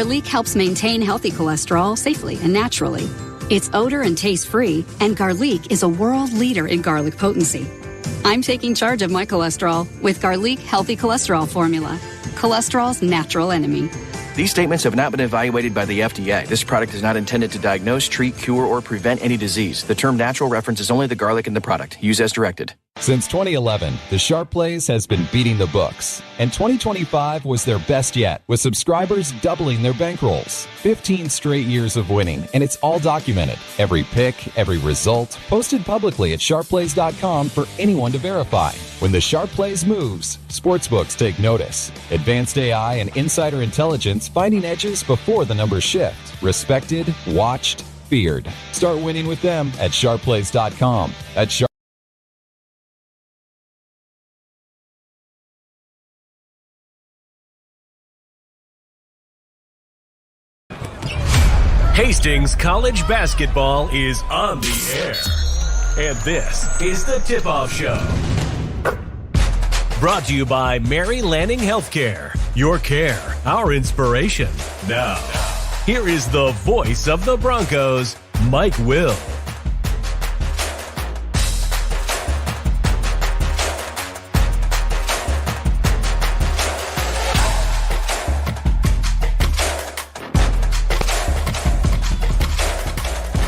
Garlic helps maintain healthy cholesterol safely and naturally. It's odor and taste-free, and Garlic is a world leader in garlic potency. I'm taking charge of my cholesterol with Garlic Healthy Cholesterol Formula, cholesterol's natural enemy. These statements have not been evaluated by the FDA. This product is not intended to diagnose, treat, cure, or prevent any disease. The term natural references only the garlic in the product. Use as directed. Since 2011, the Sharp Plays has been beating the books, and 2025 was their best yet, with subscribers doubling their bankrolls. 15 straight years of winning, and it's all documented. Every pick, every result, posted publicly at sharpplays.com for anyone to verify. When the Sharp Plays moves, sportsbooks take notice. Advanced AI and insider intelligence finding edges before the numbers shift. Respected, watched, feared. Start winning with them at sharpplays.com. At Sharp Hastings College basketball is on the air. And this is the Tip-Off Show. Brought to you by Mary Lanning Healthcare. Your care, our inspiration. Now, here is the voice of the Broncos, Mike Will.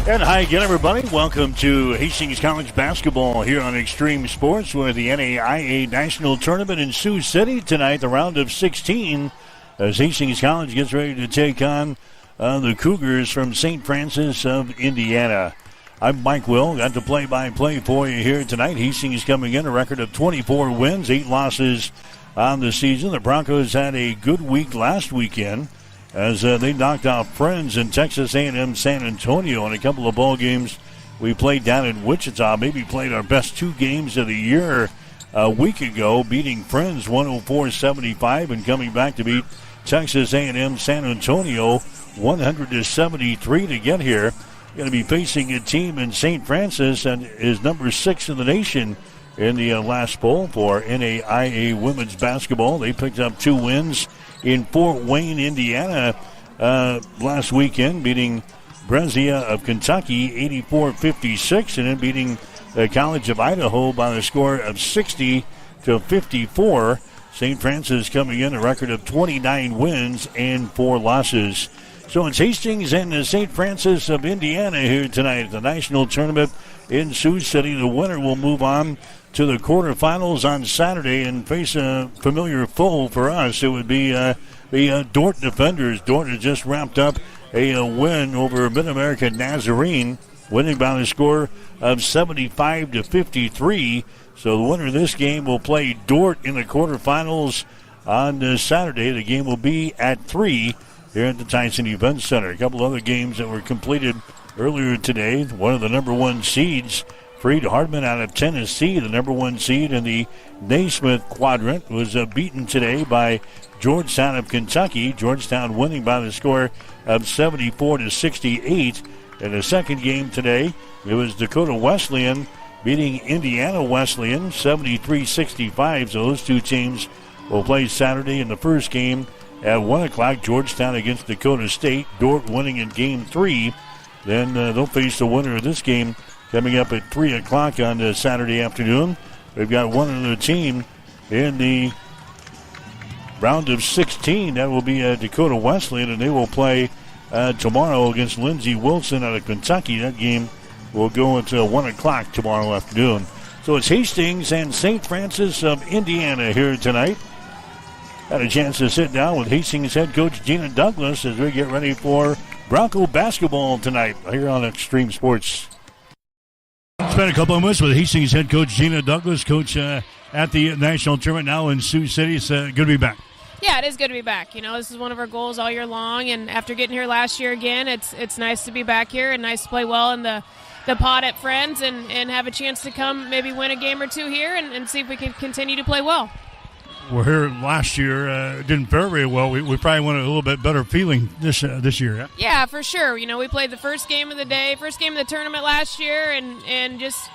And hi again, everybody. Welcome to Hastings College basketball here on Extreme Sports with the NAIA National Tournament in Sioux City tonight, the round of 16, as Hastings College gets ready to take on the Cougars from St. Francis of Indiana. I'm Mike Will. Got the play-by-play for you here tonight. Hastings coming in a record of 24 wins, 8 losses on the season. The Broncos had a good week last weekend, as they knocked off Friends in Texas A&M San Antonio in a couple of ball games we played down in Wichita. Maybe played our best 2 games of the year a week ago, beating Friends 104-75 and coming back to beat Texas A&M San Antonio 100-73 to get here. Going to be facing a team in St. Francis that is number 6 in the nation in the last poll for NAIA women's basketball. They picked up 2 wins in Fort Wayne, Indiana last weekend, beating Brescia of Kentucky 84-56, and then beating the College of Idaho by the score of 60-54. St. Francis coming in a record of 29 wins and 4 losses. So it's Hastings and St. Francis of Indiana here tonight at the National Tournament in Sioux City. The winner will move on to the quarterfinals on Saturday and face a familiar foe for us. It would be the Dordt defenders. Dordt has just wrapped up a win over Mid-America Nazarene, winning by the score of 75-53. So the winner of this game will play Dordt in the quarterfinals on Saturday. The game will be at 3 here at the Tyson Events Center. A couple other games that were completed earlier today. One of the number 1 seeds, Freed Hardman out of Tennessee, the number 1 seed in the Naismith quadrant, was beaten today by Georgetown of Kentucky. Georgetown winning by the score of 74-68. In the second game today, it was Dakota Wesleyan beating Indiana Wesleyan 73-65. So those 2 teams will play Saturday in the first game at 1 o'clock. Georgetown against Dakota State. Dordt winning in game 3. Then they'll face the winner of this game coming up at 3 o'clock on Saturday afternoon. We've got one other team in the round of 16. That will be Dakota Wesleyan, and they will play tomorrow against Lindsey Wilson out of Kentucky. That game will go until 1 o'clock tomorrow afternoon. So it's Hastings and St. Francis of Indiana here tonight. Had a chance to sit down with Hastings head coach Gina Douglas as we get ready for Bronco basketball tonight here on Extreme Sports. Spent a couple of months with Hastings head coach Gina Douglas, coach at the national tournament now in Sioux City. It's good to be back. Yeah, it is good to be back. You know, this is one of our goals all year long, and after getting here last year again, it's nice to be back here and nice to play well in the pod at Friends and have a chance to come maybe win a game or 2 here and see if we can continue to play well. We're here last year. It didn't fare very well. We probably want a little bit better feeling this year. Yeah? Yeah, for sure. You know, we played the first game of the tournament last year and just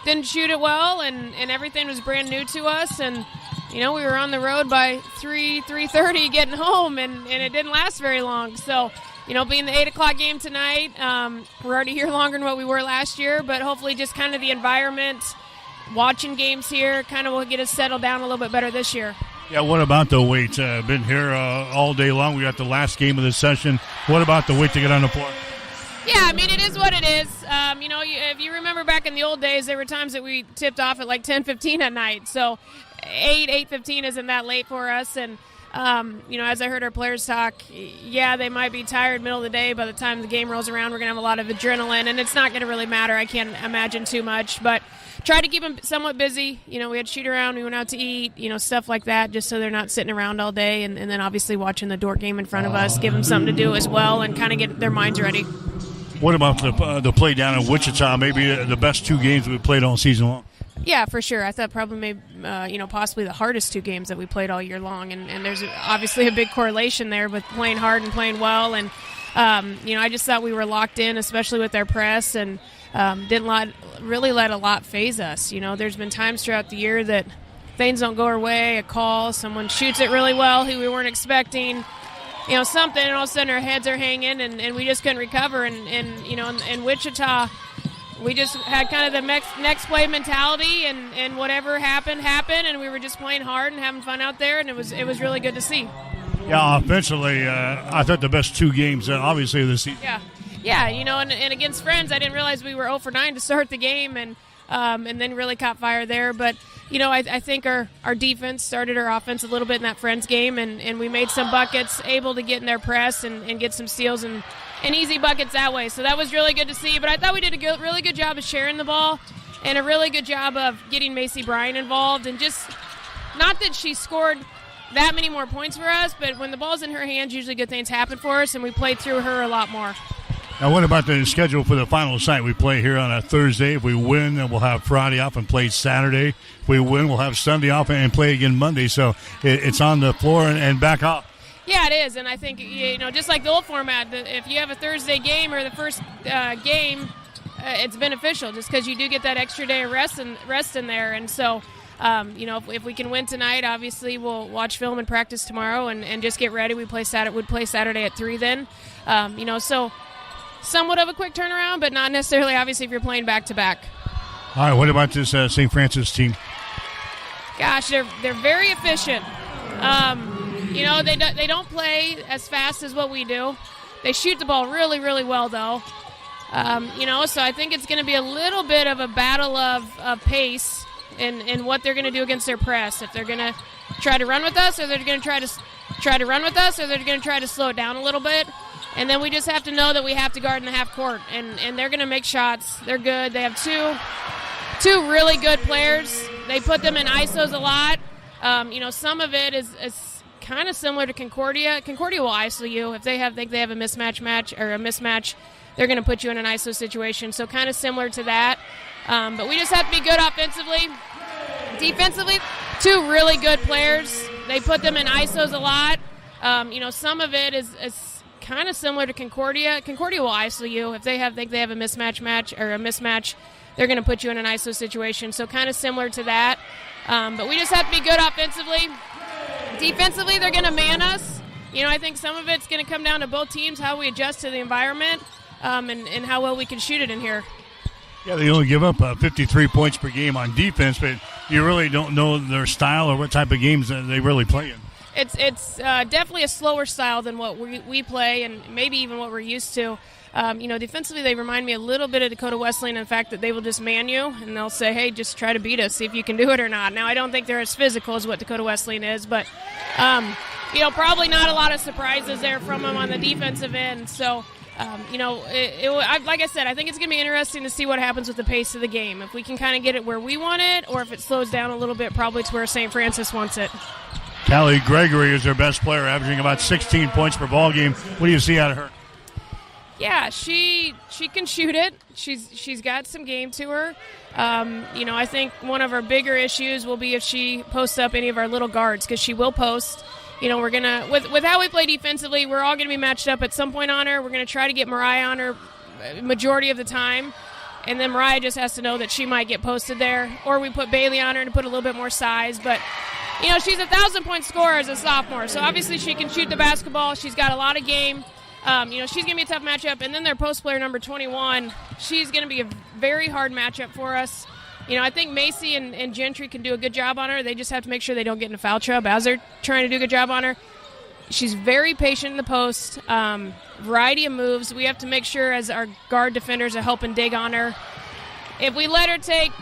didn't shoot it well, and everything was brand new to us. And we were on the road by 3:30 getting home, and it didn't last very long. So, being the 8 o'clock game tonight, we're already here longer than what we were last year, but hopefully just kind of the environment, watching games here, kind of will get us settled down a little bit better this year. Yeah, what about the wait? Been here all day long. We got the last game of the session. What about the wait to get on the floor? Yeah, it is what it is. If you remember back in the old days, there were times that we tipped off at like 10:15 at night. So 8:15 isn't that late for us. And, as I heard our players talk, yeah, they might be tired middle of the day. By the time the game rolls around, we're going to have a lot of adrenaline, and it's not going to really matter. I can't imagine too much. But try to keep them somewhat busy. We had shoot around, we went out to eat, stuff like that, just so they're not sitting around all day. And then obviously watching the Dordt game in front of us, give them something to do as well and kind of get their minds ready. What about the play down in Wichita? Maybe the best 2 games we've played all season long. Yeah, for sure. I thought probably possibly the hardest 2 games that we played all year long. And there's obviously a big correlation there with playing hard and playing well. And, I just thought we were locked in, especially with our press, and didn't really let a lot phase us. There's been times throughout the year that things don't go our way, a call, someone shoots it really well who we weren't expecting, something, and all of a sudden our heads are hanging, and we just couldn't recover. And in Wichita, we just had kind of the next play mentality, and whatever happened, and we were just playing hard and having fun out there, and it was really good to see. Yeah, offensively, I thought the best 2 games, obviously, of the season. Yeah, and against Friends, I didn't realize we were 0 for 9 to start the game, and then really caught fire there. But, I think our defense started our offense a little bit in that Friends game, and we made some buckets, able to get in their press and get some steals and easy buckets that way. So that was really good to see. But I thought we did a really good job of sharing the ball and a really good job of getting Macy Bryan involved. And just, not that she scored that many more points for us, but when the ball's in her hands, usually good things happen for us, and we played through her a lot more. Now, what about the schedule for the final site? We play here on a Thursday. If we win, then we'll have Friday off and play Saturday. If we win, we'll have Sunday off and play again Monday. So it's on the floor and back off. Yeah, it is, and I think, just like the old format, if you have a Thursday game or the first game, it's beneficial just because you do get that extra day of rest in there. And so, if we can win tonight, obviously we'll watch film and practice tomorrow and just get ready. We'd play Saturday at 3 then. So somewhat of a quick turnaround, but not necessarily, obviously, if you're playing back-to-back. All right, what about this St. Francis team? Gosh, they're very efficient. They don't play as fast as what we do. They shoot the ball really, really well, though. So I think it's going to be a little bit of a battle of pace in what they're going to do against their press. If they're going to try to run with us, or they're going to try to run with us, or they're going to try to slow it down a little bit. And then we just have to know that we have to guard in the half court, and they're going to make shots. They're good. They have two really good players. They put them in ISOs a lot. Some of it is kind of similar to Concordia. Concordia will ISO you if they think they have a mismatch. They're going to put you in an ISO situation. So kind of similar to that. But we just have to be good offensively. Defensively, two really good players. They put them in ISOs a lot. Some of it is kind of similar to Concordia. Concordia will ISO you if they think they have a mismatch. They're going to put you in an ISO situation. So kind of similar to that. But we just have to be good offensively. Defensively, they're going to man us. I think some of it's going to come down to both teams, how we adjust to the environment, and how well we can shoot it in here. Yeah, they only give up 53 points per game on defense, but you really don't know their style or what type of games they really play in. It's definitely a slower style than what we play, and maybe even what we're used to. Defensively, they remind me a little bit of Dakota Wesleyan in the fact that they will just man you, and they'll say, hey, just try to beat us, see if you can do it or not. Now, I don't think they're as physical as what Dakota Wesleyan is, but, probably not a lot of surprises there from them on the defensive end. So, like I said, I think it's going to be interesting to see what happens with the pace of the game. If we can kind of get it where we want it, or if it slows down a little bit, probably to where St. Francis wants it. Callie Gregory is their best player, averaging about 16 points per ball game. What do you see out of her? Yeah, she can shoot it. She's got some game to her. I think one of our bigger issues will be if she posts up any of our little guards, because she will post. We're gonna with how we play defensively, we're all gonna be matched up at some point on her. We're gonna try to get Mariah on her majority of the time, and then Mariah just has to know that she might get posted there, or we put Bailey on her to put a little bit more size. But you know, she's a 1,000-point scorer as a sophomore, so obviously she can shoot the basketball. She's got a lot of game. You know, she's going to be a tough matchup. And then their post player number 21, she's going to be a very hard matchup for us. You know, I think Macy and Gentry can do a good job on her. They just have to make sure they don't get into foul trouble as they're trying to do a good job on her. She's very patient in the post, variety of moves. We have to make sure as our guard defenders are helping dig on her. If we let her take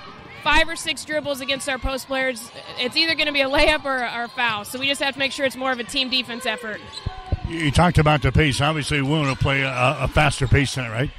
5 or 6 dribbles against our post players, it's either going to be a layup or a foul. So we just have to make sure it's more of a team defense effort. You talked about the pace. Obviously, we want to play a faster pace than it, right?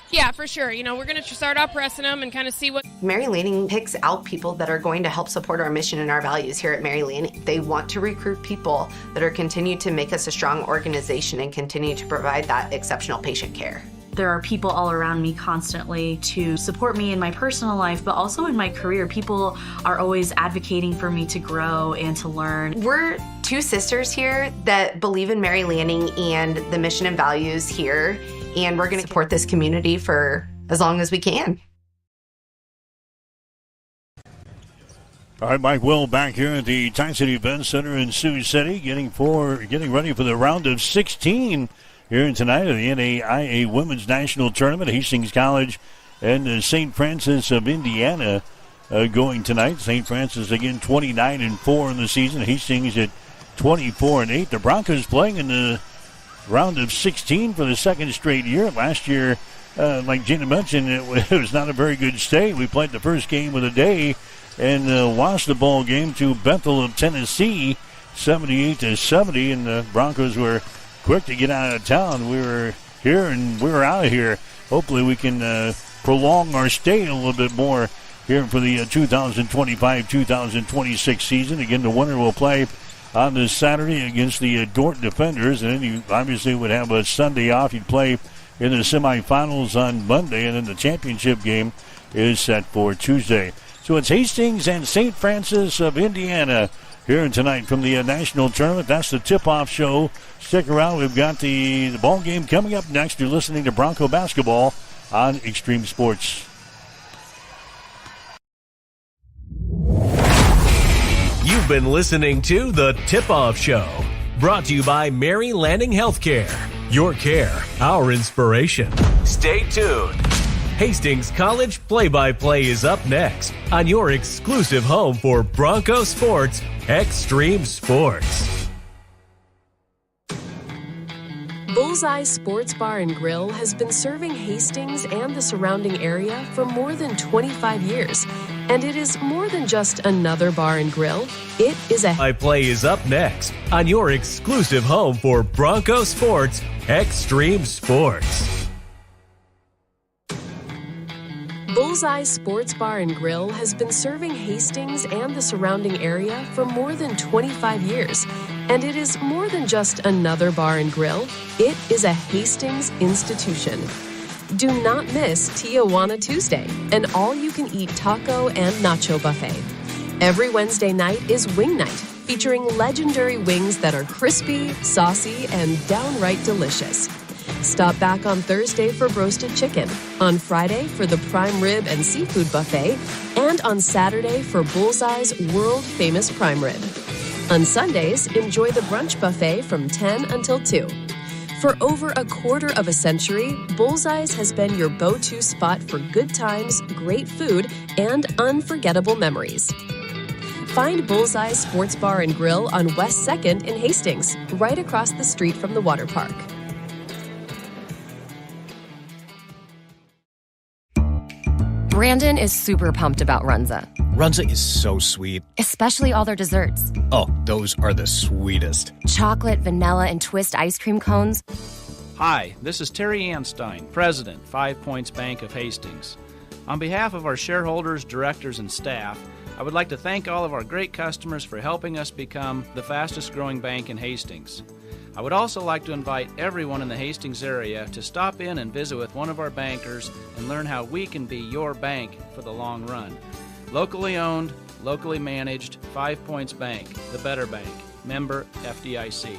Yeah, for sure. You know, we're going to start out pressing them and kind of see what... Mary Lanning picks out people that are going to help support our mission and our values here at Mary Lanning. They want to recruit people that are continue to make us a strong organization and continue to provide that exceptional patient care. There are people all around me constantly to support me in my personal life, but also in my career. People are always advocating for me to grow and to learn. We're 2 sisters here that believe in Mary Lanning and the mission and values here, and we're going to support this community for as long as we can. All right, Mike Will back here at the Tyson Event Center in Sioux City, getting ready for the round of 16 here tonight of the NAIA Women's National Tournament. Hastings College and St. Francis of Indiana going tonight. St. Francis again 29-4 in the season. Hastings at 24-8. The Broncos playing in the round of 16 for the second straight year. Last year, like Gina mentioned, it was not a very good state. We played the first game of the day and lost the ball game to Bethel of Tennessee, 78-70, and the Broncos were quick to get out of town. We were here and we were out of here. Hopefully we can prolong our stay a little bit more here for the 2025-2026 season. Again, the winner will play on this Saturday against the Dordt Defenders, and then you obviously would have a Sunday off. You'd play in the semifinals on Monday, and then the championship game is set for Tuesday. So it's Hastings and St. Francis of Indiana here tonight from the national tournament. That's the tip-off show. Stick around. We've got the ball game coming up next. You're listening to Bronco Basketball on Extreme Sports. You've been listening to the Tip-Off Show, brought to you by Mary Lanning Healthcare. Your care, our inspiration. Stay tuned. Hastings College Play-by-Play is up next on your exclusive home for Bronco Sports, Extreme Sports. Bullseye Sports Bar and Grill has been serving Hastings and the surrounding area for more than 25 years. And it is more than just another bar and grill. It is a... Play is up next on your exclusive home for Bronco Sports, Extreme Sports. Bullseye Sports Bar and Grill has been serving Hastings and the surrounding area for more than 25 years. And it is more than just another bar and grill. It is a Hastings institution. Do not miss Tijuana Tuesday, an all-you-can-eat taco and nacho buffet. Every Wednesday night is Wing Night, featuring legendary wings that are crispy, saucy, and downright delicious. Stop back on Thursday for roasted chicken, on Friday for the prime rib and seafood buffet, and on Saturday for Bullseye's world-famous prime rib. On Sundays, enjoy the brunch buffet from 10 until 2. For over a quarter of a century, Bullseye's has been your go-to spot for good times, great food, and unforgettable memories. Find Bullseye Sports Bar and Grill on West 2nd in Hastings, right across the street from the water park. Brandon is super pumped about Runza. Runza is so sweet. Especially all their desserts. Oh, those are the sweetest. Chocolate, vanilla, and twist ice cream cones. Hi, this is Terry Anstein, President, 5 Points Bank of Hastings. On behalf of our shareholders, directors, and staff, I would like to thank all of our great customers for helping us become the fastest growing bank in Hastings. I would also like to invite everyone in the Hastings area to stop in and visit with one of our bankers and learn how we can be your bank for the long run. Locally owned, locally managed, 5 Points Bank, the better bank. Member FDIC.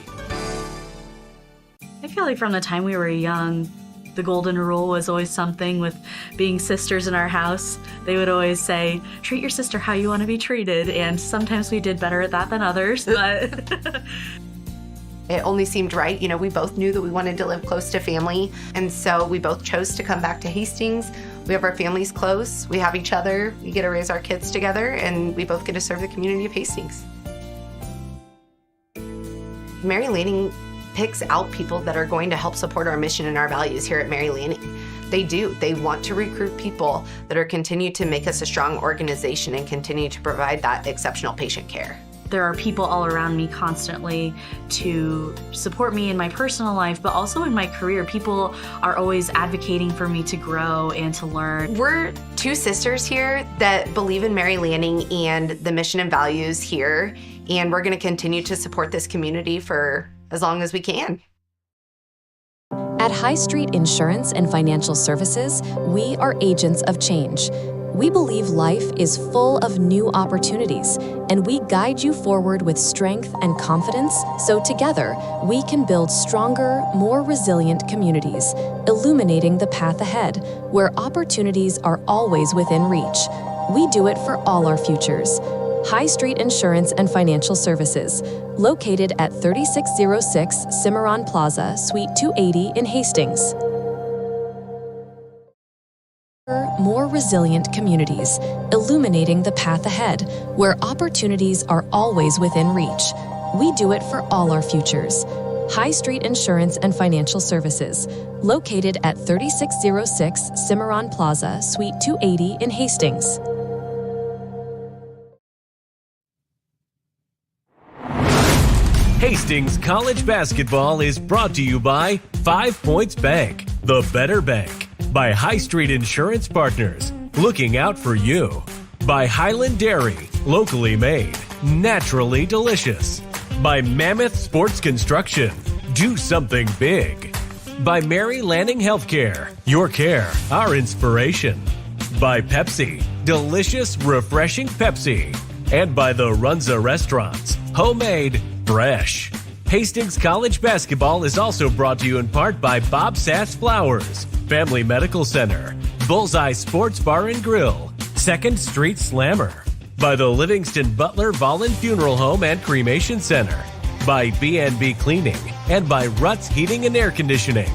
I feel like from the time we were young, The golden rule was always something with being sisters in our house. They would always say, treat your sister how you want to be treated. And sometimes we did better at that than others, but it only seemed right. You know, we both knew that we wanted to live close to family. And so we both chose to come back to Hastings. We have our families close. We have each other. We get to raise our kids together, and we both get to serve the community of Hastings. Mary Lanning picks out people that are going to help support our mission and our values here at Mary Lanning. They do. They want to recruit people that are continue to make us a strong organization and continue to provide that exceptional patient care. There are people all around me constantly to support me in my personal life, but also in my career. People are always advocating for me to grow and to learn. We're two sisters here that believe in Mary Lanning and the mission and values here, and we're going to continue to support this community for as long as we can. At High Street Insurance and Financial Services, we are agents of change. We believe life is full of new opportunities, and we guide you forward with strength and confidence so together we can build stronger, more resilient communities, illuminating the path ahead, where opportunities are always within reach. We do it for all our futures. High Street Insurance and Financial Services, located at 3606 Cimarron Plaza, Suite 280 in Hastings. More resilient communities, illuminating the path ahead, where opportunities are always within reach. We do it for all our futures. High Street Insurance and Financial Services, located at 3606 Cimarron Plaza, Suite 280 in Hastings. Hastings College Basketball is brought to you by 5 Points Bank, the better bank. By High Street Insurance Partners, looking out for you. By Highland Dairy, locally made, naturally delicious. By Mammoth Sports Construction, do something big. By Mary Lanning Healthcare, your care, our inspiration. By Pepsi, delicious, refreshing Pepsi. And by the Runza Restaurants, homemade, fresh. Hastings College Basketball is also brought to you in part by Bob Sass Flowers, Family Medical Center, Bullseye Sports Bar and Grill, 2nd Street Slammer, by the Livingston Butler Vollen Funeral Home and Cremation Center, by B&B Cleaning, and by Ruts Heating and Air Conditioning.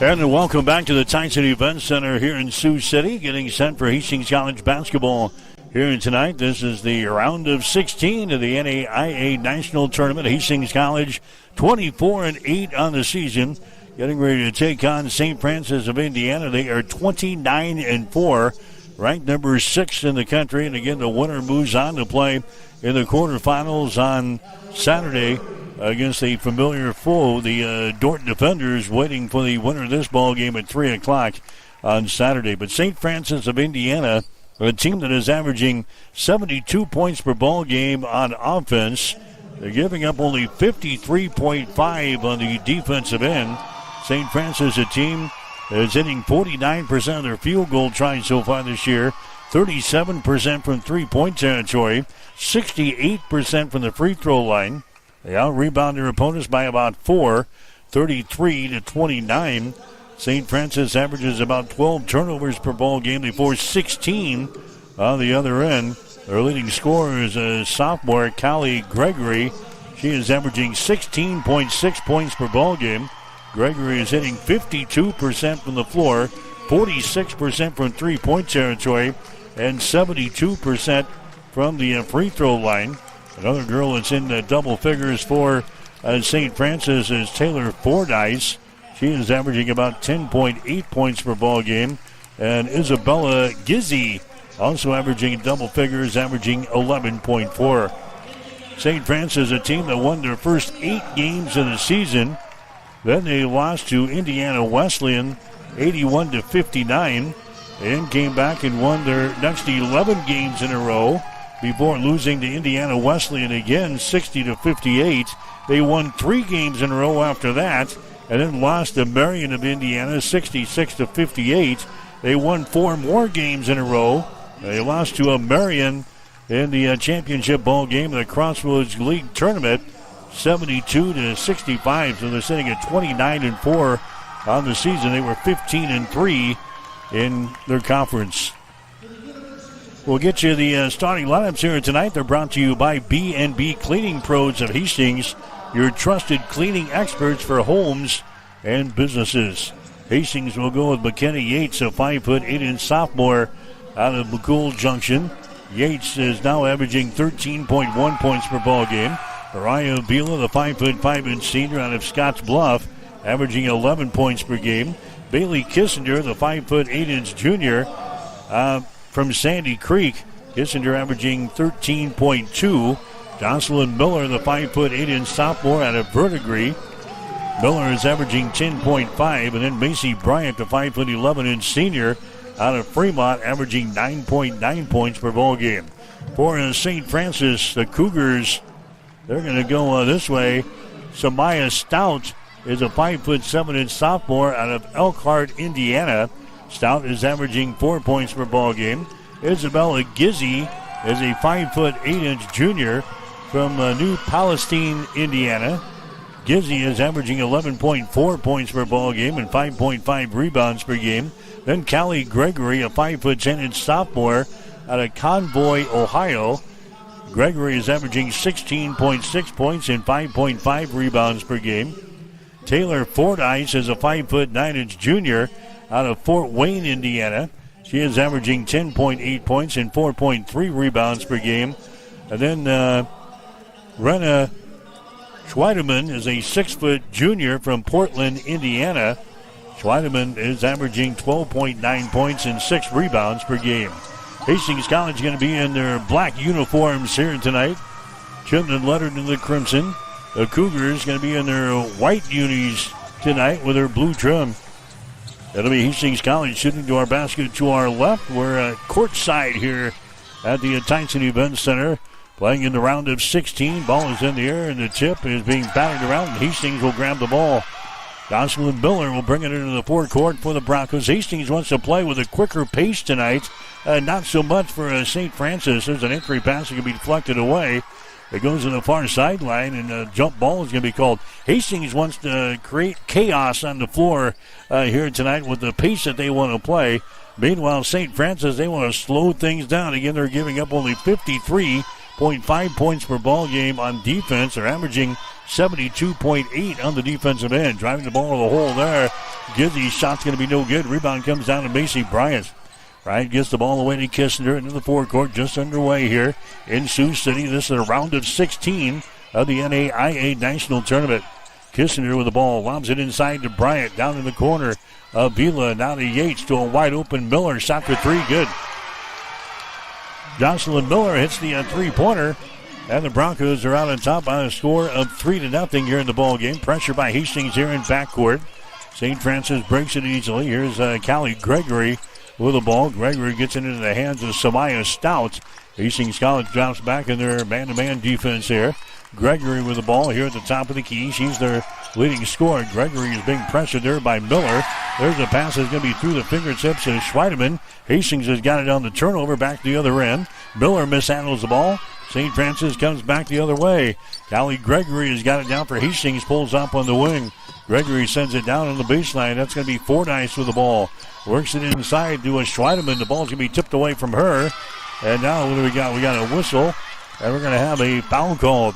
And welcome back to the Tyson Event Center here in Sioux City, getting set for Hastings College basketball here tonight. This is the round of 16 of the NAIA National Tournament. Hastings College 24-8 on the season, getting ready to take on St. Francis of Indiana. They are 29-4, ranked number 6 in the country. And again, the winner moves on to play in the quarterfinals on Saturday against a familiar foe, the Dordt Defenders, waiting for the winner of this ball game at 3 o'clock on Saturday. But St. Francis of Indiana, a team that is averaging 72 points per ball game on offense, they're giving up only 53.5 on the defensive end. St. Francis, a team that is hitting 49% of their field goal tries so far this year, 37% from three-point territory, 68% from the free throw line. They out-rebound their opponents by about 4, 33-29. St. Francis averages about 12 turnovers per ball game. They force 16 on the other end. Their leading scorer is a sophomore, Callie Gregory. She is averaging 16.6 points per ball game. Gregory is hitting 52% from the floor, 46% from three-point territory, and 72% from the free throw line. Another girl that's in double figures for St. Francis is Taylor Fordyce. She is averaging about 10.8 points per ball game. And Isabella Gizzi also averaging double figures, averaging 11.4. St. Francis, a team that won their first 8 games of the season. Then they lost to Indiana Wesleyan 81-59 and came back and won their next 11 games in a row before losing to Indiana Wesleyan again 60-58. They won 3 games in a row after that and then lost to Marion of Indiana 66-58. They won 4 more games in a row. They lost to Marion in the championship ball game in the Crossroads League tournament, 72-65. So they're sitting at 29-4 on the season. They were 15-3 in their conference. We'll get you the starting lineups here tonight. They're brought to you by B&B Cleaning Pros of Hastings, your trusted cleaning experts for homes and businesses. Hastings will go with McKenna Yates, a 5'8" sophomore out of McCool Junction. Yates is now averaging 13.1 points per ball game. Mariah Avila, the 5'5" senior out of Scotts Bluff, averaging 11 points per game. Bailey Kissinger, the 5'8" junior from Sandy Creek. Kissinger averaging 13.2. Jocelyn Miller, the 5'8" sophomore out of Verdigris. Miller is averaging 10.5. And then Macy Bryant, the 5'11" senior out of Fremont, averaging 9.9 points per ball game. For St. Francis, the Cougars, they're going to go this way. Samaya Stout is a 5'7" sophomore out of Elkhart, Indiana. Stout is averaging 4 points per ball game. Isabella Gizzi is a 5'8" junior from New Palestine, Indiana. Gizzi is averaging 11.4 points per ball game and 5.5 rebounds per game. Then Callie Gregory, a 5'10" sophomore out of Convoy, Ohio. Gregory is averaging 16.6 points and 5.5 rebounds per game. Taylor Fordyce is a 5'9" junior out of Fort Wayne, Indiana. She is averaging 10.8 points and 4.3 rebounds per game. And then Rena Schweideman is a 6' junior from Portland, Indiana. Schweideman is averaging 12.9 points and 6 rebounds per game. Hastings College is going to be in their black uniforms here tonight. Trimmed and lettered in the crimson. The Cougars going to be in their white unis tonight with their blue trim. That'll be Hastings College shooting to our basket to our left. We're courtside here at the Tyson Event Center. Playing in the round of 16. Ball is in the air and the tip is being batted around. And Hastings will grab the ball. Jocelyn Miller will bring it into the forecourt for the Broncos. Hastings wants to play with a quicker pace tonight. Not so much for St. Francis. There's an entry pass that can be deflected away. It goes to the far sideline, and a jump ball is going to be called. Hastings wants to create chaos on the floor here tonight with the pace that they want to play. Meanwhile, St. Francis, they want to slow things down. Again, they're giving up only 53.5 points per ball game on defense. They're averaging 72.8 on the defensive end. Driving the ball to the hole there. Gizzy's shot's going to be no good. Rebound comes down to Macy Bryant. Bryant gets the ball away to Kissinger into the forecourt, just underway here in Sioux City. This is a round of 16 of the NAIA National Tournament. Kissinger with the ball, lobs it inside to Bryant, down in the corner. Vila, now to Yates, to a wide open Miller. Shot for three, good. Jocelyn Miller hits the three-pointer, and the Broncos are out on top by a score of 3-0 here in the ball game. Pressure by Hastings here in backcourt. St. Francis breaks it easily. Here's Callie Gregory with the ball. Gregory gets it into the hands of Samaya Stout. Hastings College drops back in their man-to-man defense here. Gregory with the ball here at the top of the key. She's their leading scorer. Gregory is being pressured there by Miller. There's a pass that's going to be through the fingertips of Schweideman. Hastings has got it on the turnover back to the other end. Miller mishandles the ball. St. Francis comes back the other way. Callie Gregory has got it down for Hastings. Pulls up on the wing. Gregory sends it down on the baseline. That's going to be Fordyce with the ball. Works it inside to a Schweideman. The ball's going to be tipped away from her. And now what do we got? We got a whistle. And we're going to have a foul called.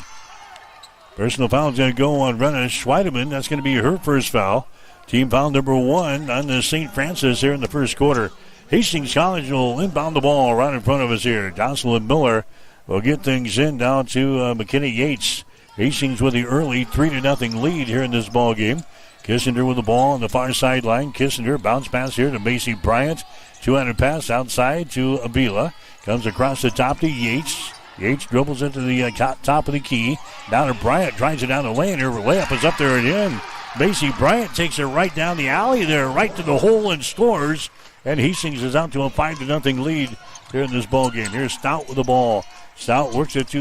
Personal foul is going to go on Rena Schweideman. That's going to be her first foul. Team foul number 1 on the St. Francis here in the first quarter. Hastings College will inbound the ball right in front of us here. Jocelyn Miller will get things in down to McKenna Yates. Hastings with the early 3-0 lead here in this ball game. Kissinger with the ball on the far sideline. Kissinger bounce pass here to Macy Bryant. Two-handed pass outside to Avila. Comes across the top to Yates. Yates dribbles into the top of the key. Down to Bryant. Drives it down the lane. Her layup is up there and in. Macy Bryant takes it right down the alley there, right to the hole and scores. And Hastings is out to a 5-0 lead here in this ball game. Here's Stout with the ball. Stout works it to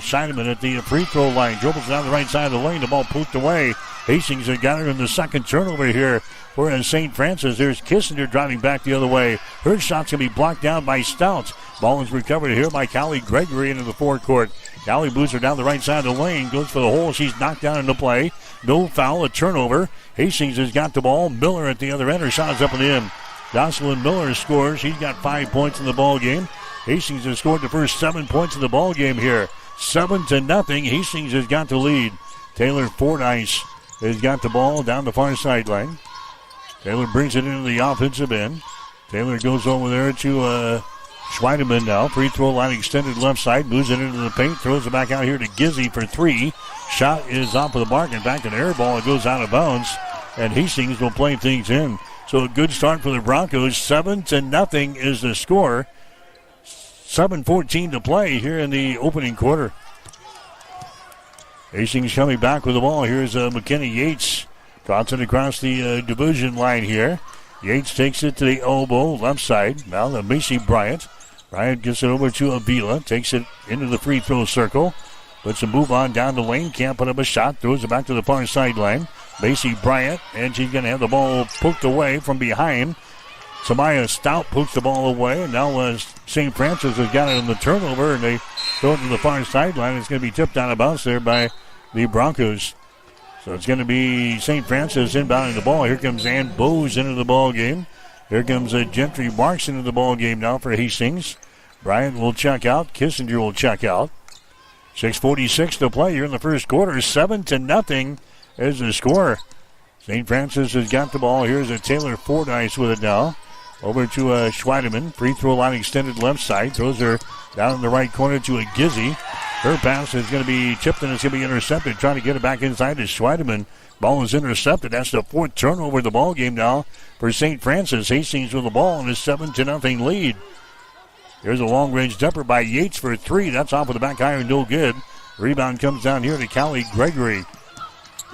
Scheidemann at the free throw line. Dribbles down the right side of the lane. The ball pooped away. Hastings has got it in the second turnover here for St. Francis. There's Kissinger driving back the other way. Her shot's going to be blocked down by Stout. Ball is recovered here by Callie Gregory into the forecourt. Callie boots her down the right side of the lane. Goes for the hole. She's knocked down into play. No foul, a turnover. Hastings has got the ball. Miller at the other end. Her shot is up and in. Jocelyn Miller scores. He's got 5 points in the ball game. Hastings has scored the first 7 points in the ball game here. 7-0. Hastings has got the lead. Taylor Fordyce has got the ball down the far sideline. Taylor brings it into the offensive end. Taylor goes over there to Schweidemann now. Free throw line extended left side. Moves it into the paint. Throws it back out here to Gizzy for 3. Shot is off of the mark. In fact, an air ball. It goes out of bounds. And Hastings will play things in. So a good start for the Broncos. 7-0 is the score. 7:14 to play here in the opening quarter. Hastings coming back with the ball. Here's McKenna Yates. Drops it across the division line here. Yates takes it to the elbow, left side. Now to Macy Bryant. Bryant gets it over to Avila. Takes it into the free throw circle. Puts a move on down the lane. Can't put up a shot. Throws it back to the far sideline. Macy Bryant. And she's going to have the ball poked away from behind. Samaya Stout pokes the ball away. And now St. Francis has got it in the turnover. And they throw it to the far sideline. It's going to be tipped out of bounds there by the Broncos. So it's going to be St. Francis inbounding the ball. Here comes Ann Bowes into the ball game. Here comes Gentry Marks into the ball game now for Hastings. Bryant will check out. Kissinger will check out. 6:46 to play here in the first quarter. 7-0 is the score. St. Francis has got the ball. Here's Taylor Fordyce with it now. Over to Schweidemann. Free throw line extended left side. Throws her down in the right corner to a Gizzy. Her pass is going to be tipped and it's going to be intercepted. Trying to get it back inside to Schweidemann. Ball is intercepted. That's the fourth turnover of the ball game now for St. Francis. Hastings with the ball in a 7-0 lead. Here's a long-range jumper by Yates for 3. That's off of the back iron. No good. Rebound comes down here to Callie Gregory.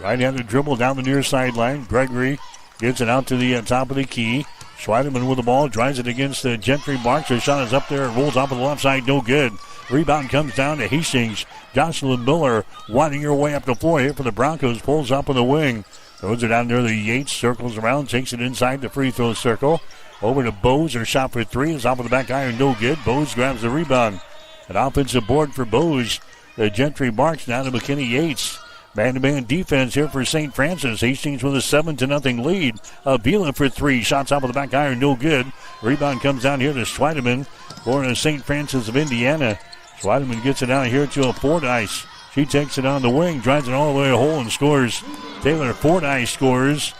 Right-handed dribble down the near sideline. Gregory gets it out to the top of the key. Schweidemann with the ball. Drives it against Gentry Marks. Her shot is up there. It rolls off of the left side. No good. Rebound comes down to Hastings. Jocelyn Miller winding her way up the floor here for the Broncos. Pulls up on the wing. Throws it down there to Yates. Circles around. Takes it inside the free throw circle. Over to Bowes. Her shot for 3 is off of the back iron. No good. Bowes grabs the rebound. An offensive board for Bowes. The Gentry Marks now to McKinney Yates. Man-to-man defense here for St. Francis. Hastings with a 7-0 lead. Avila for 3. Shots off of the back iron. No good. Rebound comes down here to Schweidemann for St. Francis of Indiana. Schweidemann gets it out here to a Fordyce. She takes it on the wing, drives it all the way to the hole and scores. Taylor Fordyce scores.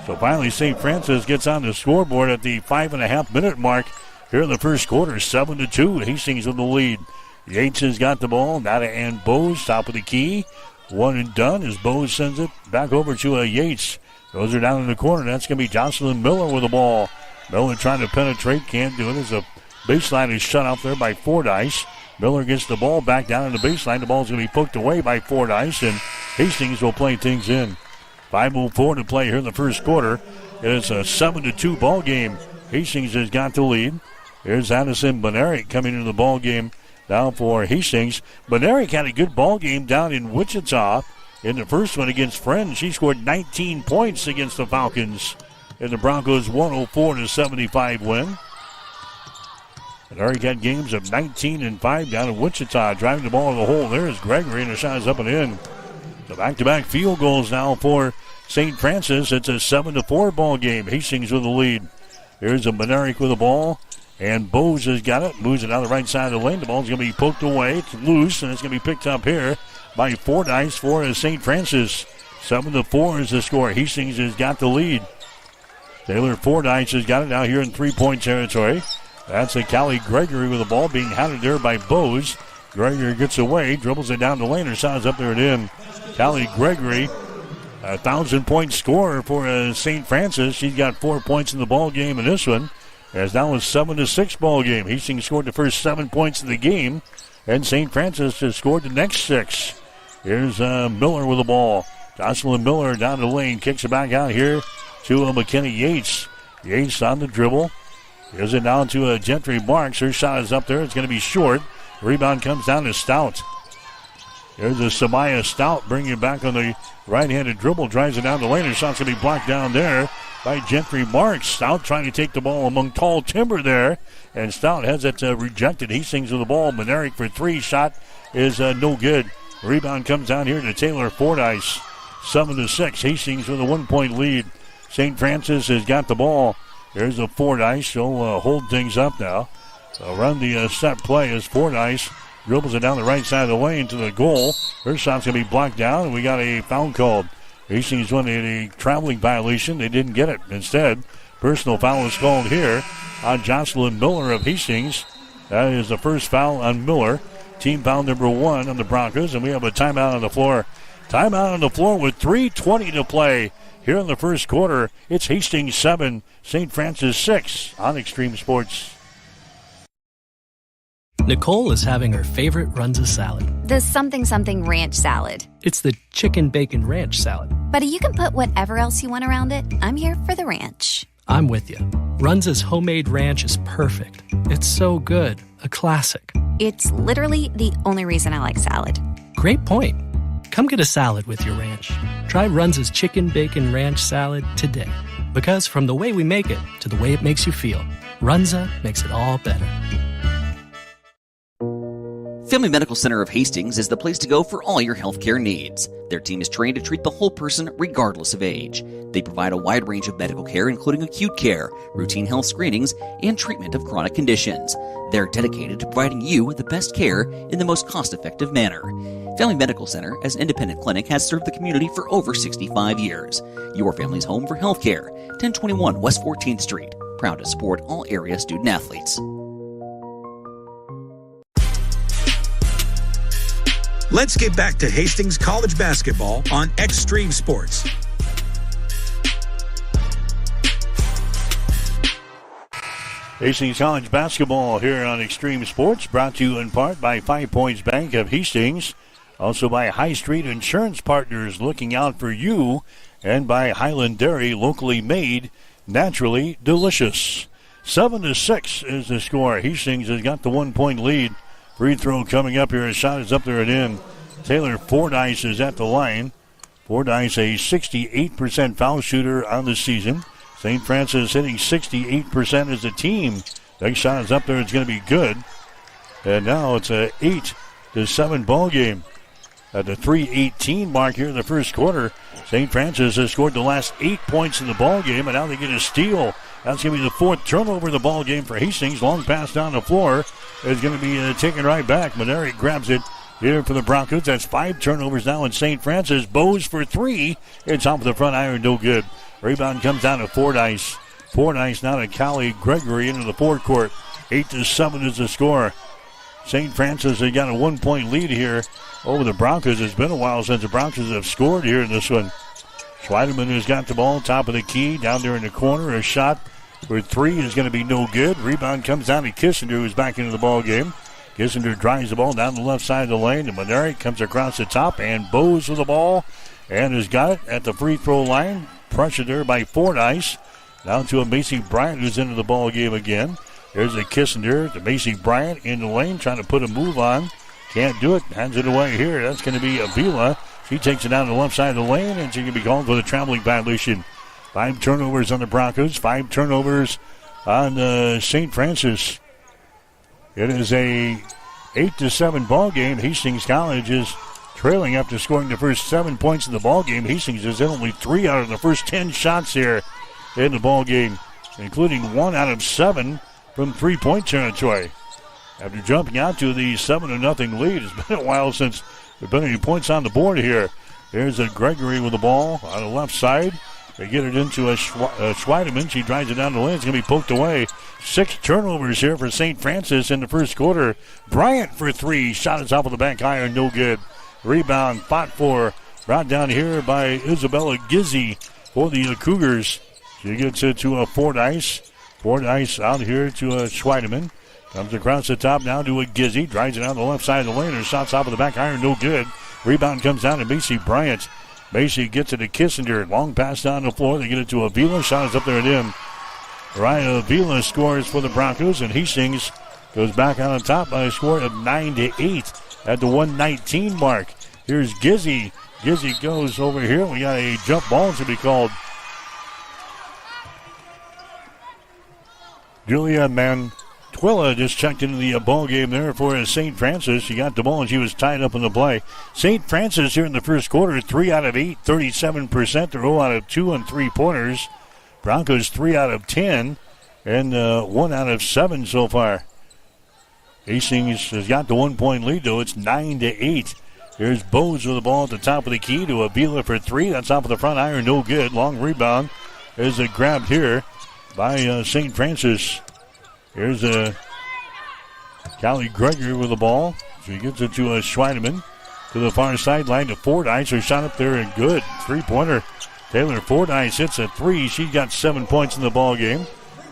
So finally St. Francis gets on the scoreboard at the 5.5-minute mark here in the first quarter. 7-2. Hastings with the lead. Yates has got the ball. Now to Ann Bowes, top of the key. One and done as Bowes sends it back over to Yates. Throws her down in the corner. That's going to be Jocelyn Miller with the ball. Miller trying to penetrate. Can't do it as the baseline is shut off there by Fordyce. Miller gets the ball back down in the baseline. The ball's going to be poked away by Fordyce, and Hastings will play things in. 5:04 to play here in the first quarter. It is a 7-2 ball game. Hastings has got the lead. Here's Addison Benerick coming into the ball game now for Hastings. Benerick had a good ball game down in Wichita in the first one against Friends. She scored 19 points against the Falcons in the Broncos' 104-75 win. Benerick had games of 19 and 5 down in Wichita. Driving the ball in the hole there is Gregory, and the shot is up and in. The back-to-back field goals now for St. Francis. It's a 7-4 ball game. Hastings with the lead. Here's a Benerick with the ball. And Bowes has got it. Moves it down the right side of the lane. The ball's going to be poked away. It's loose, and it's going to be picked up here by Fordyce for St. Francis. 7-4 is the score. Hastings has got the lead. Taylor Fordyce has got it now here in three-point territory. That's a Callie Gregory with the ball being handed there by Bowes. Gregory gets away, dribbles it down the lane. Her shot is up there and in. Callie Gregory, a 1,000-point scorer for St. Francis. She's got 4 points in the ball game in this one. As now a 7-6 ball game. Hastings scored the first 7 points of the game, and St. Francis has scored the next 6. Here's Miller with the ball. Jocelyn Miller down the lane, kicks it back out here to McKinney Yates. Yates on the dribble. Here's it down to Gentry Marks. Her shot is up there. It's going to be short. Rebound comes down to Stout. There's a Samaya Stout bringing it back on the right-handed dribble. Drives it down the lane. Her shot's going to be blocked down there by Gentry Marks. Stout trying to take the ball among tall timber there. And Stout has it rejected. Hastings with the ball. Monerick for three. Shot is no good. Rebound comes down here to Taylor Fordyce. 7-6. Hastings with a 1-point lead. St. Francis has got the ball. There's a Fordyce. She'll hold things up now. Run the set play as Fordyce dribbles it down the right side of the lane to the goal. Her shot's going to be blocked down, and we got a foul called. Hastings wanted a traveling violation. They didn't get it. Instead, personal foul is called here on Jocelyn Miller of Hastings. That is the first foul on Miller. Team foul number 1 on the Broncos, and we have a timeout on the floor. Timeout on the floor with 3:20 to play here in the first quarter. It's Hastings 7, St. Francis 6 on Extreme Sports. Nicole is having her favorite Runza salad. The something ranch salad. It's the chicken bacon ranch salad. But you can put whatever else you want around it. I'm here for the ranch. I'm with you. Runza's homemade ranch is perfect. It's so good. A classic. It's literally the only reason I like salad. Great point. Come get a salad with your ranch. Try Runza's chicken bacon ranch salad today. Because from the way we make it to the way it makes you feel, Runza makes it all better. Family Medical Center of Hastings is the place to go for all your healthcare needs. Their team is trained to treat the whole person regardless of age. They provide a wide range of medical care, including acute care, routine health screenings, and treatment of chronic conditions. They're dedicated to providing you the best care in the most cost-effective manner. Family Medical Center, as an independent clinic, has served the community for over 65 years. Your family's home for healthcare. 1021 West 14th Street. Proud to support all area student-athletes. Let's get back to Hastings College basketball on Extreme Sports. Hastings College basketball here on Extreme Sports, brought to you in part by 5 Points Bank of Hastings, also by High Street Insurance Partners, looking out for you, and by Highland Dairy, locally made, naturally delicious. 7-6 is the score. Hastings has got the 1-point lead. Free throw coming up here. A shot is up there and in. Taylor Fordyce is at the line. Fordyce, a 68% foul shooter on the season. St. Francis hitting 68% as a team. Next shot is up there. It's going to be good. And now it's a 8-7 ball game. At the 3:18 mark here in the first quarter, St. Francis has scored the last 8 points in the ball game, and now they get a steal. That's going to be the 4th turnover of the ball game for Hastings. Long pass down the floor is going to be taken right back. Monerick grabs it here for the Broncos. That's 5 turnovers now in St. Francis. Bowes for 3. It's off the front iron, no good. Rebound comes down to Fordyce. Fordyce now to Callie Gregory into the forecourt. 8-7 is the score. St. Francis has got a 1-point lead here over the Broncos. It's been a while since the Broncos have scored here in this one. Schweideman has got the ball, top of the key, down there in the corner. A shot for 3 is going to be no good. Rebound comes down to Kissinger, who's back into the ball game. Kissinger drives the ball down the left side of the lane. And Monerick comes across the top, and Bowes with the ball, and has got it at the free throw line. Pressure there by Fordyce. Down to a Macy Bryant, who's into the ball game again. There's a Kissinger to Macy Bryant in the lane, trying to put a move on. Can't do it. Hands it away here. That's going to be Avila. She takes it down the left side of the lane, and she can be called for the traveling violation. 5 turnovers on the Broncos, 5 turnovers on St. Francis. It is a 8-7 ball game. Hastings College is trailing after scoring the first 7 points in the ball game. Hastings has hit only 3 out of the first 10 shots here in the ball game, including 1 out of 7 from 3-point territory. After jumping out to the 7-0 lead, it's been a while since there have been any points on the board here. There's a Gregory with the ball on the left side. They get it into a Schweideman. She drives it down the lane. It's going to be poked away. 6 turnovers here for St. Francis in the first quarter. Bryant for 3. Shot is off of the back iron. No good. Rebound fought for. Brought down here by Isabella Gizzi for the Cougars. She gets it to a Fordyce. Fordyce out here to a Schweideman. Comes across the top now to a Gizzi. Drives it down the left side of the lane. Her shot's off of the back iron. No good. Rebound comes down to Macy Bryant. Macy gets it to Kissinger. Long pass down the floor. They get it to Avila. Shot is up there and in. Ryan Avila scores for the Broncos, and Hastings goes back on top by a score of 9-8 at the 119 mark. Here's Gizzy. Gizzy goes over here. We got a jump ball to be called. Julia Mantuilla just checked into the ball game there for St. Francis. She got the ball and she was tied up in the play. St. Francis here in the first quarter, 3 out of 8, 37%. They're 0 out of 2 on 3-pointers. Broncos 3 out of 10 and 1 out of 7 so far. Hastings has got the 1-point lead, though. It's 9-8. Here's Bose with the ball at the top of the key to Avila for 3. That's off of the front iron, no good. Long rebound is grabbed here by St. Francis. Here's Callie Gregory with the ball. She gets it to Schweineman to the far sideline to Fordyce. Her shot up there and good. 3-pointer. Taylor Fordyce hits a 3. She got 7 points in the ball game.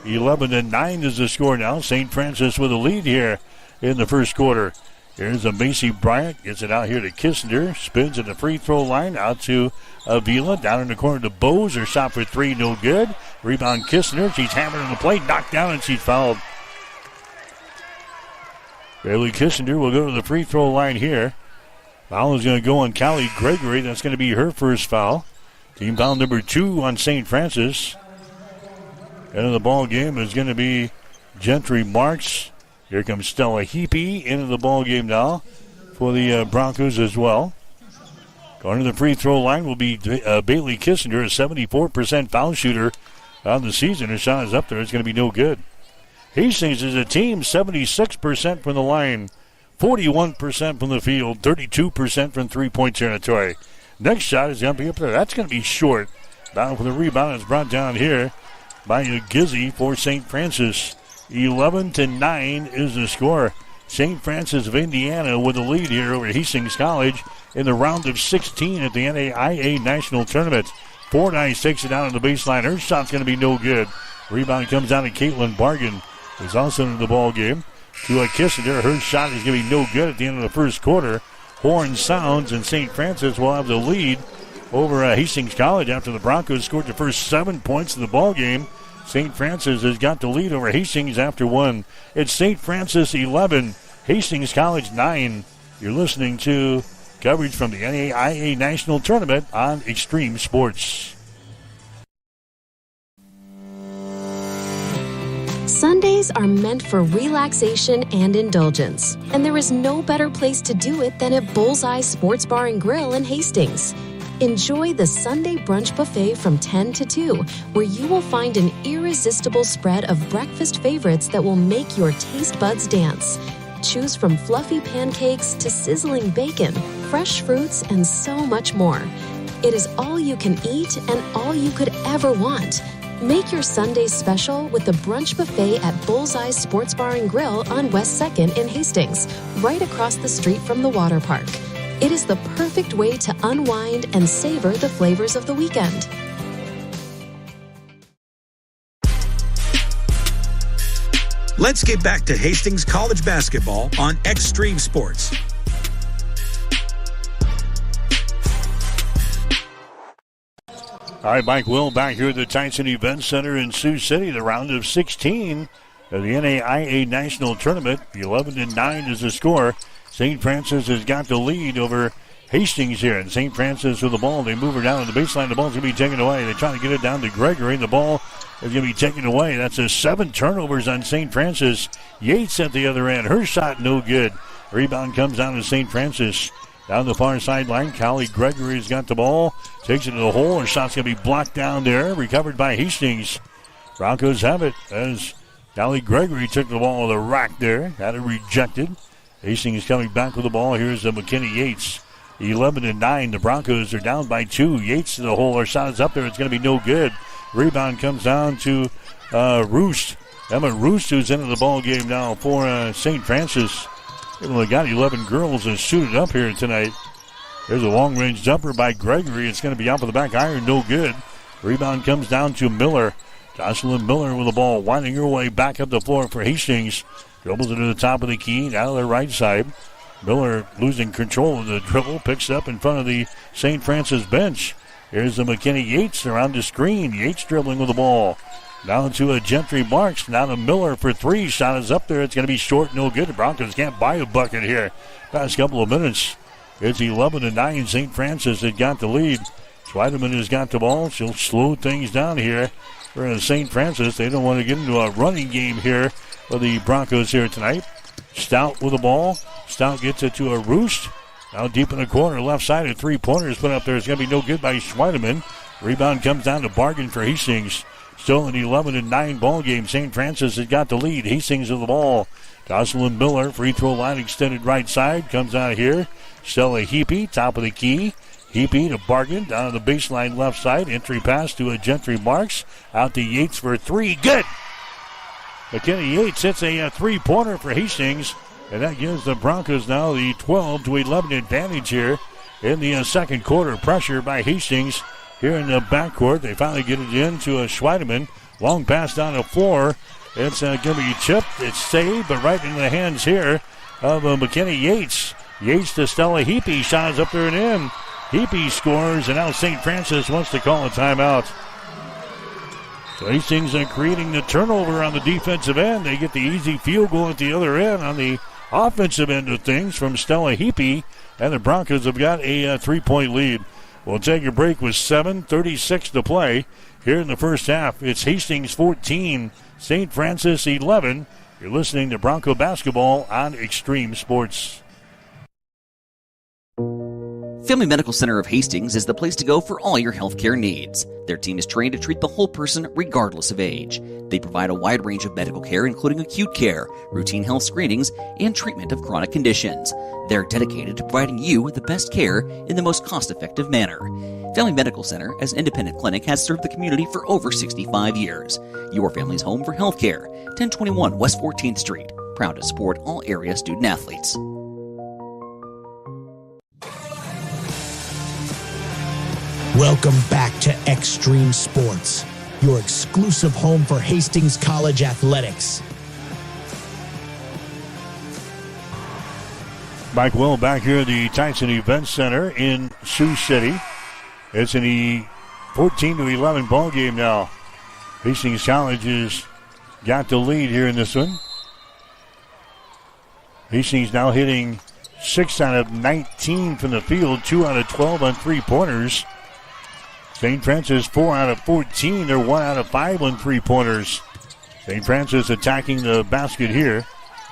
11-9 is the score now. St. Francis with a lead here in the first quarter. Here's a Macy Bryant. Gets it out here to Kissinger. Spins at the free throw line. Out to Avila. Down in the corner to Bose. Her shot for 3. No good. Rebound Kissinger. She's hammered on the plate. Knocked down and she's fouled. Bailey Kissinger will go to the free throw line here. Foul is going to go on Callie Gregory. That's going to be her first foul. Team foul number 2 on St. Francis. End of the ball game is going to be Gentry Marks. Here comes Stella Heapy into the ball game now for the Broncos as well. Going to the free throw line will be Bailey Kissinger, a 74% foul shooter on the season. Her shot is up there. It's going to be no good. Hastings is a team 76% from the line, 41% from the field, 32% from three-point territory. Next shot is going to be up there. That's going to be short. Down for the rebound. It's brought down here by Gizzy for St. Francis. 11-9 is the score. St. Francis of Indiana with a lead here over Hastings College in the round of 16 at the NAIA National Tournament. Fordyce takes it down on the baseline. Her shot's going to be no good. Rebound comes down to Caitlin Bargan, who's also in the ball game. To Kissinger. Her shot is going to be no good at the end of the first quarter. Horn sounds, and St. Francis will have the lead over Hastings College after the Broncos scored the first 7 points of the ball game. St. Francis has got the lead over Hastings after 1. It's St. Francis 11, Hastings College 9. You're listening to coverage from the NAIA National Tournament on Extreme Sports. Sundays are meant for relaxation and indulgence, and there is no better place to do it than at Bullseye Sports Bar and Grill in Hastings. Enjoy the Sunday brunch buffet from 10 to 2, where you will find an irresistible spread of breakfast favorites that will make your taste buds dance. Choose from fluffy pancakes to sizzling bacon, fresh fruits, and so much more. It is all you can eat and all you could ever want. Make your Sundays special with the brunch buffet at Bullseye Sports Bar and Grill on West 2nd in Hastings, right across the street from the water park. It is the perfect way to unwind and savor the flavors of the weekend. Let's get back to Hastings College basketball on Extreme Sports. All right, Mike Will back here at the Tyson Event Center in Sioux City, the round of 16 of the NAIA National Tournament. 11-9 is the score. St. Francis has got the lead over Hastings here. And St. Francis with the ball. They move her down to the baseline. The ball's going to be taken away. They try to get it down to Gregory. The ball is going to be taken away. That's 7 turnovers on St. Francis. Yates at the other end. Her shot no good. Rebound comes down to St. Francis. Down the far sideline, Callie Gregory's got the ball. Takes it to the hole. Her shot's going to be blocked down there. Recovered by Hastings. Broncos have it as Callie Gregory took the ball to the rack there. Had it rejected. Hastings coming back with the ball. Here's McKinney Yates. 11-9. The Broncos are down by 2. Yates to the hole. Her shot is up there. It's going to be no good. Rebound comes down to Roost. Emma Roost, who's into the ball game now for St. Francis. They've only got 11 girls suited up here tonight. There's a long-range jumper by Gregory. It's going to be off of the back iron. No good. Rebound comes down to Miller. Jocelyn Miller with the ball, winding her way back up the floor for Hastings. Dribbles it to the top of the key, down to the right side. Miller losing control of the dribble, picks up in front of the St. Francis bench. Here's the McKinney Yates around the screen. Yates dribbling with the ball. Down to a Gentry Marks. Now to Miller for three. Shot is up there. It's going to be short. No good. The Broncos can't buy a bucket here. Past couple of minutes. It's 11-9. St. Francis had got the lead. Schweideman has got the ball. She'll slow things down here for St. Francis. They don't want to get into a running game here for the Broncos here tonight. Stout with the ball. Stout gets it to a Roost. Now deep in the corner, left side, a three-pointers put up there. It's going to be no good by Schweideman. Rebound comes down to Bargain for Hastings. Still an 11-9 ball game. St. Francis has got the lead. Hastings with the ball. Jocelyn Miller, free throw line extended right side, comes out here. Stella Heapy, top of the key. Heapy to Bargain, down to the baseline left side. Entry pass to a Gentry Marks. Out to Yates for three. Good! McKenna Yates hits a three-pointer for Hastings. And that gives the Broncos now the 12-11 advantage here in the second quarter. Pressure by Hastings here in the backcourt. They finally get it in to a Schweideman. Long pass down the floor. It's going to be chipped. It's saved, but right in the hands here of McKenna Yates. Yates to Stella Heapy. Shot is up there and in. Heapy scores, and now St. Francis wants to call a timeout. So Hastings are creating the turnover on the defensive end. They get the easy field goal at the other end on the offensive end of things from Stella Heapy, and the Broncos have got a three-point lead. We'll take a break with 7:36 to play here in the first half. It's Hastings 14, St. Francis 11. You're listening to Bronco Basketball on Extreme Sports. Family Medical Center of Hastings is the place to go for all your healthcare needs. Their team is trained to treat the whole person regardless of age. They provide a wide range of medical care, including acute care, routine health screenings, and treatment of chronic conditions. They're dedicated to providing you the best care in the most cost-effective manner. Family Medical Center, as an independent clinic, has served the community for over 65 years. Your family's home for healthcare. 1021 West 14th Street. Proud to support all area student athletes. Welcome back to Extreme Sports, your exclusive home for Hastings College athletics. Mike Will back here at the Tyson Event Center in Sioux City. It's an 14-11 ball game now. Hastings College has got the lead here in this one. Hastings now hitting 6 out of 19 from the field, 2 out of 12 on three-pointers. St. Francis 4 out of 14. They're 1 out of 5 on three-pointers. St. Francis attacking the basket here.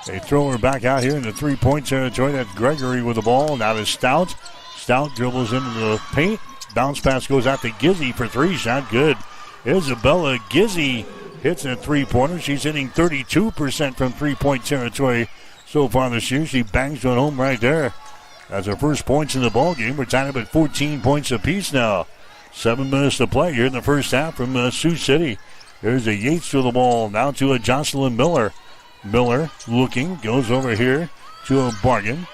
They throw her back out here in the three-point territory. That's Gregory with the ball. Now to Stout. Stout dribbles into the paint. Bounce pass goes out to Gizzy for three. Shot good. Isabella Gizzy hits a three-pointer. She's hitting 32% from three-point territory so far this year. She bangs one home right there. That's her first points in the ball game. We're tied up at 14 points apiece now. 7 minutes to play here in the first half from Sioux City. There's a Yates to the ball. Now to a Jocelyn Miller. Miller looking. Goes over here to a Bargain.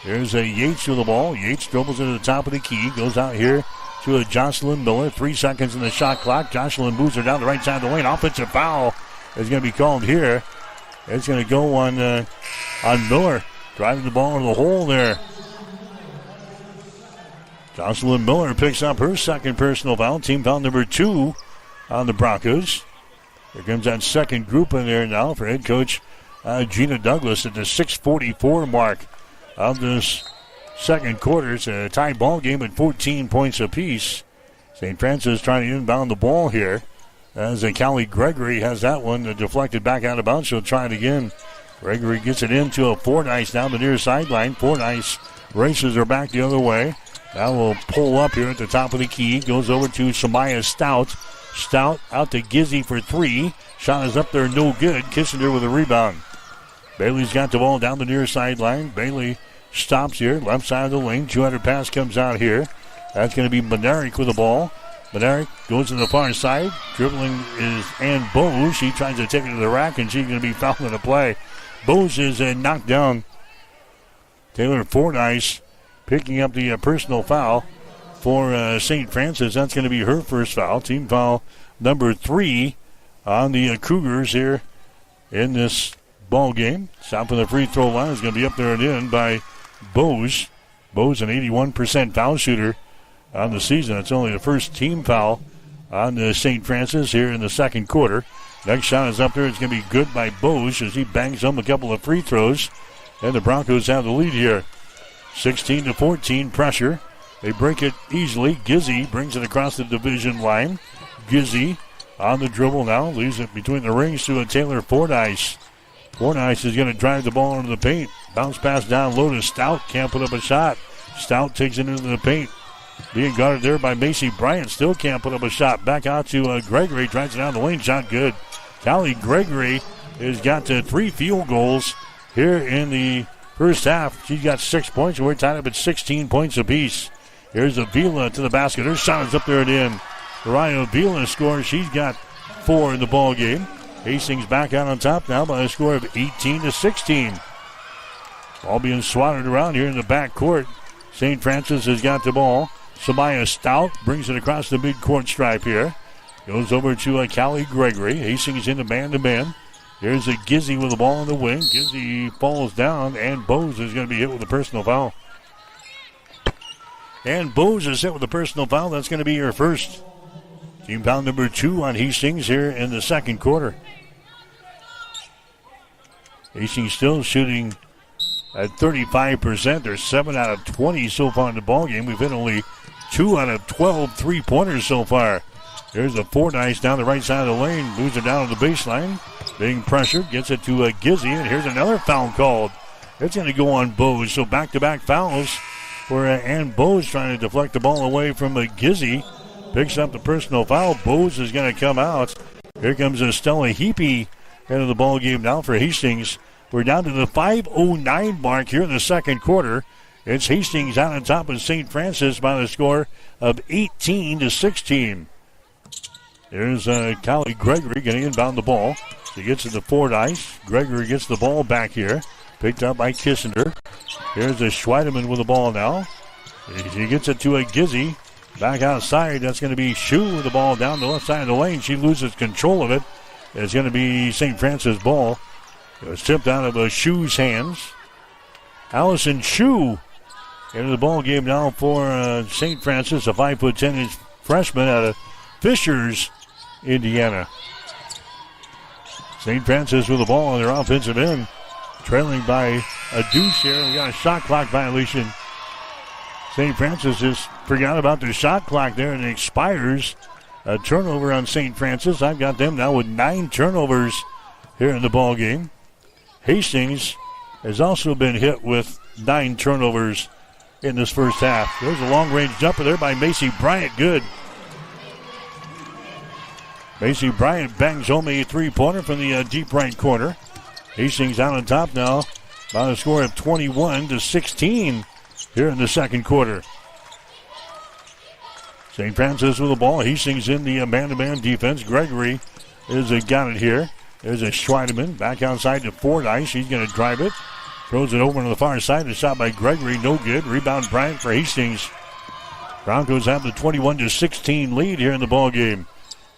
There's a Yates to the ball. Yates dribbles into the top of the key. Goes out here to a Jocelyn Miller. 3 seconds in the shot clock. Jocelyn moves her down the right side of the lane. Offensive foul is going to be called here. It's going to go on Miller. Driving the ball in the hole there. Jocelyn Miller picks up her second personal foul. Team foul number 2 on the Broncos. Here comes that second group in there now for head coach Gina Douglas at the 6:44 mark of this second quarter. It's a tie ball game at 14 points apiece. St. Francis trying to inbound the ball here as Callie Gregory has that one deflected back out of bounds. She'll try it again. Gregory gets it into a Fordyce down the near sideline. Fordyce races her back the other way. Now we'll pull up here at the top of the key. Goes over to Samaya Stout. Stout out to Gizzy for 3. Shot is up there, no good. Kissinger with a rebound. Bailey's got the ball down the near sideline. Bailey stops here, left side of the lane. 200 pass comes out here. That's going to be Monerick with the ball. Monerick goes to the far side. Dribbling is Ann Bose. She tries to take it to the rack, and she's going to be fouled in the play. Bose is knocked down. Taylor Fordyce picking up the personal foul for St. Francis. That's going to be her first foul. Team foul number 3 on the Cougars here in this ball game. Stop for the free throw line is going to be up there and in by Bose. Bose, an 81% foul shooter on the season. It's only the first team foul on St. Francis here in the second quarter. Next shot is up there. It's going to be good by Bose as he bangs home a couple of free throws. And the Broncos have the lead here. 16-14 pressure. They break it easily. Gizzy brings it across the division line. Gizzy on the dribble now. Leaves it between the rings to a Taylor Fordyce. Fordyce is going to drive the ball into the paint. Bounce pass down low to Stout. Can't put up a shot. Stout takes it into the paint. Being guarded there by Macy Bryant. Still can't put up a shot. Back out to Gregory. Drives it down the lane. Shot good. Callie Gregory has got to 3 field goals here in the first half. She's got 6 points. We're tied up at 16 points apiece. Here's Avila to the basket. Her shot is up there and in. Mariah Avila scores. She's got 4 in the ball game. Hastings back out on top now by a score of 18-16. All being swatted around here in the back court. St. Francis has got the ball. Samaya Stout brings it across the midcourt stripe here. Goes over to Callie Gregory. Hastings into man-to-man. Here's a Gizzy with the ball on the wing. Gizzy falls down, and Bose is going to be hit with a personal foul. And Bose is hit with a personal foul. That's going to be her first. Team foul number 2 on Hastings here in the second quarter. Hastings still shooting at 35%. They're 7 out of 20 so far in the ballgame. We've hit only 2 out of 12 three-pointers so far. There's a Fordyce down the right side of the lane. Moves it down to the baseline. Being pressured. Gets it to Gizzy. And here's another foul called. It's going to go on Bose. So back-to-back fouls for Ann Bose trying to deflect the ball away from Gizzy. Picks up the personal foul. Bose is going to come out. Here comes Stella Heapy into the ball game now for Hastings. We're down to the 5:09 mark here in the second quarter. It's Hastings out on top of St. Francis by the score of 18-16. There's Callie Gregory getting inbound the ball. She gets it to Fordyce. Gregory gets the ball back here. Picked up by Kissinger. Here's a Schweideman with the ball now. She gets it to a Gizzy. Back outside, that's going to be Shu with the ball down the left side of the lane. She loses control of it. It's going to be St. Francis ball. It was tipped out of Shu's hands. Allison Shu into the ball game now for St. Francis, a 5'10" freshman out of Fishers, Indiana. St. Francis with the ball on their offensive end, trailing by a deuce here. We got a shot clock violation. St. Francis just forgot about their shot clock there, and it expires. A turnover on St. Francis. I've got them now with 9 turnovers here in the ball game. Hastings has also been hit with 9 turnovers in this first half. There's a long-range jumper there by Macy Bryant. Good. Macy Bryant bangs home a 3-pointer from the deep right corner. Hastings out on top now by a score of 21-16 here in the second quarter. St. Francis with the ball. Hastings in the man-to-man defense. Gregory is got it here. There's a Schweideman back outside to Fordyce. He's going to drive it. Throws it over to the far side. A shot by Gregory. No good. Rebound Bryant for Hastings. Broncos have the 21-16 lead here in the ball game.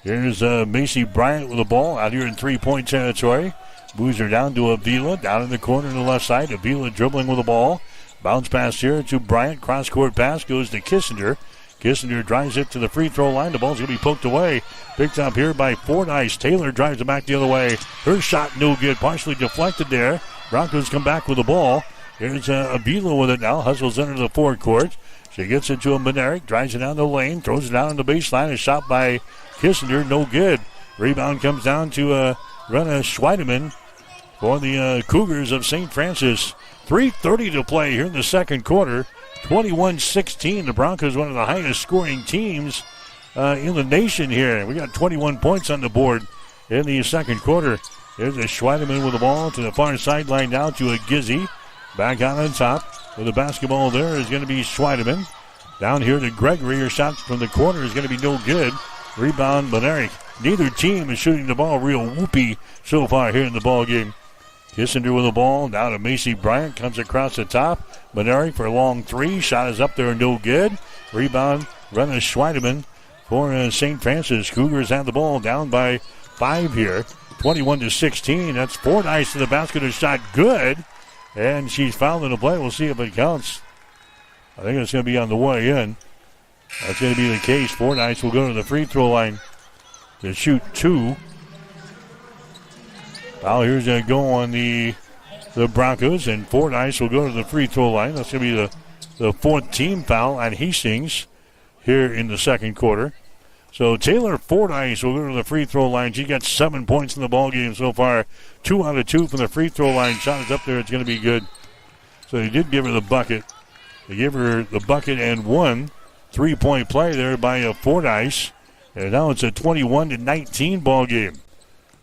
Here's Macy Bryant with the ball out here in 3-point territory. Moves her down to Avila. Down in the corner to the left side. Avila dribbling with the ball. Bounce pass here to Bryant. Cross-court pass goes to Kissinger. Kissinger drives it to the free throw line. The ball's going to be poked away. Picked up here by Fordyce. Taylor drives it back the other way. Her shot no good. Partially deflected there. Broncos come back with the ball. Here's Avila with it now. Hustles into the forecourt. She gets it to a Monerick. Drives it down the lane. Throws it down on the baseline. A shot by Kissinger. No good. Rebound comes down to Rena Schweideman for the Cougars of St. Francis. 3:30 to play here in the second quarter. 21-16. The Broncos, one of the highest scoring teams in the nation here. We got 21 points on the board in the second quarter. There's a Schweideman with the ball to the far sideline now to a Gizzy. Back out on top with the basketball there is going to be Schweideman. Down here to Gregory. Her shot from the corner is going to be no good. Rebound, Monerick. Neither team is shooting the ball real whoopy so far here in the ball game. Kissinger with the ball. Down to Macy Bryant. Comes across the top. Monerick for a long 3. Shot is up there, no good. Rebound, Rena Schweideman for St. Francis. Cougars have the ball down by 5 here. 21-16. That's Fordyce to the basket. A shot good. And she's fouled in the play. We'll see if it counts. I think it's going to be on the way in. That's going to be the case. Fordyce will go to the free throw line to shoot 2. Foul here's going to go on the Broncos, and Fordyce will go to the free throw line. That's going to be the fourth team foul on Hastings here in the second quarter. So Taylor Fordyce will go to the free throw line. She got 7 points in the ball game so far. 2 out of 2 from the free throw line. Shot is up there. It's going to be good. So they did give her the bucket. They gave her the bucket and 1 3-point play there by Fordyce. And now it's a 21-19 ball game.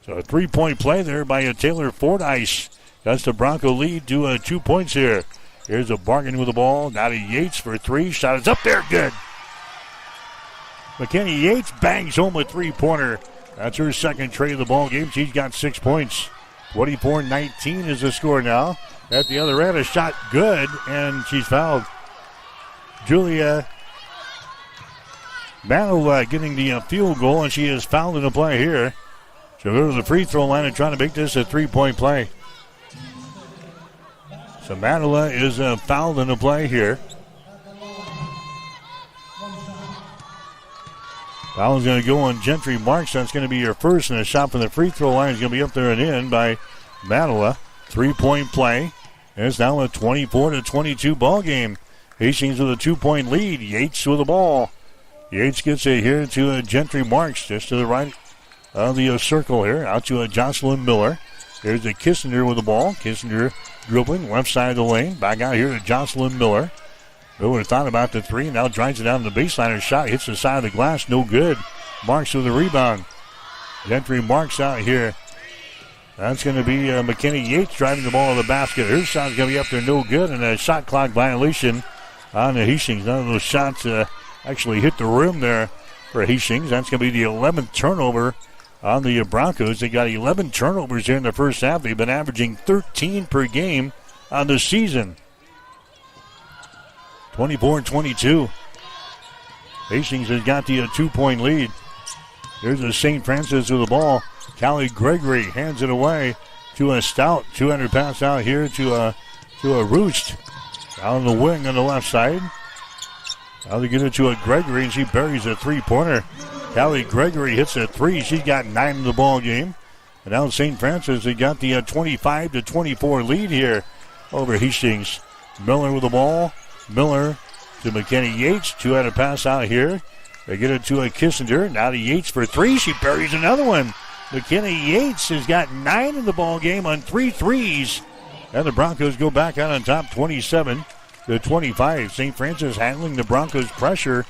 So a 3-point play there by Taylor Fordyce. That's the Bronco lead to 2 points here. Here's a bargain with the ball. Now to Yates for 3. Shot is up there. Good. McKenny Yates bangs home a 3-pointer. That's her second trade of the ball game. She's got 6 points. 24-19 is the score now. At the other end, a shot good, and she's fouled. Julia Manila getting the field goal, and she is fouled in the play here. She'll go to the free throw line and try to make this a 3-point play. So Manila is fouled in the play here. Foul is going to go on Gentry Marks. That's going to be your first, and a shot from the free throw line is going to be up there and in by Manila. 3-point play. And it's now a 24-22 ball game. Hastings with a 2-point lead. Yates with the ball. Yates gets it here to Gentry Marks, just to the right of the circle here. Out to Jocelyn Miller. There's a Kissinger with the ball. Kissinger dribbling left side of the lane. Back out here to Jocelyn Miller. Who would have thought about the 3? Now drives it down to the baseline. Her shot hits the side of the glass. No good. Marks with the rebound. Gentry Marks out here. That's going to be McKinney Yates driving the ball to the basket. Her shot's going to be up there. No good. And a shot clock violation on the Hastings. None of those shots actually hit the rim there for Hastings. That's going to be the 11th turnover on the Broncos. They got 11 turnovers here in the first half. They've been averaging 13 per game on the season. 24-22. Hastings has got the 2-point lead. There's a St. Francis with the ball. Callie Gregory hands it away to a Stout. 200 pass out here to a Roost. Out on the wing on the left side. Now they get it to a Gregory, and she buries a 3-pointer. Callie Gregory hits a 3. She's got 9 in the ball game. And now St. Francis, they got the 25-24 lead here over Hastings. Miller with the ball. Miller to McKenny Yates. 200 pass out here. They get it to a Kissinger. Now to Yates for 3. She buries another one. McKenny Yates has got 9 in the ball game on 3 threes. And the Broncos go back out on top 27-25. St. Francis handling the Broncos' pressure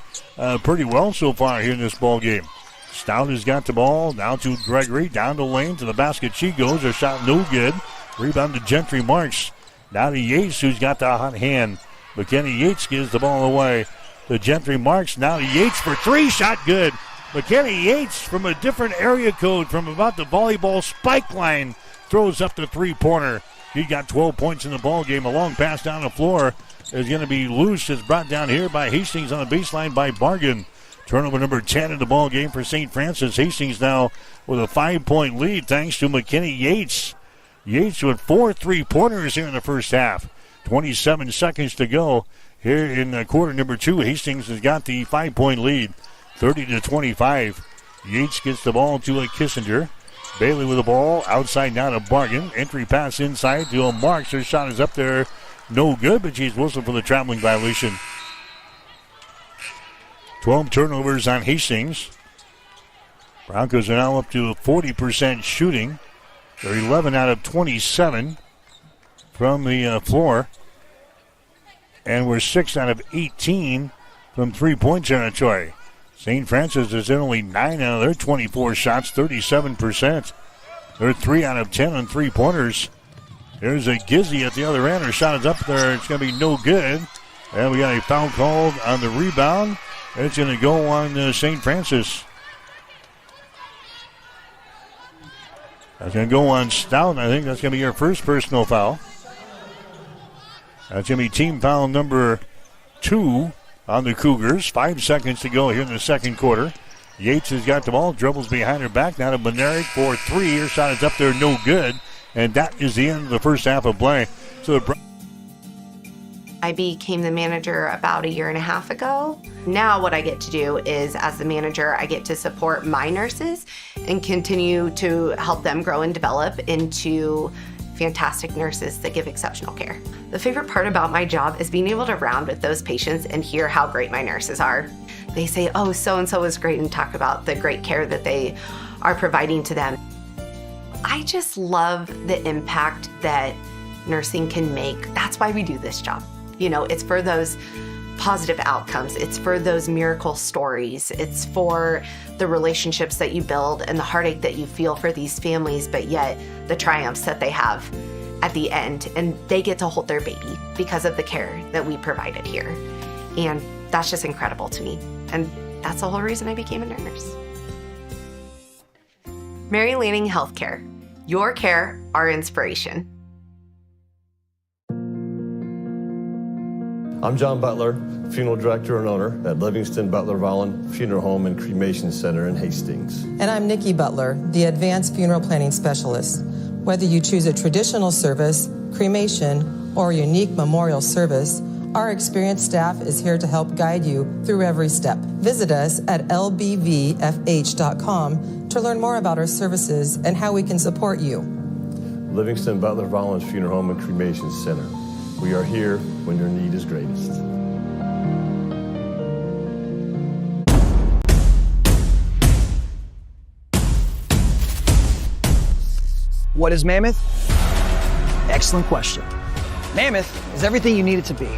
pretty well so far here in this ball game. Stout has got the ball. Now to Gregory. Down the lane to the basket she goes. Her shot no good. Rebound to Gentry Marks. Now to Yates, who's got the hot hand. McKenny Yates gives the ball away to Gentry Marks. Now to Yates for 3. Shot good. McKenny Yates from a different area code from about the volleyball spike line throws up the 3-pointer. He got 12 points in the ball game. A long pass down the floor is going to be loose. It's brought down here by Hastings on the baseline by Bargan. Turnover number 10 in the ball game for St. Francis. Hastings now with a 5-point lead thanks to McKenny Yates. Yates with 4 3-pointers here in the first half. 27 seconds to go here in quarter number 2. Hastings has got the 5-point lead, 30-25. Yates gets the ball to a Kissinger. Bailey with the ball outside now to Bargan. Entry pass inside to a Marks. Her shot is up there, no good, but she's whistled for the traveling violation. 12 turnovers on Hastings. Broncos are now up to 40% shooting. They're 11 out of 27 from the floor. And we're 6 out of 18 from 3-point territory. St. Francis is in only 9 out of their 24 shots, 37%. They're 3 out of 10 on 3-pointers. There's a Gizzy at the other end. Her shot is up there. It's going to be no good. And we got a foul called on the rebound. It's going to go on St. Francis. That's going to go on Stout. I think that's going to be her first personal foul. That's going to be team foul number 2 on the Cougars. 5 seconds to go here in the second quarter. Yates has got the ball, dribbles behind her back. Now to Benerick for 3. Her shot is up there, no good. And that is the end of the first half of play. So I became the manager about 1.5 years ago. Now what I get to do is, as the manager, I get to support my nurses and continue to help them grow and develop into fantastic nurses that give exceptional care. The favorite part about my job is being able to round with those patients and hear how great my nurses are. They say, oh, so-and-so was great, and talk about the great care that they are providing to them. I just love the impact that nursing can make. That's why we do this job. You know, it's for those positive outcomes. It's for those miracle stories. It's for the relationships that you build and the heartache that you feel for these families, but yet the triumphs that they have at the end. And they get to hold their baby because of the care that we provided here. And that's just incredible to me. And that's the whole reason I became a nurse. Mary Lanning Healthcare. Your care, our inspiration. I'm John Butler, funeral director and owner at Livingston Butler Volland Funeral Home and Cremation Center in Hastings. And I'm Nikki Butler, the advanced funeral planning specialist. Whether you choose a traditional service, cremation, or a unique memorial service, our experienced staff is here to help guide you through every step. Visit us at lbvfh.com to learn more about our services and how we can support you. Livingston Butler Volland Funeral Home and Cremation Center. We are here when your need is greatest. What is Mammoth? Excellent question. Mammoth is everything you need it to be.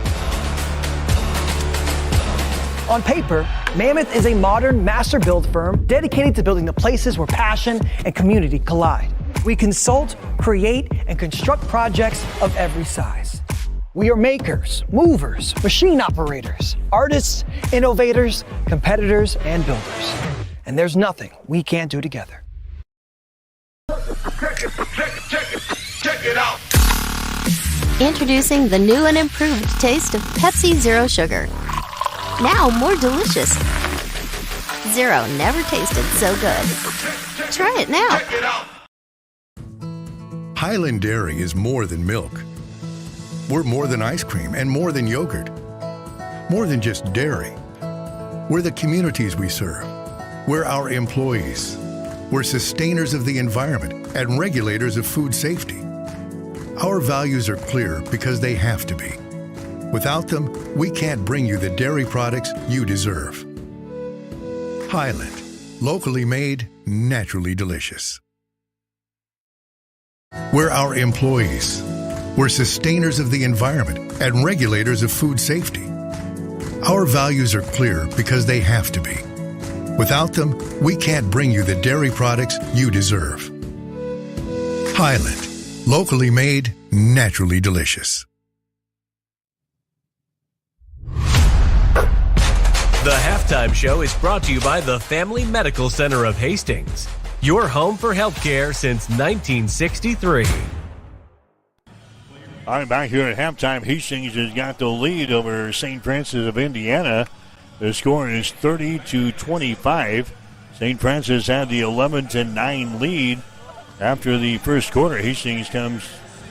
On paper, Mammoth is a modern master build firm dedicated to building the places where passion and community collide. We consult, create, and construct projects of every size. We are makers, movers, machine operators, artists, innovators, competitors, and builders. And there's nothing we can't do together. Check it out. Introducing the new and improved taste of Pepsi Zero Sugar. Now more delicious. Zero never tasted so good. Try it now. Highland Dairy is more than milk. We're more than ice cream and more than yogurt. More than just dairy. We're the communities we serve. We're our employees. We're sustainers of the environment and regulators of food safety. Our values are clear because they have to be. Without them, we can't bring you the dairy products you deserve. Highland, locally made, naturally delicious. We're our employees. We're sustainers of the environment and regulators of food safety. Our values are clear because they have to be. Without them, we can't bring you the dairy products you deserve. Highland, locally made, naturally delicious. The Halftime Show is brought to you by the Family Medical Center of Hastings, your home for healthcare since 1963. All right, back here at halftime, Hastings has got the lead over St. Francis of Indiana. The score is 30-25. St. Francis had the 11-9 lead after the first quarter. Hastings comes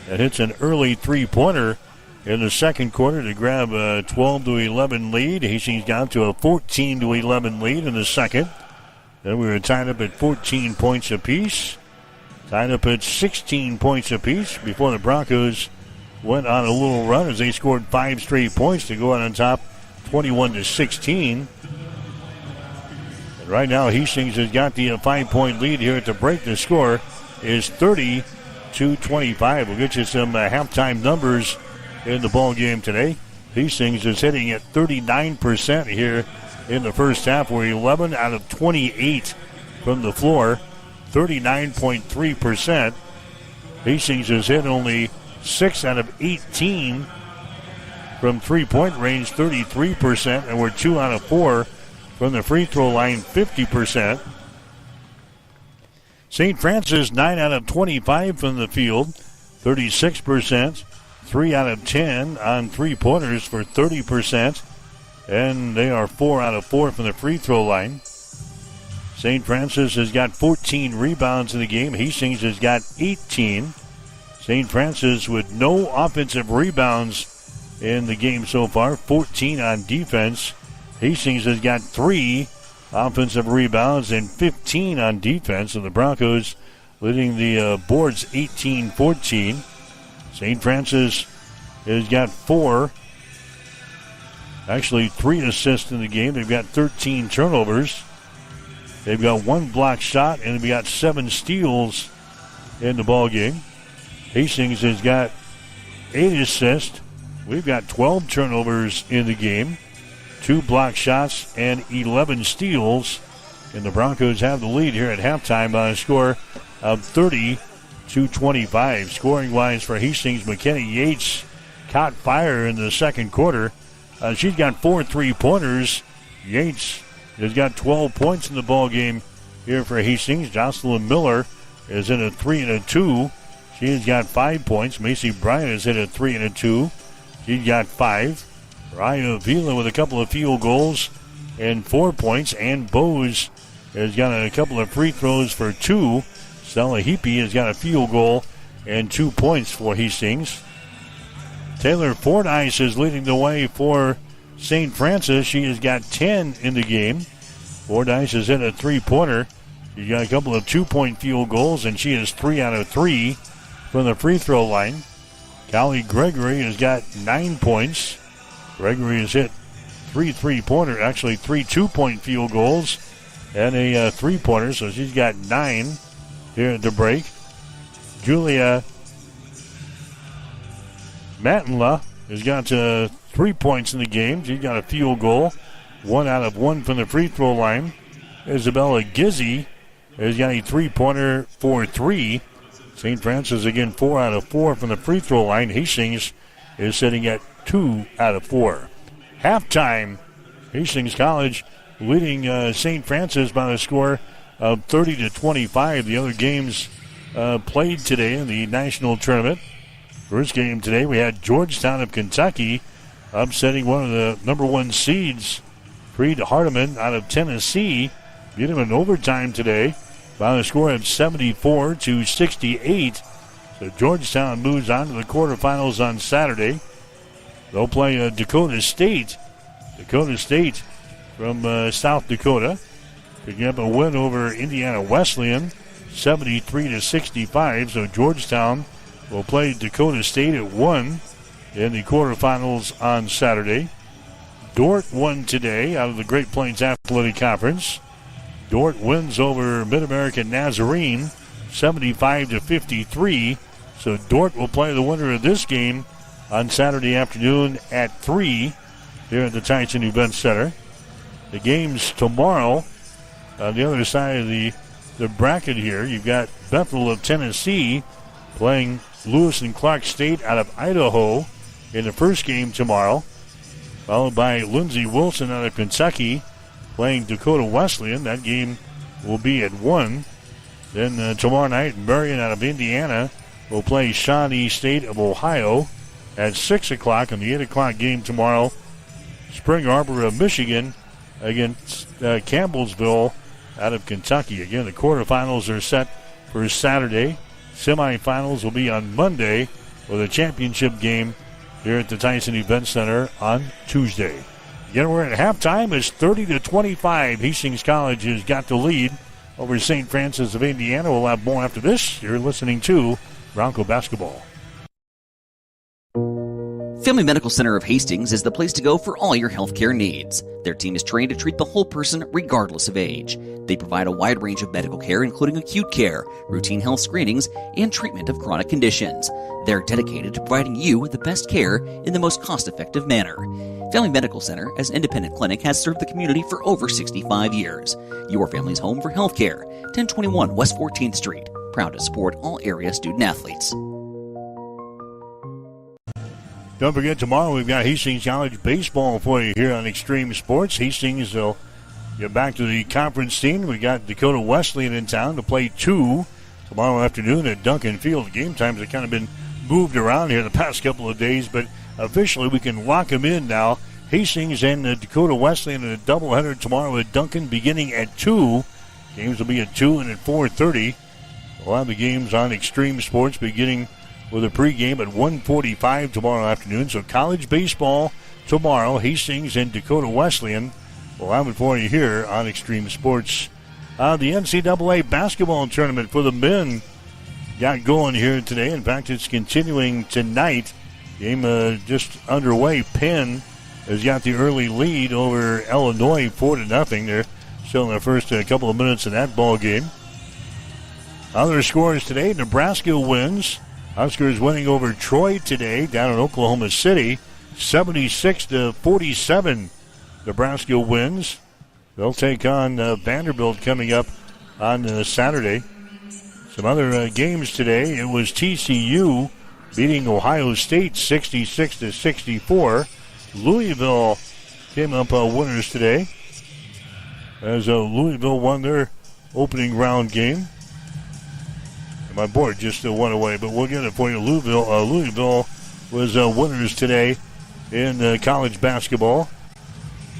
and hits an early three-pointer in the second quarter to grab a 12-11 lead. Hastings got to a 14-11 lead in the second. Then we were tied up at 14 points apiece. Tied up at 16 points apiece before the Broncos went on a little run as they scored 5 straight points to go out on top 21-16. And right now Hastings has got the 5-point lead here to break. The score is 30-25. We'll get you some halftime numbers in the ball game today. Hastings is hitting at 39% here in the first half. We're 11 out of 28 from the floor, 39.3%. Hastings has hit only 6 out of 18 from three-point range, 33%, and we're 2 out of 4 from the free throw line, 50%. St. Francis, 9 out of 25 from the field, 36%. 3 out of 10 on three-pointers for 30%. And they are 4 out of 4 from the free throw line. St. Francis has got 14 rebounds in the game. Hastings has got 18. St. Francis with no offensive rebounds in the game so far, 14 on defense. Hastings has got 3 offensive rebounds and 15 on defense, and the Broncos leading the boards 18-14. St. Francis has got 4, actually 3 assists in the game. They've got 13 turnovers. They've got 1 block shot, and they've got 7 steals in the ball game. Hastings has got 8 assists. We've got 12 turnovers in the game, 2 block shots, and 11 steals. And the Broncos have the lead here at halftime by a score of 30-25. Scoring-wise for Hastings, McKenna Yates caught fire in the second quarter. She's got 4 3-pointers. Yates has got 12 points in the ball game here for Hastings. Jocelyn Miller is in a 3 and a 2. She has got 5 points. Macy Bryant is in a 3 and a 2. She's got 5. Raya Avila with a couple of field goals and 4 points. Ann Bose has got a couple of free throws for 2. Stella Heapy has got a field goal and 2 points for Hastings. Taylor Fordyce is leading the way for St. Francis. She has got 10 in the game. Fordyce is in a 3-pointer. She's got a couple of 2-point field goals, and she is 3 out of 3 from the free throw line. Callie Gregory has got 9 points. Gregory has hit 3 3-pointer, actually 3 2-point field goals and a 3-pointer, so she's got 9 here at the break. Julia Matinla has got 3 points in the game. She's got a field goal, 1 out of 1 from the free throw line. Isabella Gizzi has got a 3-pointer for 3. St. Francis again 4 out of 4 from the free throw line. Hastings is sitting at 2 out of 4. Halftime, Hastings College leading St. Francis by a score of 30-25. The other games played today in the national tournament. First game today, we had Georgetown of Kentucky upsetting one of the number 1 seeds, Creed Hardeman out of Tennessee. Beat him in overtime today by a score of 74-68. So Georgetown moves on to the quarterfinals on Saturday. They'll play Dakota State. Dakota State from South Dakota picking up a win over Indiana Wesleyan, 73-65. So Georgetown will play Dakota State at 1 in the quarterfinals on Saturday. Dordt won today out of the Great Plains Athletic Conference. Dordt wins over Mid-American Nazarene, 75-53. So Dordt will play the winner of this game on Saturday afternoon at 3 here at the Tyson Event Center. The games tomorrow on the other side of the bracket here, you've got Bethel of Tennessee playing Lewis and Clark State out of Idaho in the first game tomorrow, followed by Lindsey Wilson out of Kentucky playing Dakota Wesleyan. That game will be at 1. Then tomorrow night, Marion out of Indiana will play Shawnee State of Ohio at 6 o'clock. In the 8 o'clock game tomorrow, Spring Arbor of Michigan against Campbellsville out of Kentucky. Again, the quarterfinals are set for Saturday. Semifinals will be on Monday with a championship game here at the Tyson Event Center on Tuesday. Again, we're at halftime. It's 30-25. Hastings College has got the lead over St. Francis of Indiana. We'll have more after this. You're listening to Bronco Basketball. Family Medical Center of Hastings is the place to go for all your healthcare needs. Their team is trained to treat the whole person regardless of age. They provide a wide range of medical care, including acute care, routine health screenings, and treatment of chronic conditions. They're dedicated to providing you the best care in the most cost-effective manner. Family Medical Center, as an independent clinic, has served the community for over 65 years. Your family's home for healthcare. 1021 West 14th Street. Proud to support all area student-athletes. Don't forget, tomorrow we've got Hastings College baseball for you here on Extreme Sports. Hastings will get back to the conference scene. We got Dakota Wesleyan in town to play 2 tomorrow afternoon at Duncan Field. Game times have kind of been moved around here the past couple of days, but officially we can lock them in now. Hastings and Dakota Wesleyan in a doubleheader tomorrow at Duncan beginning at 2. Games will be at 2 and at 4:30. We'll have the games on Extreme Sports beginning with a pregame at 1:45 tomorrow afternoon. So college baseball tomorrow, Hastings and Dakota Wesleyan. We'll have it for you here on Extreme Sports. The NCAA basketball tournament for the men got going here today. In fact, it's continuing tonight. Game just underway. Penn has got the early lead over Illinois 4-0. They're still in the first couple of minutes of that ball game. Other scores today: Nebraska wins. Huskers winning over Troy today down in Oklahoma City, 76-47. Nebraska wins. They'll take on Vanderbilt coming up on Saturday. Some other games today: it was TCU beating Ohio State 66-64. Louisville came up winners today as Louisville won their opening round game. And my board just went away, but we'll get it for you. Louisville was winners today in college basketball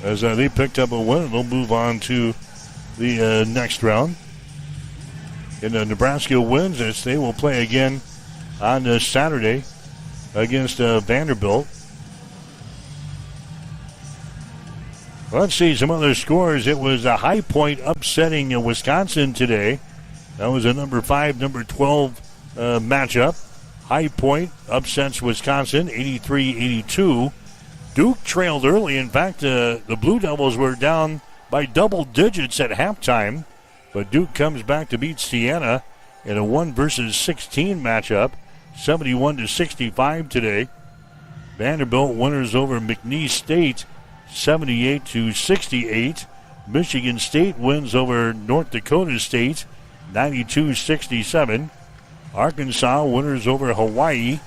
as they picked up a win. They'll move on to the next round. And Nebraska wins as they will play again on Saturday against Vanderbilt. Let's see some other scores. It was a High Point upsetting Wisconsin today. That was a number 5, number 12 matchup. High Point upsets Wisconsin 83-82. Duke trailed early. In fact, the Blue Devils were down by double digits at halftime. But Duke comes back to beat Siena in a 1-16 matchup, 71-65 today. Vanderbilt winners over McNeese State, 78-68. Michigan State wins over North Dakota State, 92-67. Arkansas winners over Hawaii,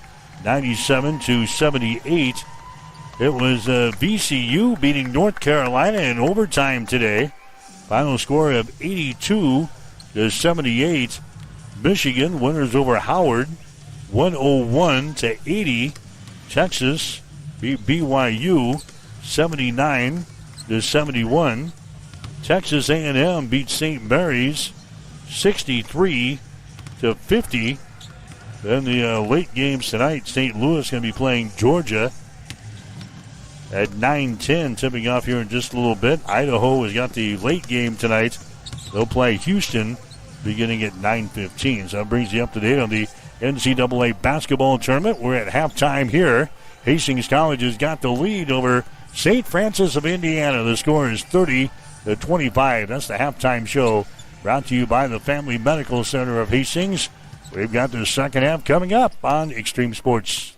97-78. It was VCU beating North Carolina in overtime today. Final score of 82-78. Michigan winners over Howard, 101-80. Texas beat BYU, 79-71. Texas A&M beat St. Mary's, 63-50. Then the late games tonight: St. Louis going to be playing Georgia at 9:10, tipping off here in just a little bit. Idaho has got the late game tonight. They'll play Houston beginning at 9:15. So that brings you up to date on the NCAA basketball tournament. We're at halftime here. Hastings College has got the lead over St. Francis of Indiana. The score is 30-25. That's the halftime show, brought to you by the Family Medical Center of Hastings. We've got the second half coming up on Extreme Sports.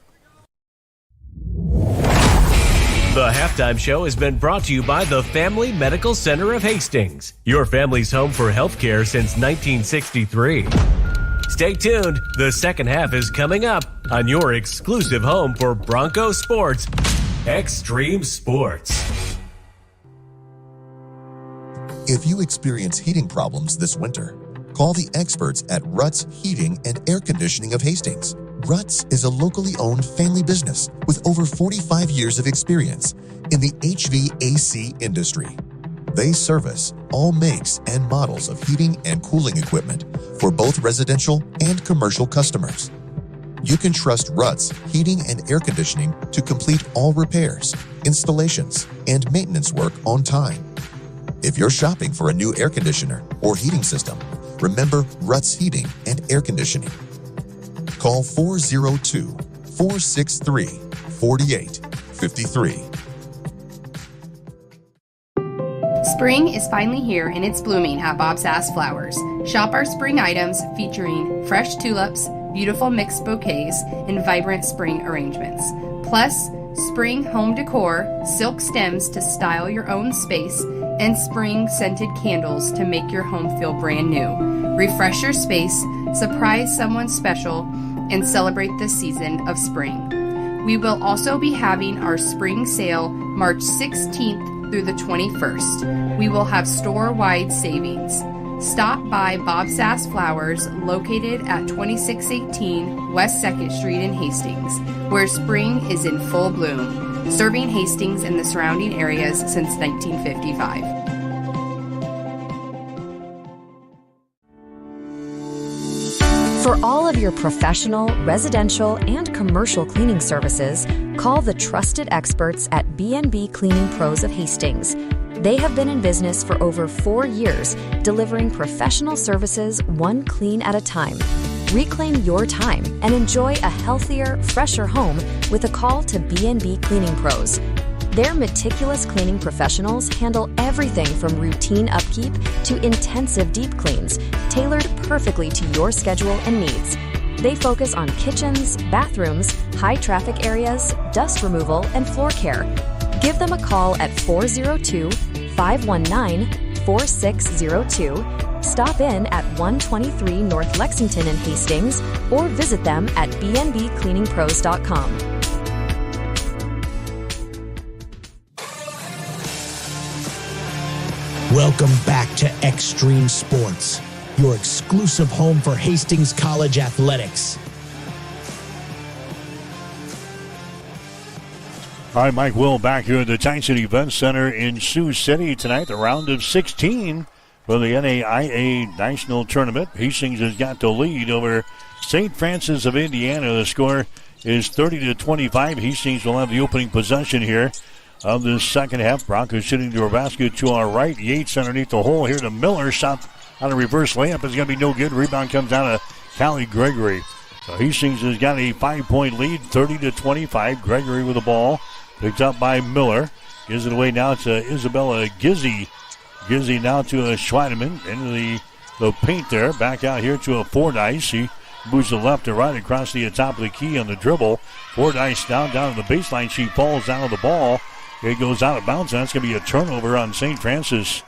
The halftime show has been brought to you by the Family Medical Center of Hastings, your family's home for healthcare since 1963. Stay tuned. The second half is coming up on your exclusive home for Bronco Sports, Extreme Sports. If you experience heating problems this winter, call the experts at Ruts Heating and Air Conditioning of Hastings. Ruts is a locally owned family business with over 45 years of experience in the HVAC industry. They service all makes and models of heating and cooling equipment for both residential and commercial customers. You can trust Ruts Heating and Air Conditioning to complete all repairs, installations, and maintenance work on time. If you're shopping for a new air conditioner or heating system, remember Ruts Heating and Air Conditioning. Call 402-463-4853. Spring is finally here and it's blooming at Bob Sass Flowers. Shop our spring items featuring fresh tulips, beautiful mixed bouquets, and vibrant spring arrangements. Plus, spring home decor, silk stems to style your own space, and spring scented candles to make your home feel brand new. Refresh your space, surprise someone special, and celebrate the season of spring. We will also be having our spring sale March 16th through the 21st. We will have store-wide savings. Stop by Bob Sass Flowers, located at 2618 West 2nd Street in Hastings, where spring is in full bloom, serving Hastings and the surrounding areas since 1955. For all of your professional, residential, and commercial cleaning services, call the trusted experts at B&B Cleaning Pros of Hastings. They have been in business for over 4 years, delivering professional services one clean at a time. Reclaim your time and enjoy a healthier, fresher home with a call to B&B Cleaning Pros. Their meticulous cleaning professionals handle everything from routine upkeep to intensive deep cleans, tailored perfectly to your schedule and needs. They focus on kitchens, bathrooms, high traffic areas, dust removal, and floor care. Give them a call at 402-519-4602. Stop in at 123 North Lexington in Hastings or visit them at bnbcleaningpros.com. Welcome back to Extreme Sports, your exclusive home for Hastings College athletics. All right, Mike Will back here at the Tyson Event Center in Sioux City tonight, the round of 16 for the NAIA National Tournament. Hastings has got the lead over St. Francis of Indiana. The score is 30-25. Hastings will have the opening possession here of the second half. Broncos shooting to our basket to our right. Yates underneath the hole here to Miller. Shot on a reverse layup is going to be no good. Rebound comes out of Callie Gregory. So Hastings has got a 5-point lead, 30-25. Gregory with the ball. Picked up by Miller. Gives it away now to Isabella Gizzi. Gizzi now to Schweideman. Into the paint there. Back out here to a Fordyce. She moves to left to right across the top of the key on the dribble. Fordyce down to the baseline. She falls down on the ball. It goes out of bounds, and that's going to be a turnover on St. Francis.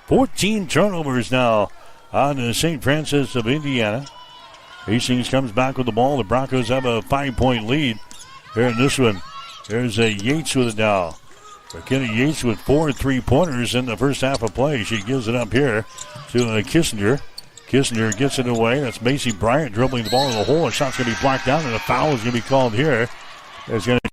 14 turnovers now on St. Francis of Indiana. Hastings comes back with the ball. The Broncos have a 5-point lead here in this one. There's a Yates with it now. McKenna Yates with 4 3-pointers in the first half of play. She gives it up here to Kissinger. Kissinger gets it away. That's Macy Bryant dribbling the ball in the hole. A shot's going to be blocked down, and a foul is going to be called here. There's going to go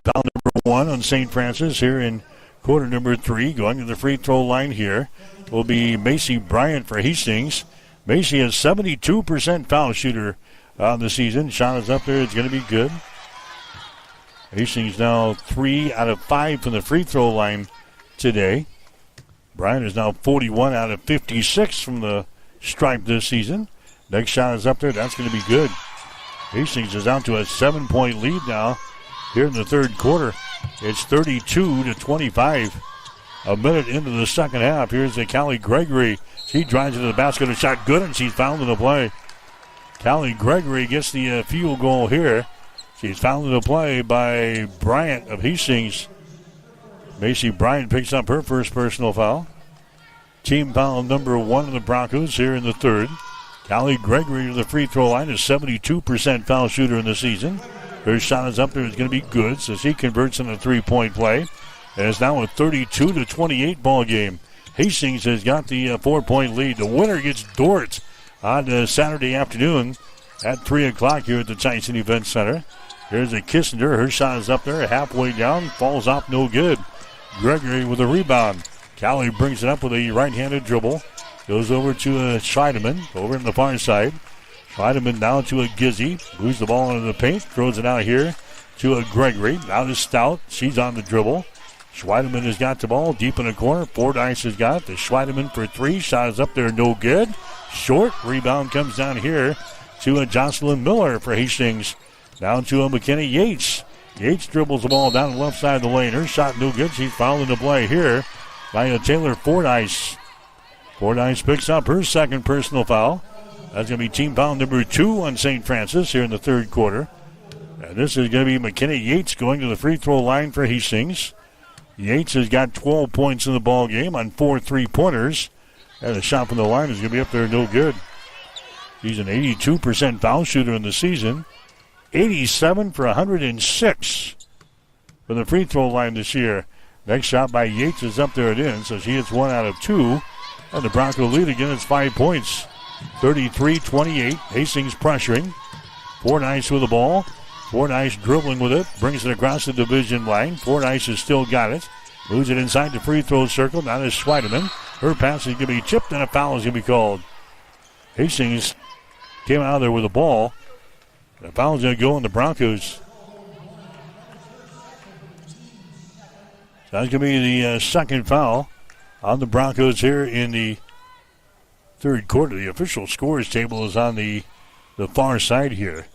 foul number 1 on St. Francis here in quarter number 3. Going to the free throw line here will be Macy Bryant for Hastings. Macy is 72% foul shooter on the season. Shot is up there. It's going to be good. Hastings now 3 out of 5 from the free throw line today. Bryant is now 41 out of 56 from the stripe this season. Next shot is up there. That's going to be good. Hastings is down to a 7-point lead now here in the third quarter. It's 32-25. A minute into the second half. Here's the Callie Gregory. She drives into the basket. A shot good, and she's fouled in the play. Callie Gregory gets the field goal here. She's fouled in the play by Bryant of Hastings. Macy Bryant picks up her first personal foul. Team foul number 1 of the Broncos here in the third. Callie Gregory to the free throw line is 72% foul shooter in the season. Her shot is up there. It's going to be good, so she converts in a 3-point play. And it's now a 32-28 ball game. Hastings has got the 4-point lead. The winner gets Dort on Saturday afternoon at 3 o'clock here at the Tyson Event Center. Here's a Kissinger. Her shot is up there, halfway down, falls off, no good. Gregory with a rebound. Callie brings it up with a right-handed dribble. Goes over to Scheidemann over in the far side. Scheidemann down to a Gizzi. Moves the ball into the paint. Throws it out here to a Gregory. Now to Stout. She's on the dribble. Schweideman has got the ball deep in the corner. Fordyce has got it. The Schweideman for 3. Shot is up there, no good. Short. Rebound comes down here to a Jocelyn Miller for Hastings. Down to a McKenna Yates. Yates dribbles the ball down the left side of the lane. Her shot no good. She's fouled in the play here by a Taylor Fordyce. Fordyce picks up her second personal foul. That's going to be team foul number 2 on St. Francis here in the third quarter. And this is going to be McKenna Yates going to the free throw line for Hastings. Yates has got 12 points in the ball game on 4 3-pointers. And the shot from the line is going to be up there, no good. He's an 82% foul shooter in the season. 87 for 106 for the free throw line this year. Next shot by Yates is up there and in, so she hits 1 out of 2. And the Bronco lead again, it's 5 points. 33-28. Hastings pressuring. Fordyce with the ball. Fordyce dribbling with it. Brings it across the division line. Fordyce has still got it. Moves it inside the free throw circle. Now to Schweideman. Her pass is going to be chipped and a foul is going to be called. Hastings came out of there with the ball. The foul is going to go on the Broncos. So that's going to be the second foul on the Broncos here in the third quarter. The official scores table is on the far side here.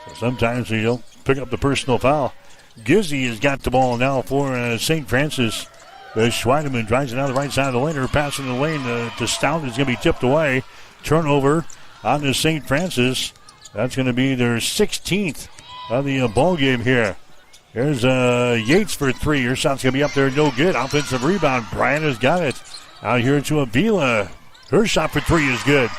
So sometimes they don't pick up the personal foul. Gizzy has got the ball now for St. Francis. Schweideman drives it down the right side of the lane. Her pass in the lane to Stout is going to be tipped away. Turnover on to St. Francis. That's going to be their 16th of the ball game here. There's Yates for three. Her shot's going to be up there, no good. Offensive rebound. Bryant has got it. Out here to Avila. Her shot for three is good.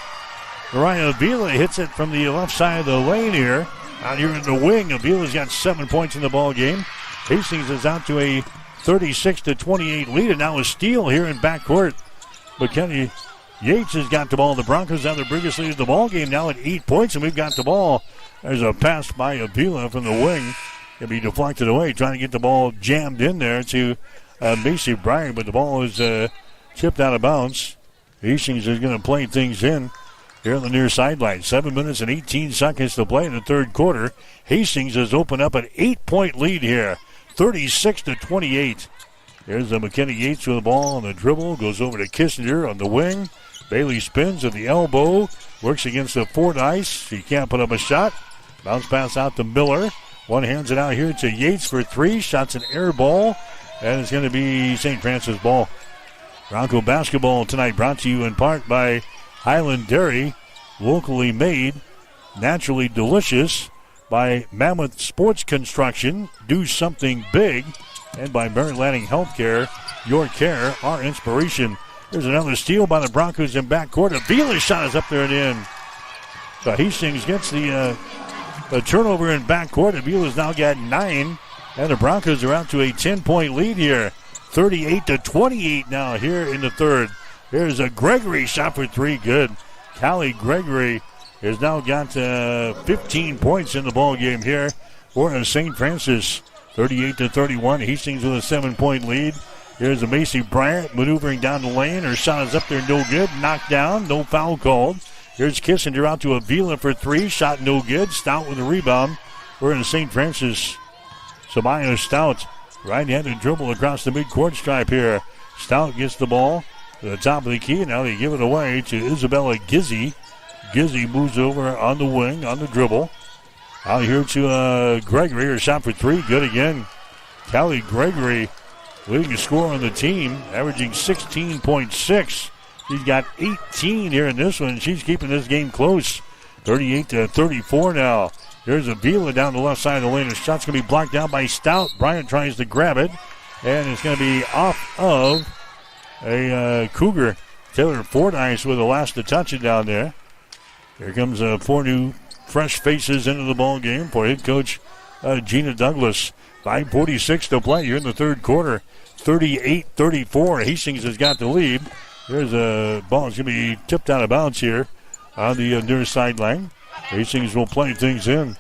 Mariah Avila hits it from the left side of the lane here. Out here in the wing, Avila's got 7 points in the ball game. Hastings is out to a 36-28 lead, and now a steal here in backcourt. McKenny Yates has got the ball. The Broncos have their biggest lead of the ball game now at 8 points, and we've got the ball. There's a pass by Avila from the wing. It'll be deflected away, trying to get the ball jammed in there to Macy Bryant, but the ball is chipped out of bounds. Hastings is going to play things in here on the near sideline. 7 minutes and 18 seconds to play in the third quarter. Hastings has opened up an 8-point lead here, 36-28. There's McKenny Yates with the ball on the dribble, goes over to Kissinger on the wing. Bailey spins at the elbow, works against the Fordyce. She can't put up a shot. Bounce pass out to Miller. One hands it out here to Yates for three. Shot's an air ball, and it's going to be St. Francis ball. Bronco basketball tonight brought to you in part by Highland Dairy, locally made, naturally delicious, by Mammoth Sports Construction, do something big, and by Mary Lanning Healthcare, your care, our inspiration. There's another steal by the Broncos in backcourt. Avila's shot is up there and in. So Hastings gets the turnover in backcourt. Avila's now got 9, and the Broncos are out to a 10-point lead here. 38-28 now here in the third. Here's a Gregory shot for three, good. Callie Gregory has now got 15 points in the ball game here for St. Francis. 38-31. Hastings with a 7-point lead. Here's a Macy Bryant maneuvering down the lane. Her shot is up there, no good. Knocked down, no foul called. Here's Kissinger out to Avila for three. Shot no good. Stout with the rebound. We're in St. Francis. Samaya Stout, right-handed dribble across the midcourt stripe here. Stout gets the ball to the top of the key. Now they give it away to Isabella Gizzy. Gizzy moves over on the wing, on the dribble. Out here to Gregory. Her shot for three. Good again. Callie Gregory leading scorer on the team, averaging 16.6. She's got 18 here in this one. She's keeping this game close. 38-34 now. There's Avila down the left side of the lane. Her shot's going to be blocked down by Stout. Bryant tries to grab it, and it's going to be off of a Cougar. Taylor Fordyce with the last to touch it down there. Here comes 4 new fresh faces into the ball game for head coach Gina Douglas. 5:46 to play here in the third quarter. 38-34. Hastings has got the lead. There's a ball that's going to be tipped out of bounds here on the near sideline. Hastings will play things in.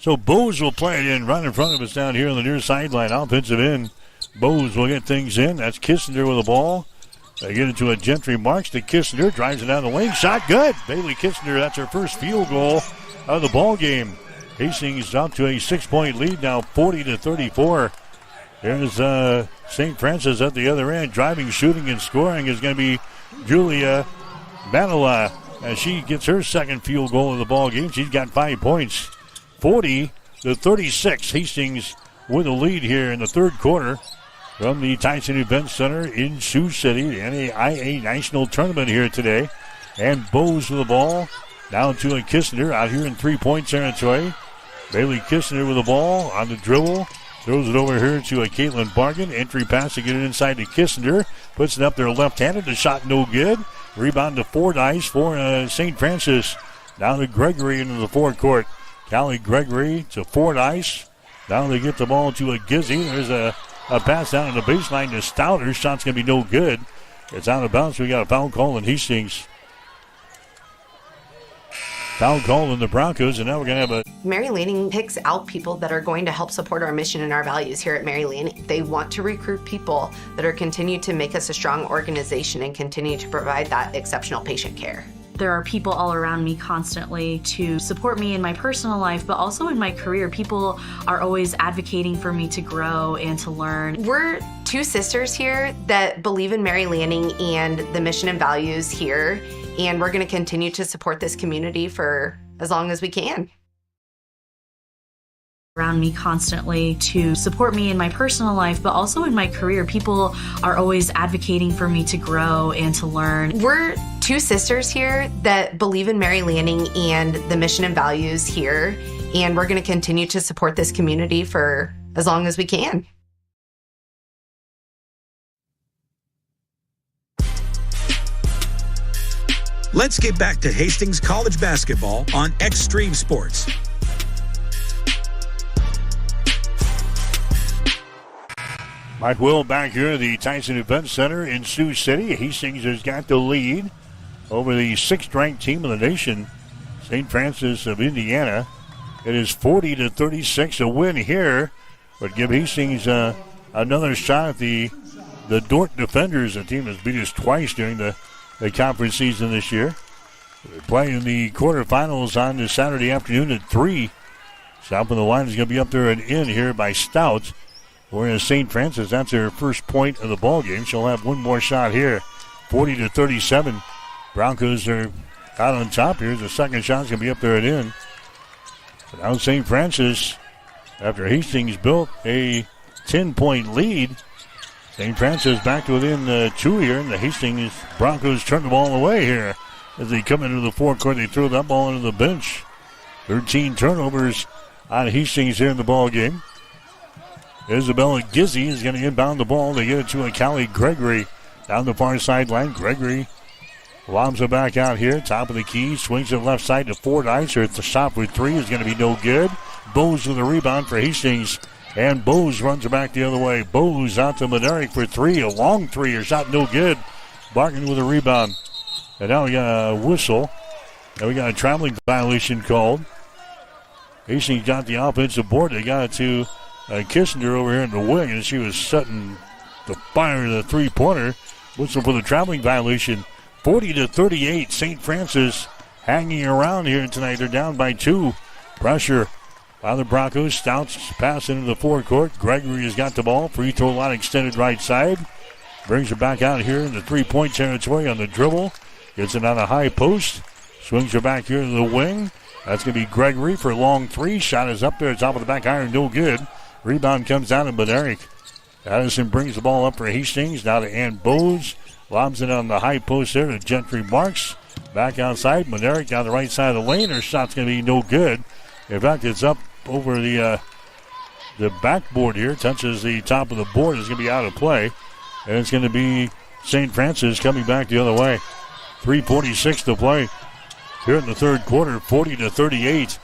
So Bose will play it in right in front of us down here on the near sideline. Offensive end. Bose will get things in. That's Kissinger with the ball. They get it to a Gentry Marks to Kissinger. Drives it down the lane. Shot good. Bailey Kissinger, that's her first field goal of the ball game. Hastings up to a 6-point lead now, 40-34. There's St. Francis at the other end. Driving, shooting, and scoring is going to be Julia Manila as she gets her second field goal of the ball game. She's got 5 points. 40-36. Hastings with a lead here in the third quarter from the Tyson Event Center in Sioux City. The NAIA National Tournament here today. And Bose with the ball down to a Kissinger out here in 3-point territory. Bailey Kissinger with the ball on the dribble. Throws it over here to a Caitlin Bargan. Entry pass to get it inside to Kissinger. Puts it up there left-handed. The shot no good. Rebound to Fordyce for St. Francis. Down to Gregory into the forecourt. Callie Gregory to Fordyce. Now they get the ball to a Gizzy. There's a pass down on the baseline to Stout. Her shot's going to be no good. It's out of bounds. We got a foul call in Hastings. Foul call in the Broncos, and now we're going to have a... Mary Lanning picks out people that are going to help support our mission and our values here at Mary Lanning. They want to recruit people that are continue to make us a strong organization and continue to provide that exceptional patient care. There are people all around me constantly to support me in my personal life, but also in my career. People are always advocating for me to grow and to learn. We're two sisters here that believe in Mary Lanning and the mission and values here, and we're going to continue to support this community for as long as we can. Around me constantly to support me in my personal life, but also in my career. People are always advocating for me to grow and to learn. We're two sisters here that believe in Mary Lanning and the mission and values here, and we're going to continue to support this community for as long as we can. Let's get back to Hastings College basketball on Extreme Sports. Mike Will back here at the Tyson Event Center in Sioux City. Hastings has got the lead over the 6th-ranked team in the nation, St. Francis of Indiana. It is 40-36. A win here would give Hastings another shot at the Dordt Defenders, a team that's beat us twice during the conference season this year. They play in the quarterfinals on this Saturday afternoon at 3. South of the line is going to be up there and in here by Stout. Whereas St. Francis, that's their first point of the ball game. She'll have one more shot here. 40-37. Broncos are out on top here. The second shot's going to be up there and in. But now St. Francis, after Hastings built a 10-point lead, St. Francis back to within 2 here, and the Hastings Broncos turn the ball away here. As they come into the forecourt, they throw that ball into the bench. 13 turnovers on Hastings here in the ball game. Isabella Gizzi is going to inbound the ball. They get it to Callie Gregory down the far sideline. Gregory lobs it back out here. Top of the key. Swings it left side to Fordyce. Her the shot for 3 is going to be no good. Bowes with a rebound for Hastings. And Bowes runs it back the other way. Bowes out to Maderick for 3. A long 3. Her shot no good. Barton with a rebound. And now we got a whistle. And we got a traveling violation called. Hastings got the offensive board. They got it to Kissinger over here in the wing, and she was setting the fire the three-pointer. Whistle for the traveling violation. 40-38. St. Francis hanging around here tonight. They're down by 2. Pressure by the Broncos. Stouts pass into the forecourt. Gregory has got the ball. Free throw line extended right side. Brings her back out here in the three-point territory on the dribble. Gets it on a high post. Swings her back here to the wing. That's going to be Gregory for a long 3. Shot is up there, top of the back iron, no good. Rebound comes down to Maderick. Addison brings the ball up for Hastings. Now to Ann Bowes. Lobs it on the high post there to Gentry Marks. Back outside. Maderick down the right side of the lane. Her shot's going to be no good. In fact, it's up over the backboard here. Touches the top of the board. It's going to be out of play. And it's going to be St. Francis coming back the other way. 3:46 to play here in the third quarter. 40-38.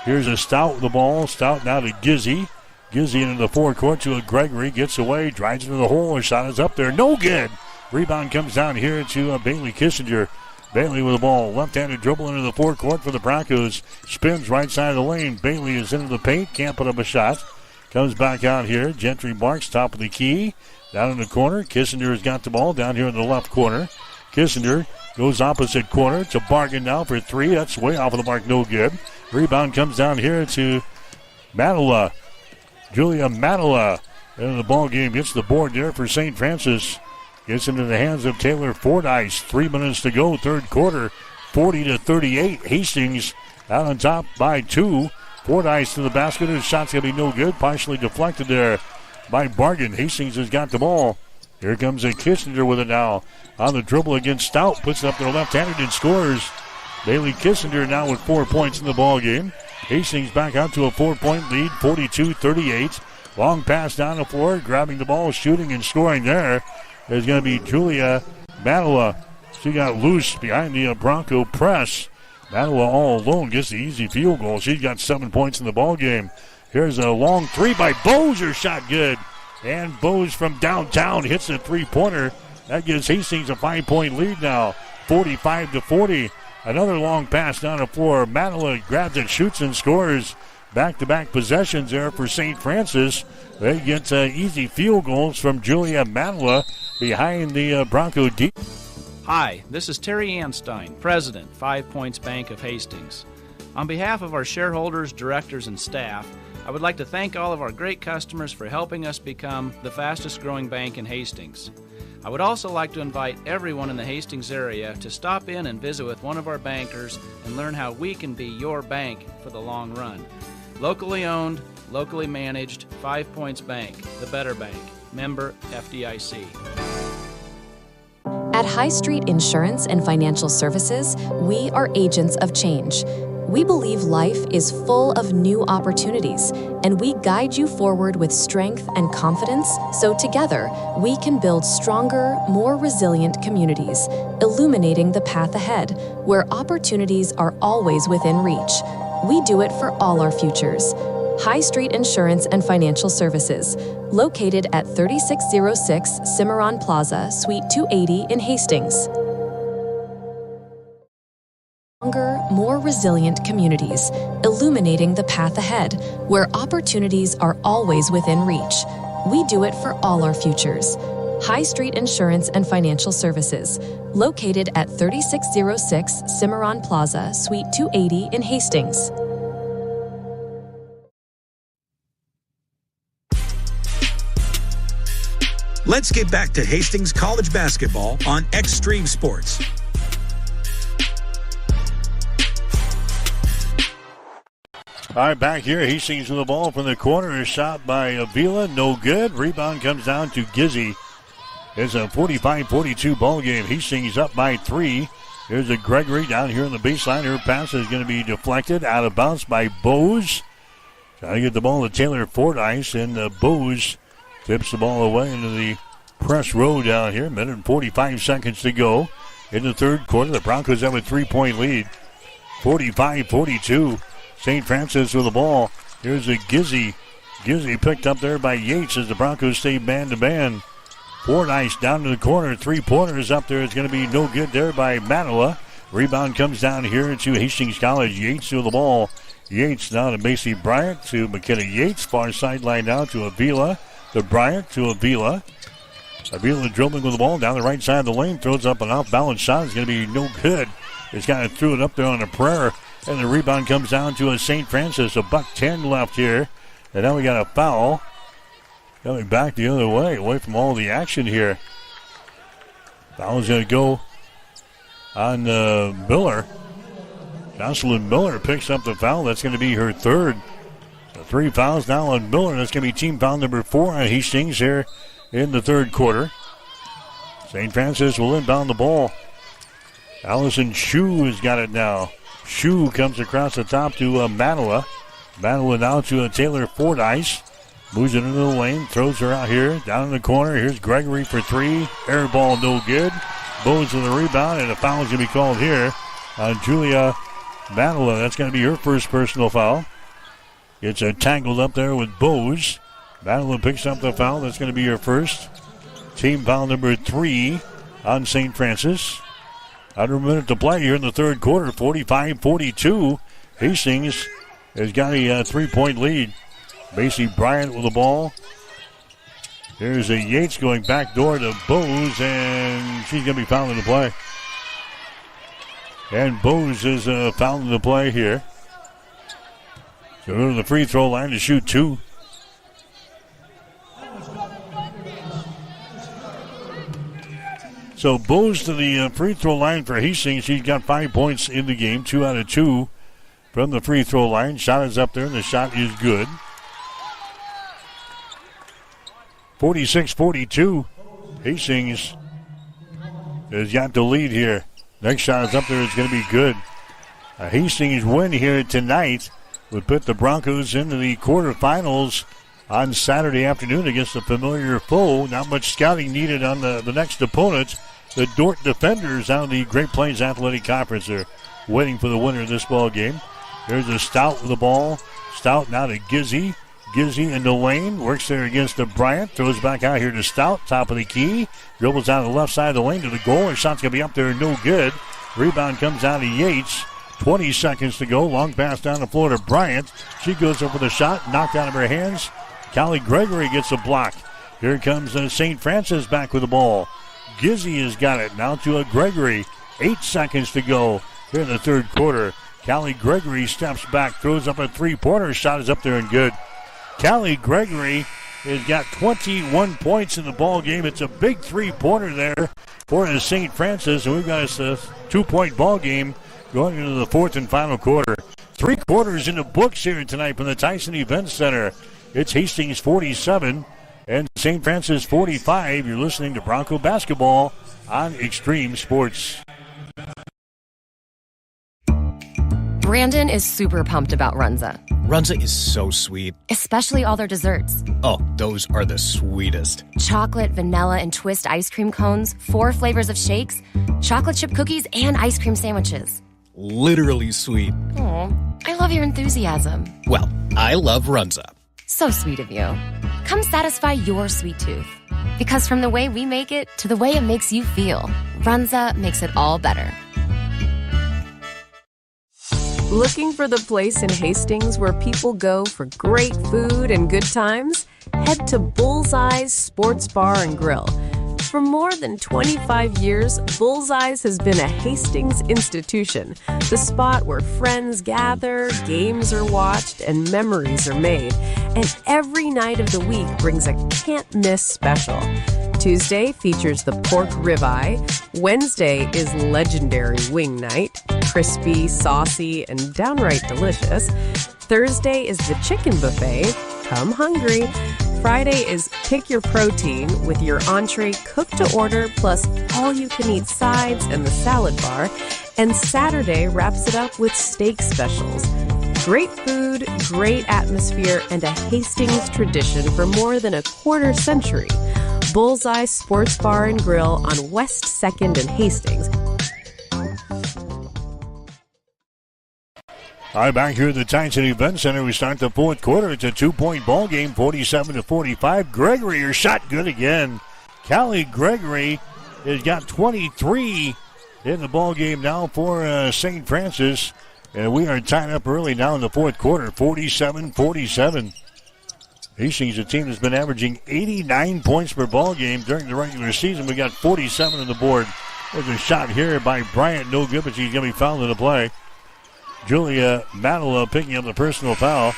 Here's a Stout with the ball. Stout now to Gizzi. Gizzi into the forecourt to a Gregory. Gets away. Drives into the hole. Her shot is up there. No good. Rebound comes down here to Bailey Kissinger. Bailey with the ball. Left-handed dribble into the forecourt for the Broncos. Spins right side of the lane. Bailey is into the paint. Can't put up a shot. Comes back out here. Gentry Marks, top of the key. Down in the corner. Kissinger has got the ball down here in the left corner. Kissinger goes opposite corner. It's a bargain now for 3. That's way off of the mark. No good. Rebound comes down here to Matala. Julia Matala into the ball game. Gets the board there for St. Francis. Gets into the hands of Taylor Fordyce. 3 minutes to go, third quarter. 40-38. Hastings out on top by 2. Fordyce to the basket. His shot's going to be no good. Partially deflected there by Bargan. Hastings has got the ball. Here comes a Kissinger with it now. On the dribble against Stout. Puts it up there left-handed and scores. Bailey Kissinger now with 4 points in the ball game. Hastings back out to a 4-point lead, 42-38. Long pass down the floor, grabbing the ball, shooting and scoring there. There's going to be Julia Matala. She got loose behind the Bronco press. Matala all alone gets the easy field goal. She's got 7 points in the ball game. Here's a long 3 by Bowes. Her shot good. And Bowes from downtown hits a three-pointer. That gives Hastings a 5-point lead now, 45-40. Another long pass down the floor. Manola grabs it, shoots, and scores. Back-to-back possessions there for St. Francis. They get easy field goals from Julia Manola behind the Bronco D. Hi, this is Terry Anstein, President, 5 Points Bank of Hastings. On behalf of our shareholders, directors, and staff, I would like to thank all of our great customers for helping us become the fastest growing bank in Hastings. I would also like to invite everyone in the Hastings area to stop in and visit with one of our bankers and learn how we can be your bank for the long run. Locally owned, locally managed, 5 Points Bank, the better bank. Member FDIC. At High Street Insurance and Financial Services, we are agents of change. We believe life is full of new opportunities, and we guide you forward with strength and confidence so together we can build stronger, more resilient communities, illuminating the path ahead, where opportunities are always within reach. We do it for all our futures. High Street Insurance and Financial Services, located at 3606 Cimarron Plaza, Suite 280 in Hastings. Stronger, more resilient communities, illuminating the path ahead, where opportunities are always within reach. We do it for all our futures. High Street Insurance and Financial Services, located at 3606 Cimarron Plaza, Suite 280 in Hastings. Let's get back to Hastings College basketball on Extreme Sports. All right, back here, Hastings with the ball from the corner. A shot by Avila, no good. Rebound comes down to Gizzy. It's a 45-42 ball game. Hastings up by 3. Here's a Gregory down here on the baseline. Her pass is going to be deflected, out of bounds by Bose. Trying to get the ball to Taylor Fordyce, and Bose tips the ball away into the press row down here. Minute and 45 seconds to go in the third quarter. The Broncos have a 3-point lead, 45-42. St. Francis with the ball. Here's a Gizzy. Gizzy picked up there by Yates as the Broncos stay man-to-man. Fordyce down to the corner. 3-pointers up there. It's going to be no good there by Manola. Rebound comes down here to Hastings College. Yates with the ball. Yates now to Macy Bryant to McKenna Yates. Far sideline now to Avila. To Bryant to Avila. Avila dribbling with the ball down the right side of the lane. Throws up an off-balance shot. It's going to be no good. It's kind of threw it up there on a prayer. And the rebound comes down to a St. Francis. $1:10 left here. And now we got a foul. Coming back the other way, away from all the action here. Foul's going to go on Miller. Jocelyn Miller picks up the foul. That's going to be her third. So 3 fouls now on Miller. That's going to be team foul number 4 on Hastings here in the third quarter. St. Francis will inbound the ball. Allison Shue has got it now. Shue comes across the top to Manola. Manola now to Taylor Fordyce. Moves it into the lane. Throws her out here. Down in the corner. Here's Gregory for 3. Air ball no good. Bowes with the rebound. And a foul is going to be called here on Julia Manola. That's going to be her first personal foul. It's tangled up there with Bowes. Manola picks up the foul. That's going to be her first. Team foul number 3 on St. Francis. Under a minute to play here in the third quarter, 45-42. Hastings has got a 3-point lead. Macy Bryant with the ball. Here's a Yates going back door to Bowes, and she's going to be fouled in the play. And Bowes is fouled in the play here. So go to the free throw line to shoot 2. So Bowes to the free throw line for Hastings. She's got 5 points in the game, 2 out of 2 from the free throw line. Shot is up there, and the shot is good. 46-42. Hastings has got the lead here. Next shot is up there. It's going to be good. A Hastings win here tonight would put the Broncos into the quarterfinals on Saturday afternoon against a familiar foe. Not much scouting needed on the next opponent. The Dordt Defenders out of the Great Plains Athletic Conference are waiting for the winner of this ball game. There's a Stout with the ball. Stout now to Gizzy. Gizzy in the lane. Works there against the Bryant. Throws back out here to Stout. Top of the key. Dribbles down the left side of the lane to the goal. Her shot's going to be up there. No good. Rebound comes out of Yates. 20 seconds to go. Long pass down the floor to Bryant. She goes up with a shot, knocked out of her hands. Callie Gregory gets a block. Here comes St. Francis back with the ball. Gizzy has got it. Now to a Gregory. 8 seconds to go here in the third quarter. Callie Gregory steps back, throws up a three-pointer. Shot is up there and good. Callie Gregory has got 21 points in the ball game. It's a big three-pointer there for St. Francis, and we've got a 2-point ball game going into the fourth and final quarter. 3 quarters in the books here tonight from the Tyson Event Center. It's Hastings 47 and St. Francis 45. You're listening to Bronco Basketball on Extreme Sports. Brandon is super pumped about Runza. Runza is so sweet. Especially all their desserts. Oh, those are the sweetest. Chocolate, vanilla, and twist ice cream cones, 4 flavors of shakes, chocolate chip cookies, and ice cream sandwiches. Literally sweet. Aw, I love your enthusiasm. Well, I love Runza. So sweet of you. Come satisfy your sweet tooth. Because from the way we make it to the way it makes you feel, Runza makes it all better. Looking for the place in Hastings where people go for great food and good times? Head to Bullseye's Sports Bar and Grill. For more than 25 years, Bullseye's has been a Hastings institution, the spot where friends gather, games are watched, and memories are made. And every night of the week brings a can't-miss special. Tuesday features the pork ribeye. Wednesday is legendary wing night, crispy, saucy, and downright delicious. Thursday is the chicken buffet. Come hungry. Friday is pick your protein with your entree cooked to order plus all-you-can-eat sides and the salad bar. And Saturday wraps it up with steak specials. Great food, great atmosphere, and a Hastings tradition for more than a quarter century. Bullseye Sports Bar and Grill on West 2nd and Hastings. All right, back here at the Tyson Event Center, we start the fourth quarter. It's a 2-point ball game, 47-45. Gregory, her shot good again. Callie Gregory has got 23 in the ball game now for St. Francis. And we are tied up early now in the fourth quarter, 47-47. Hastings, a team that's been averaging 89 points per ball game during the regular season. We got 47 on the board. There's a shot here by Bryant, no good, but she's going to be fouled in the play. Julia Madela picking up the personal foul.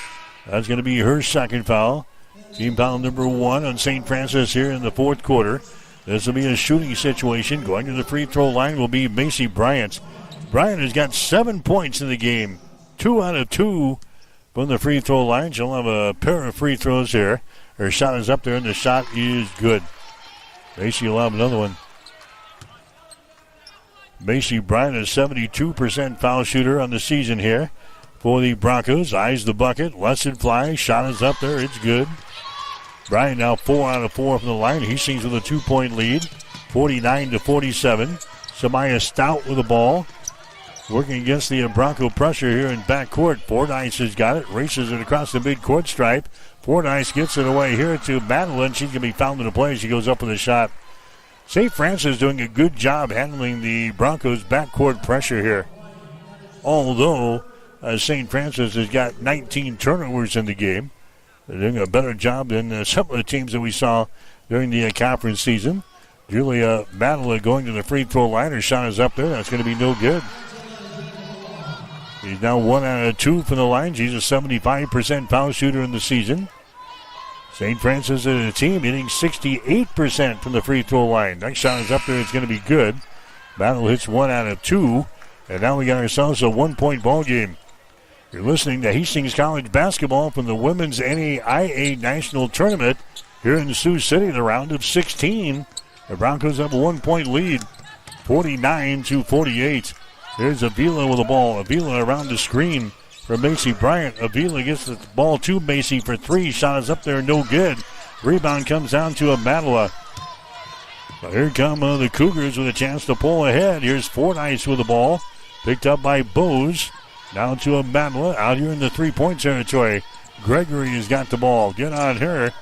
That's going to be her second foul. Team foul number 1 on St. Francis here in the fourth quarter. This will be a shooting situation. Going to the free throw line will be Macy Bryant. Bryant has got 7 points in the game. 2 out of 2 from the free throw line. She'll have a pair of free throws here. Her shot is up there, and the shot is good. Macy will have another one. Macy Bryant is 72% foul shooter on the season here for the Broncos. Eyes the bucket, lets it fly. Shot is up there. It's good. Bryant now 4 out of 4 from the line. Hastings with a 2-point lead, 49-47. Samaya Stout with the ball. Working against the Bronco pressure here in backcourt. Fordyce has got it. Races it across the midcourt stripe. Fordyce gets it away here to Madeline. She's going to be fouled in the play. She goes up with a shot. St. Francis doing a good job handling the Broncos' backcourt pressure here. Although St. Francis has got 19 turnovers in the game. They're doing a better job than some of the teams that we saw during the conference season. Julia Madeline going to the free throw line. Her shot is up there. That's going to be no good. She's now 1 out of 2 from the line. She's a 75% foul shooter in the season. St. Francis as a team hitting 68% from the free throw line. Next shot is up there. It's going to be good. Battle hits 1 out of 2. And now we got ourselves a 1-point ball game. You're listening to Hastings College basketball from the Women's NAIA National Tournament here in Sioux City, the round of 16. The Broncos have a 1-point lead, 49-48. Here's Avila with the ball. Avila around the screen for Macy Bryant. Avila gets the ball to Macy for 3. Shot is up there, no good. Rebound comes down to Amadala. Well, here come the Cougars with a chance to pull ahead. Here's Fordyce with the ball. Picked up by Bose. Down to Amadala out here in the three-point territory. Gregory has got the ball. Get on her.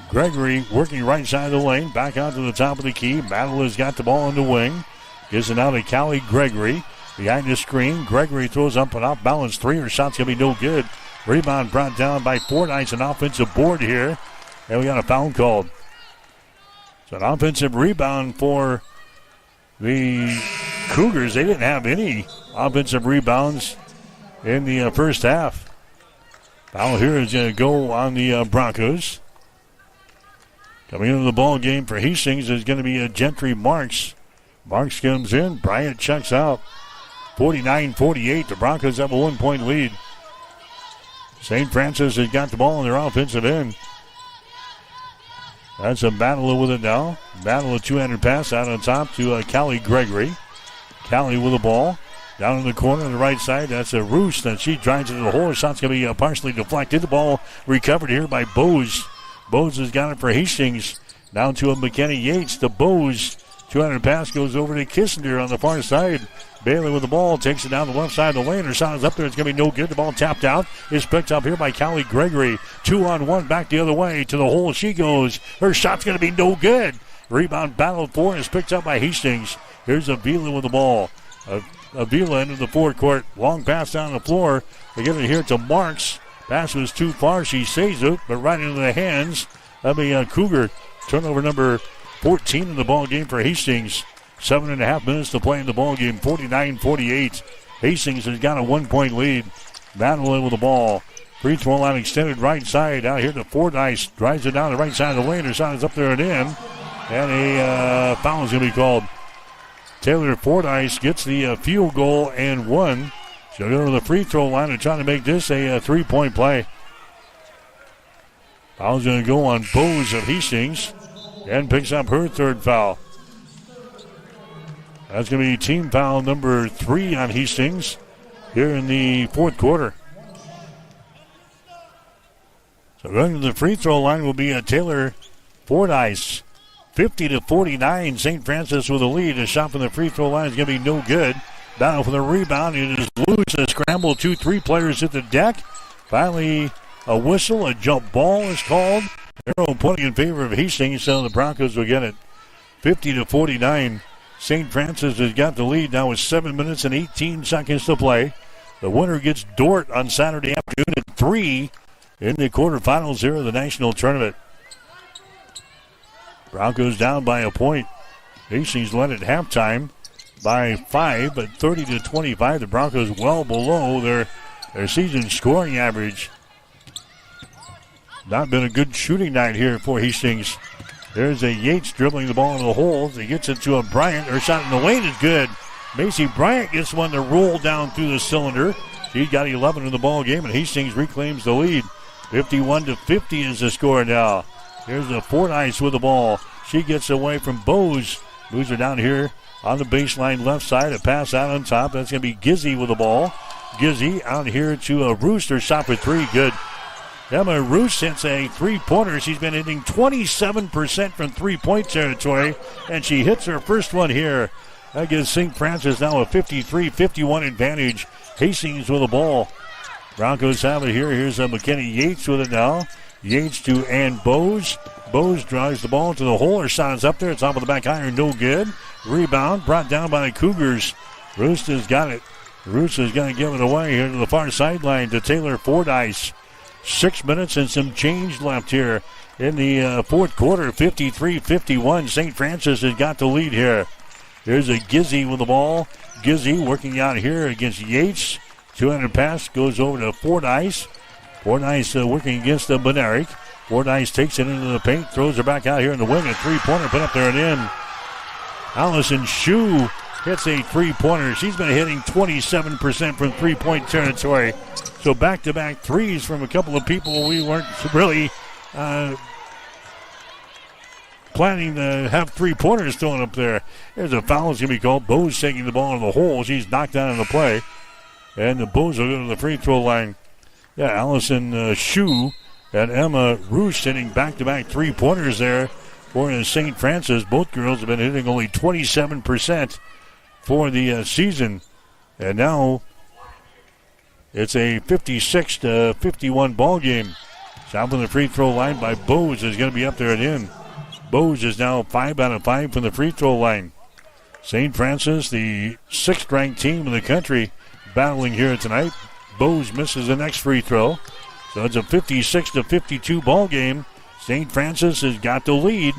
Gregory working right side of the lane. Back out to the top of the key. Madela's got the ball on the wing. Gives it out to Callie Gregory. Behind the screen, Gregory throws up an off-balance three. Her shot's going to be no good. Rebound brought down by Fordyce, an offensive board here. And we got a foul called. So an offensive rebound for the Cougars. They didn't have any offensive rebounds in the first half. Foul here is going to go on the Broncos. Coming into the ball game for Hastings is going to be Gentry Marks. Marks comes in. Bryant checks out. 49-48. The Broncos have a 1-point lead. St. Francis has got the ball on their offensive end. That's a Battle with it now. Battle a two-handed pass out on top to Callie Gregory. Callie with the ball. Down in the corner on the right side, that's a Roos. And she drives into the hole. Her shot's going to be partially deflected. The ball recovered here by Bose. Bose has got it for Hastings. Down to a McKenna Yates. The Bose 200 pass goes over to Kissinger on the far side. Bailey with the ball, takes it down the left side of the lane. Her shot is up there. It's going to be no good. The ball tapped out. Is picked up here by Callie Gregory. 2-on-1 back the other way. To the hole she goes. Her shot's going to be no good. Rebound battled for is picked up by Hastings. Here's Avila with the ball. Avila into the forecourt. Long pass down the floor. They get it here to Marks. Pass was too far. She saves it, but right into the hands of a Cougar. Turnover number 14 in the ball game for Hastings. 7.5 minutes to play in the ball game. 49-48. Hastings has got a 1-point lead. Battling with the ball. Free throw line extended right side. Out here to Fordyce. Drives it down the right side of the lane. Her shot is up there and in. And a foul is going to be called. Taylor Fordyce gets the field goal and one. She'll go to the free throw line and try to make this a 3-point play. Foul's going to go on Bose of Hastings. And picks up her third foul. That's going to be team foul number 3 on Hastings here in the fourth quarter. So going to the free throw line will be Taylor Fordyce. 50-49. St. Francis with a lead. A shot from the free throw line is going to be no good. Battle for the rebound. It is loose. A scramble. 2-3 players hit the deck. Finally, a whistle. A jump ball is called. Arrow pointing in favor of Hastings, so the Broncos will get it. 50-49. St. Francis has got the lead now with 7 minutes and 18 seconds to play. The winner gets Dort on Saturday afternoon at 3 in the quarterfinals here of the national tournament. Broncos down by a point. Hastings led at halftime by 5, but 30-25. The Broncos well below their season scoring average. Not been a good shooting night here for Hastings. There's a Yates dribbling the ball in the holes. He gets it to a Bryant. Her shot in the lane is good. Macy Bryant gets one to roll down through the cylinder. She's got 11 in the ball game, and Hastings reclaims the lead. 51-50 is the score now. Here's the Fordyce with the ball. She gets away from Bose. Moves her down here on the baseline left side. A pass out on top. That's going to be Gizzy with the ball. Gizzy out here to a Rooster. Shot for 3. Good. Emma Roos hits a three-pointer. She's been hitting 27% from three-point territory, and she hits her first one here. That gives St. Francis now a 53-51 advantage. Hastings with the ball. Broncos have it here. Here's McKenna Yates with it now. Yates to Ann Bose. Bose drives the ball to the hole. Her shot is up there. It's off of the back iron. No good. Rebound brought down by the Cougars. Roos has got it. Roos is going to give it away here to the far sideline to Taylor Fordyce. 6 minutes and some change left here in the fourth quarter. 53-51. St. Francis has got the lead here. There's a Gizzy with the ball. Gizzy working out here against Yates. 200 pass goes over to Fordyce. Fordyce working against the Benaric. Fordyce takes it into the paint, throws her back out here in the wing. A three-pointer put up there and in. Allison Shue hits a three-pointer. She's been hitting 27% from three-point territory. So back-to-back threes from a couple of people we weren't really planning to have three-pointers thrown up there. There's a foul that's going to be called. Bose taking the ball in the hole. She's knocked out of the play. And the Bose will go to the free throw line. Yeah, Allison Shue and Emma Roos hitting back-to-back three-pointers there for St. Francis. Both girls have been hitting only 27% for the season. And now it's a 56-51 ball game. Shot from the free throw line by Bose is going to be up there and in. Bose is now 5 out of 5 from the free throw line. St. Francis, the 6th-ranked team in the country, battling here tonight. Bose misses the next free throw. So it's a 56-52 ball game. St. Francis has got the lead.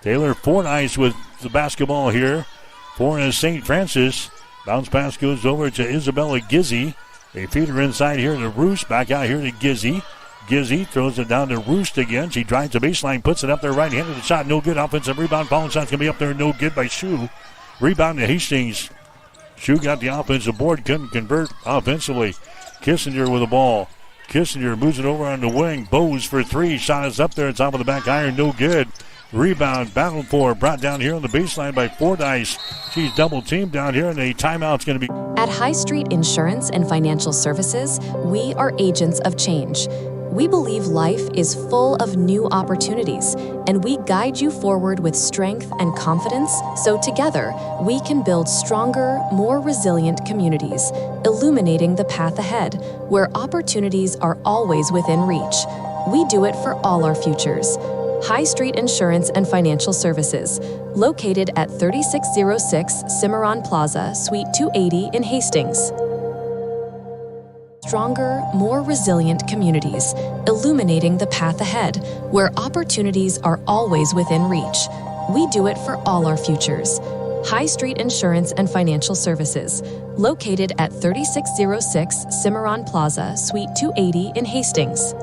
Taylor Fordyce with the basketball here for St. Francis. Bounce pass goes over to Isabella Gizzi. They feed her inside here to Roost. Back out here to Gizzi. Gizzi throws it down to Roost again. She drives the baseline, puts it up there right-handed. The shot no good. Offensive rebound. Following shot's going to be up there. No good by Shu. Rebound to Hastings. Shu got the offensive board. Couldn't convert offensively. Kissinger with the ball. Kissinger moves it over on the wing. Bose for three. Shot is up there. Top of the back iron. No good. Rebound. Battled for. Brought down here on the baseline by Fordyce. She's double teamed down here, and a timeout's going to be. At High Street Insurance and Financial Services, we are agents of change. We believe life is full of new opportunities, and we guide you forward with strength and confidence so together we can build stronger, more resilient communities, illuminating the path ahead, where opportunities are always within reach. We do it for all our futures. High Street Insurance and Financial Services, located at 3606 Cimarron Plaza, Suite 280 in Hastings. Stronger, more resilient communities, illuminating the path ahead, where opportunities are always within reach. We do it for all our futures. High Street Insurance and Financial Services, located at 3606 Cimarron Plaza, Suite 280 in Hastings.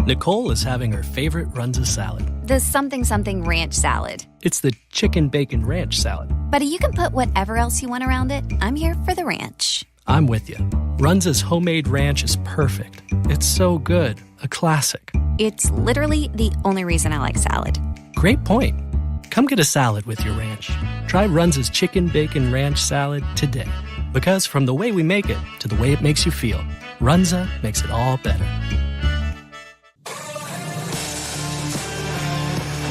Nicole is having her favorite Runza salad. The something ranch salad. It's the chicken bacon ranch salad. But you can put whatever else you want around it. I'm here for the ranch. I'm with you. Runza's homemade ranch is perfect. It's so good. A classic. It's literally the only reason I like salad. Great point. Come get a salad with your ranch. Try Runza's chicken bacon ranch salad today. Because from the way we make it to the way it makes you feel, Runza makes it all better.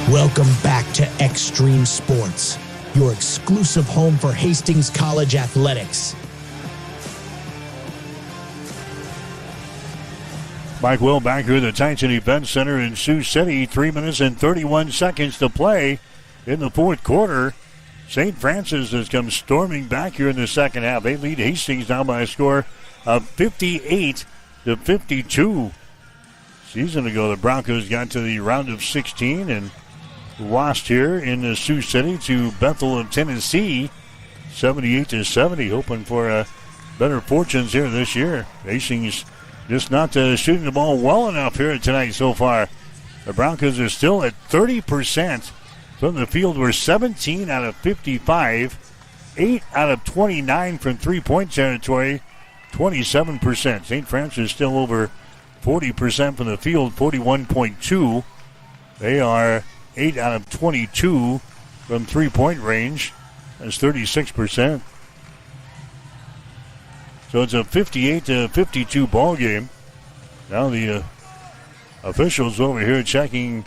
Welcome back to Extreme Sports, your exclusive home for Hastings College athletics. Mike Will back here at the Tyson Event Center in Sioux City. 3 minutes and 31 seconds to play in the fourth quarter. St. Francis has come storming back here in the second half. They lead Hastings now by a score of 58-52. Season ago, the Broncos got to the round of 16 and lost here in Sioux City to Bethel of Tennessee, 78-70. Hoping for better fortunes here this year. Hastings just not shooting the ball well enough here tonight so far. The Broncos are still at 30% from the field. We're 17 out of 55, 8 out of 29 from three-point territory, 27%. St. Francis still over 40% from the field, 41.2. They are 8 out of 22 from three-point range. That's 36%. So it's a 58-52 ball game. Now the officials over here checking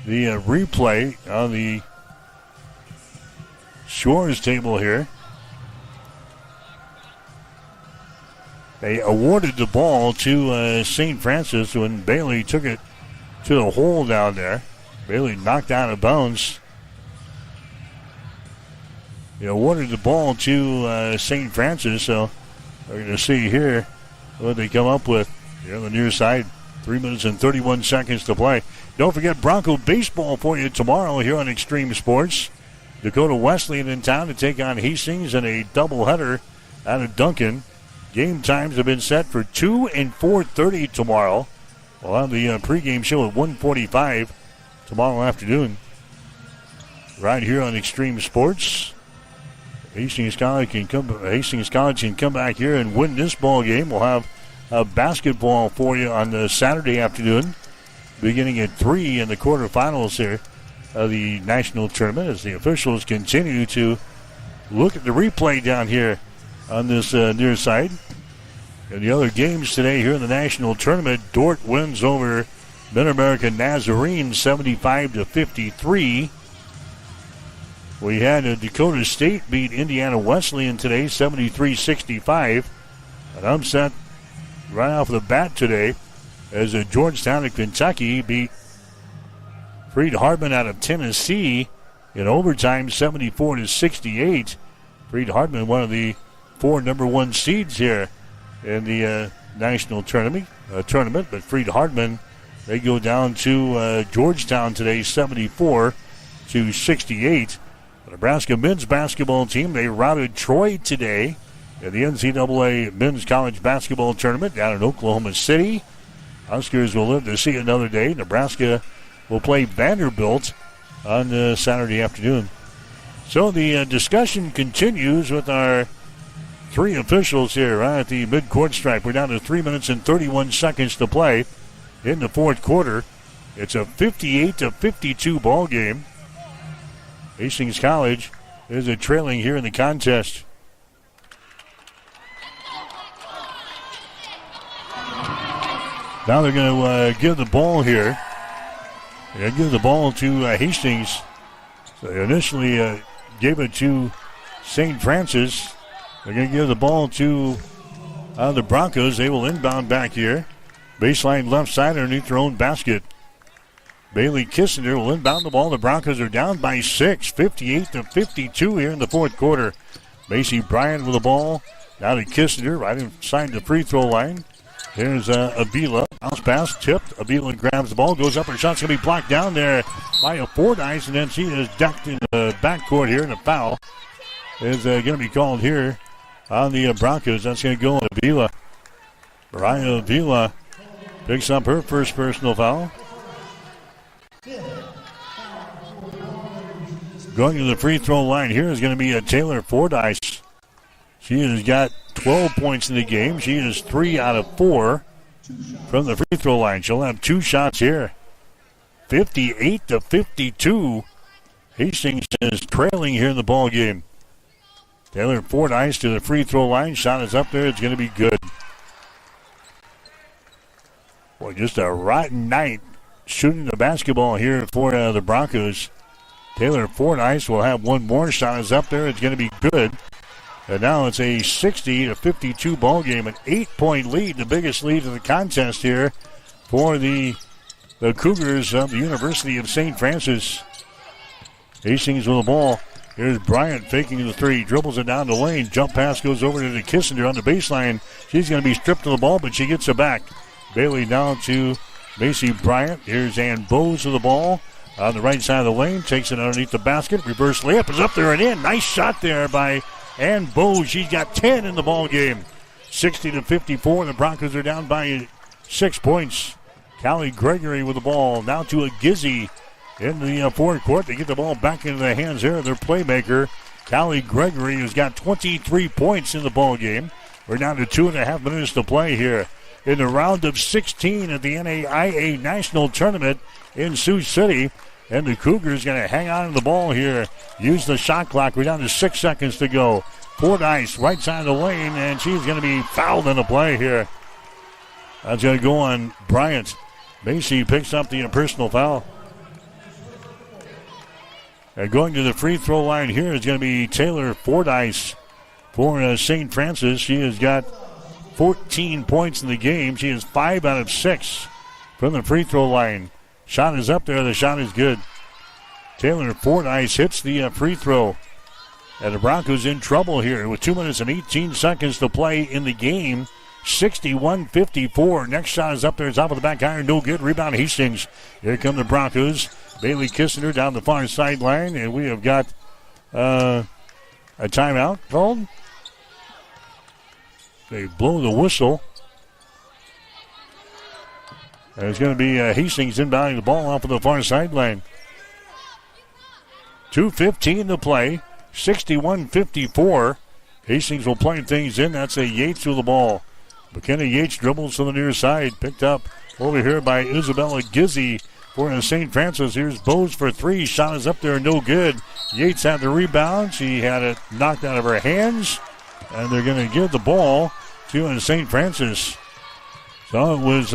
the replay on the scores table here. They awarded the ball to St. Francis when Bailey took it to the hole down there. Bailey knocked out of bounds. They awarded the ball to St. Francis, so we're going to see here what they come up with here on the near side. 3 minutes and 31 seconds to play. Don't forget Bronco baseball for you tomorrow here on Extreme Sports. Dakota Wesleyan in town to take on Hastings in a doubleheader out of Duncan. Game times have been set for 2 and 4:30 tomorrow. We'll have the pregame show at 1:45 tomorrow afternoon. Right here on Extreme Sports. Hastings College can come back here and win this ball game. We'll have basketball for you on the Saturday afternoon, beginning at 3 in the quarterfinals here of the national tournament, as the officials continue to look at the replay down here on this near side. In the other games today here in the national tournament, Dordt wins over Mid-American Nazarene 75-53. We had Dakota State beat Indiana Wesleyan today 73-65. An upset right off the bat today as Georgetown of Kentucky beat Freed-Hardeman out of Tennessee in overtime 74-68. Freed-Hardeman, one of the 4 number 1 seeds here in the national tournament. But Freed-Hardeman, they go down to Georgetown today 74-68. The Nebraska men's basketball team, they routed Troy today in the NCAA men's college basketball tournament down in Oklahoma City. Huskers will live to see another day. Nebraska will play Vanderbilt on Saturday afternoon. So the discussion continues with our 3 officials here right at the midcourt stripe. We're down to 3 minutes and 31 seconds to play in the fourth quarter. It's a 58-52 ball game. Hastings College is trailing here in the contest. Now they're going to give the ball here. They give the ball to Hastings. So they initially gave it to St. Francis. They're going to give the ball to the Broncos. They will inbound back here. Baseline left side underneath their own basket. Bailey Kissinger will inbound the ball. The Broncos are down by 6, 58-52 here in the fourth quarter. Macy Bryant with the ball. Now to Kissinger right inside the free throw line. Here's Avila. Bounce pass tipped. Avila grabs the ball. Goes up. Her shot's going to be blocked down there by a Fordyce. And then she is ducked in the backcourt here. And a foul is going to be called here on the Broncos. That's going to go on Avila. Mariah Avila picks up her first personal foul. Going to the free throw line here is going to be Taylor Fordyce. She has got 12 points in the game. She is 3 out of 4 from the free throw line. She'll have 2 shots here. 58-52. Hastings is trailing here in the ball game. Taylor Fordyce to the free throw line. Shot is up there. It's going to be good. Well, just a rotten night shooting the basketball here for the Broncos. Taylor Fordyce will have one more shot. Is up there. It's going to be good. And now it's a 60-52 ball game, an 8-point lead, the biggest lead of the contest here for the Cougars of the University of St. Francis. Hastings with the ball. Here's Bryant faking the three, dribbles it down the lane. Jump pass goes over to Kissinger on the baseline. She's going to be stripped of the ball, but she gets it back. Bailey down to Macy Bryant. Here's Ann Bowes with the ball on the right side of the lane. Takes it underneath the basket. Reverse layup is up there and in. Nice shot there by Ann Bowes. She's got 10 in the ball game. 60-54. The Broncos are down by 6 points. Callie Gregory with the ball. Now to a Gizzy in the forward court. They get the ball back into the hands there of their playmaker, Callie Gregory, who's got 23 points in the ball game. We're down to 2.5 minutes to play here in the round of 16 at the NAIA National Tournament in Sioux City. And the Cougars going to hang on to the ball here. Use the shot clock. We're down to 6 seconds to go. Fordyce, right side of the lane, and she's going to be fouled in the play here. That's going to go on Bryant. Macy picks up the personal foul. And going to the free throw line here is going to be Taylor Fordyce for St. Francis. She has got 14 points in the game. She is 5 out of 6 from the free throw line. Shot is up there. The shot is good. Taylor Fordyce hits the free throw. And the Broncos in trouble here with 2 minutes and 18 seconds to play in the game. 61-54. Next shot is up there. It's off of the back iron. No good. Rebound Hastings. Here come the Broncos. Bailey Kissinger down the far sideline. And we have got a timeout called. They blow the whistle. And it's going to be Hastings inbounding the ball off of the far sideline. 2:15 to play. 61-54. Hastings will play things in. That's a Yates with the ball. McKenna Yates dribbles to the near side. Picked up over here by Isabella Gizzy for St. Francis. Here's Bowes for three. Shot is up there, no good. Yates had the rebound. She had it knocked out of her hands. And they're going to give the ball to St. Francis. So it was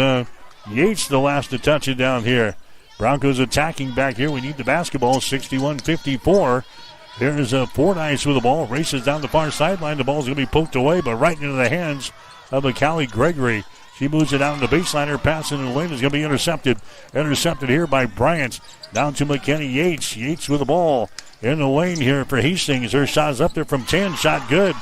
Yates the last to touch it down here. Broncos attacking back here. We need the basketball. 61-54. Here's Fordyce with the ball. Races down the far sideline. The ball's going to be poked away, but right into the hands of Callie Gregory. She moves it down the baseline. Her pass in the lane is going to be intercepted. Intercepted here by Bryant. Down to McKenna Yates. Yates with the ball in the lane here for Hastings. Her shot is up there from 10. Shot good.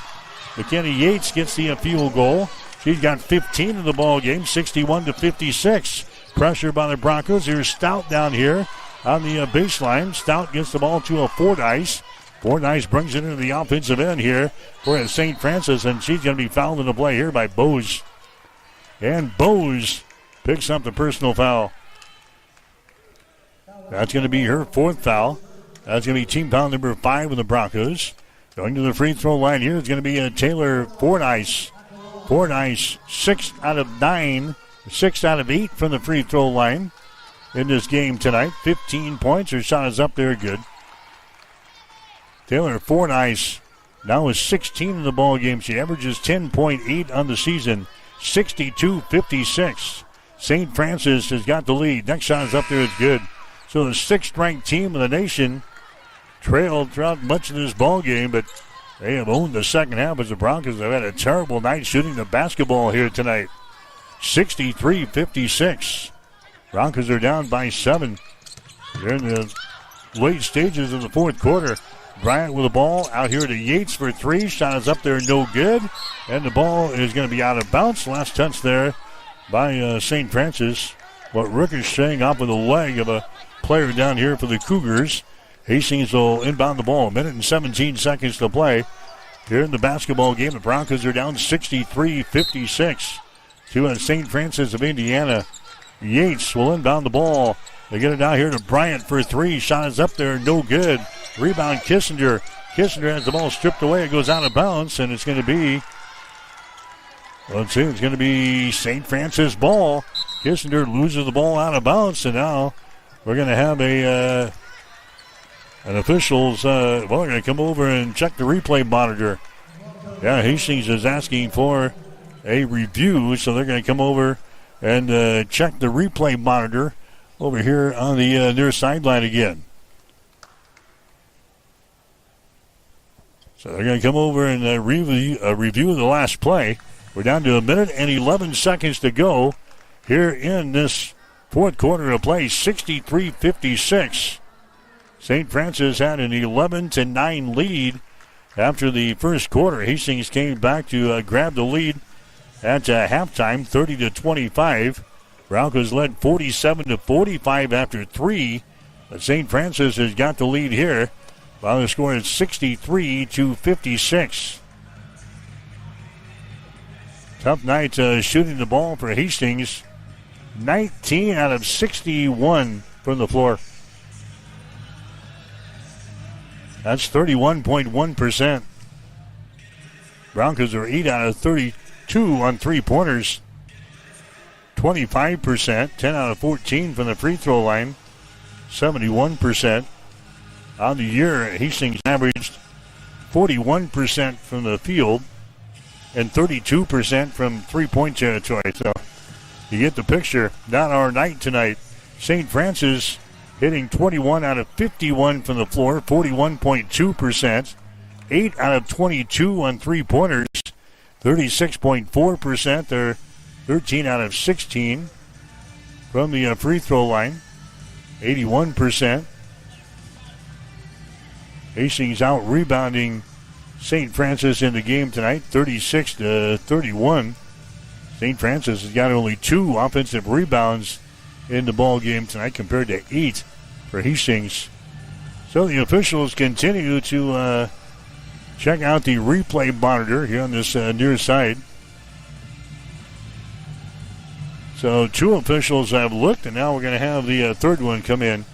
McKenna Yates gets the field goal. She's got 15 in the ball game. 61-56. Pressure by the Broncos. Here's Stout down here on the baseline. Stout gets the ball to a Fordyce. Fordyce brings it into the offensive end here for St. Francis, and she's going to be fouled in the play here by Bowes. And Bowes picks up the personal foul. That's going to be her fourth foul. That's going to be team foul number 5 with the Broncos. Going to the free throw line here is going to be Taylor Fordyce. Fordyce 6 out of 9, 6 out of 8 from the free throw line in this game tonight. 15 points. Her shot is up there good. Taylor Fordyce now is 16 in the ball game. She averages 10.8 on the season. 62-56. St. Francis has got the lead. Next shot is up there. It's good. So the 6th-ranked team in the nation trailed throughout much of this ball game, but they have owned the second half as the Broncos have had a terrible night shooting the basketball here tonight. 63-56. Broncos are down by 7. They're in the late stages of the fourth quarter. Bryant with the ball out here to Yates for 3. Shot is up there, no good. And the ball is going to be out of bounds. Last touch there by St. Francis. But ricocheting off of the leg of a player down here for the Cougars. Hastings will inbound the ball. 1 minute and 17 seconds to play here in the basketball game. The Broncos are down 63-56 to St. Francis of Indiana. Yates will inbound the ball. They get it down here to Bryant for 3. Shot is up there, no good. Rebound Kissinger. Kissinger has the ball stripped away. It goes out of bounds, and it's going to be, let's see, it's going to be St. Francis ball. Kissinger loses the ball out of bounds, and now we're going to have an official's, they're going to come over and check the replay monitor. Yeah, Hastings is asking for a review, so they're going to come over and check the replay monitor over here on the near sideline again. So they're going to come over and review the last play. We're down to 1 minute and 11 seconds to go here in this fourth quarter of play, 63-56. St. Francis had an 11-9 lead after the first quarter. Hastings came back to grab the lead at halftime, 30-25. Broncos led 47-45 after 3. But St. Francis has got the lead here. While the score is 63-56. Tough night shooting the ball for Hastings. 19 out of 61 from the floor. That's 31.1%. Broncos are 8 out of 32 on three-pointers. 25%, 10 out of 14 from the free throw line. 71%. On the year, Hastings averaged 41% from the field and 32% from three-point territory. So you get the picture. Not our night tonight. St. Francis hitting 21 out of 51 from the floor, 41.2%. 8 out of 22 on three-pointers, 36.4%. They're 13 out of 16 from the free throw line, 81%. Hastings out rebounding St. Francis in the game tonight, 36-31. St. Francis has got only 2 offensive rebounds in the ball game tonight compared to 8 for Hastings. So the officials continue to check out the replay monitor here on this near side. So 2 officials have looked, and now we're going to have the third one come in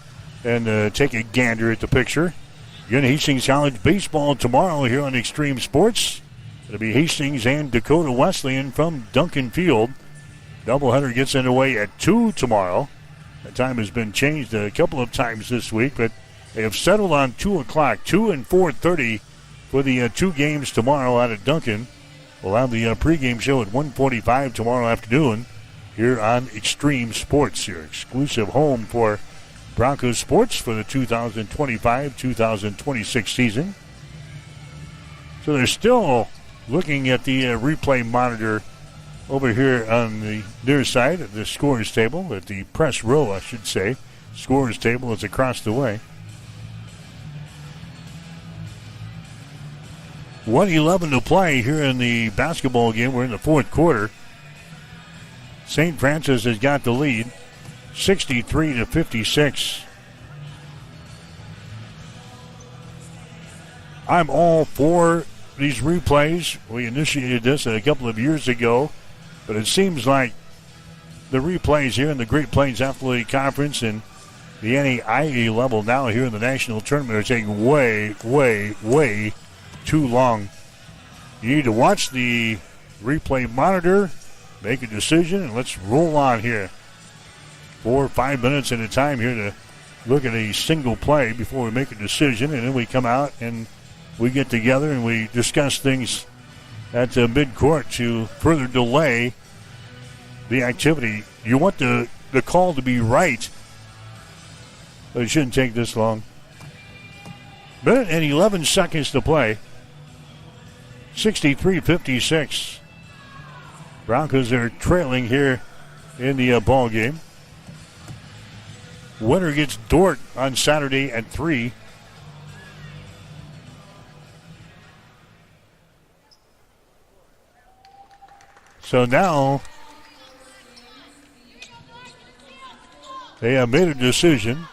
and take a gander at the picture. Again, Hastings College baseball tomorrow here on Extreme Sports. It'll be Hastings and Dakota Wesleyan from Duncan Field. Doubleheader gets underway at 2 tomorrow. The time has been changed a couple of times this week, but they have settled on 2 o'clock, 2 and 4:30 for the 2 games tomorrow out at Duncan. We'll have the pregame show at 1:45 tomorrow afternoon here on Extreme Sports, your exclusive home for Broncos sports for the 2025-2026 season. So they're still looking at the replay monitor over here on the near side of the scorer's table, at the press row, I should say. Scorer's table is across the way. 1:11 to play here in the basketball game. We're in the fourth quarter. St. Francis has got the lead, 63-56. I'm all for these replays. We initiated this a couple of years ago, but it seems like the replays here in the Great Plains Athletic Conference and the NAIA level now here in the national tournament are taking way, way, way too long. You need to watch the replay monitor, make a decision, and let's roll on here. 4 or 5 minutes at a time here to look at a single play before we make a decision, and then we come out and we get together and we discuss things at mid-court to further delay the activity. You want the call to be right, but it shouldn't take this long. Minute and 11 seconds to play. 63-56. Broncos are trailing here in the ball game. Winner gets Dort on Saturday at 3. So now they have made a decision.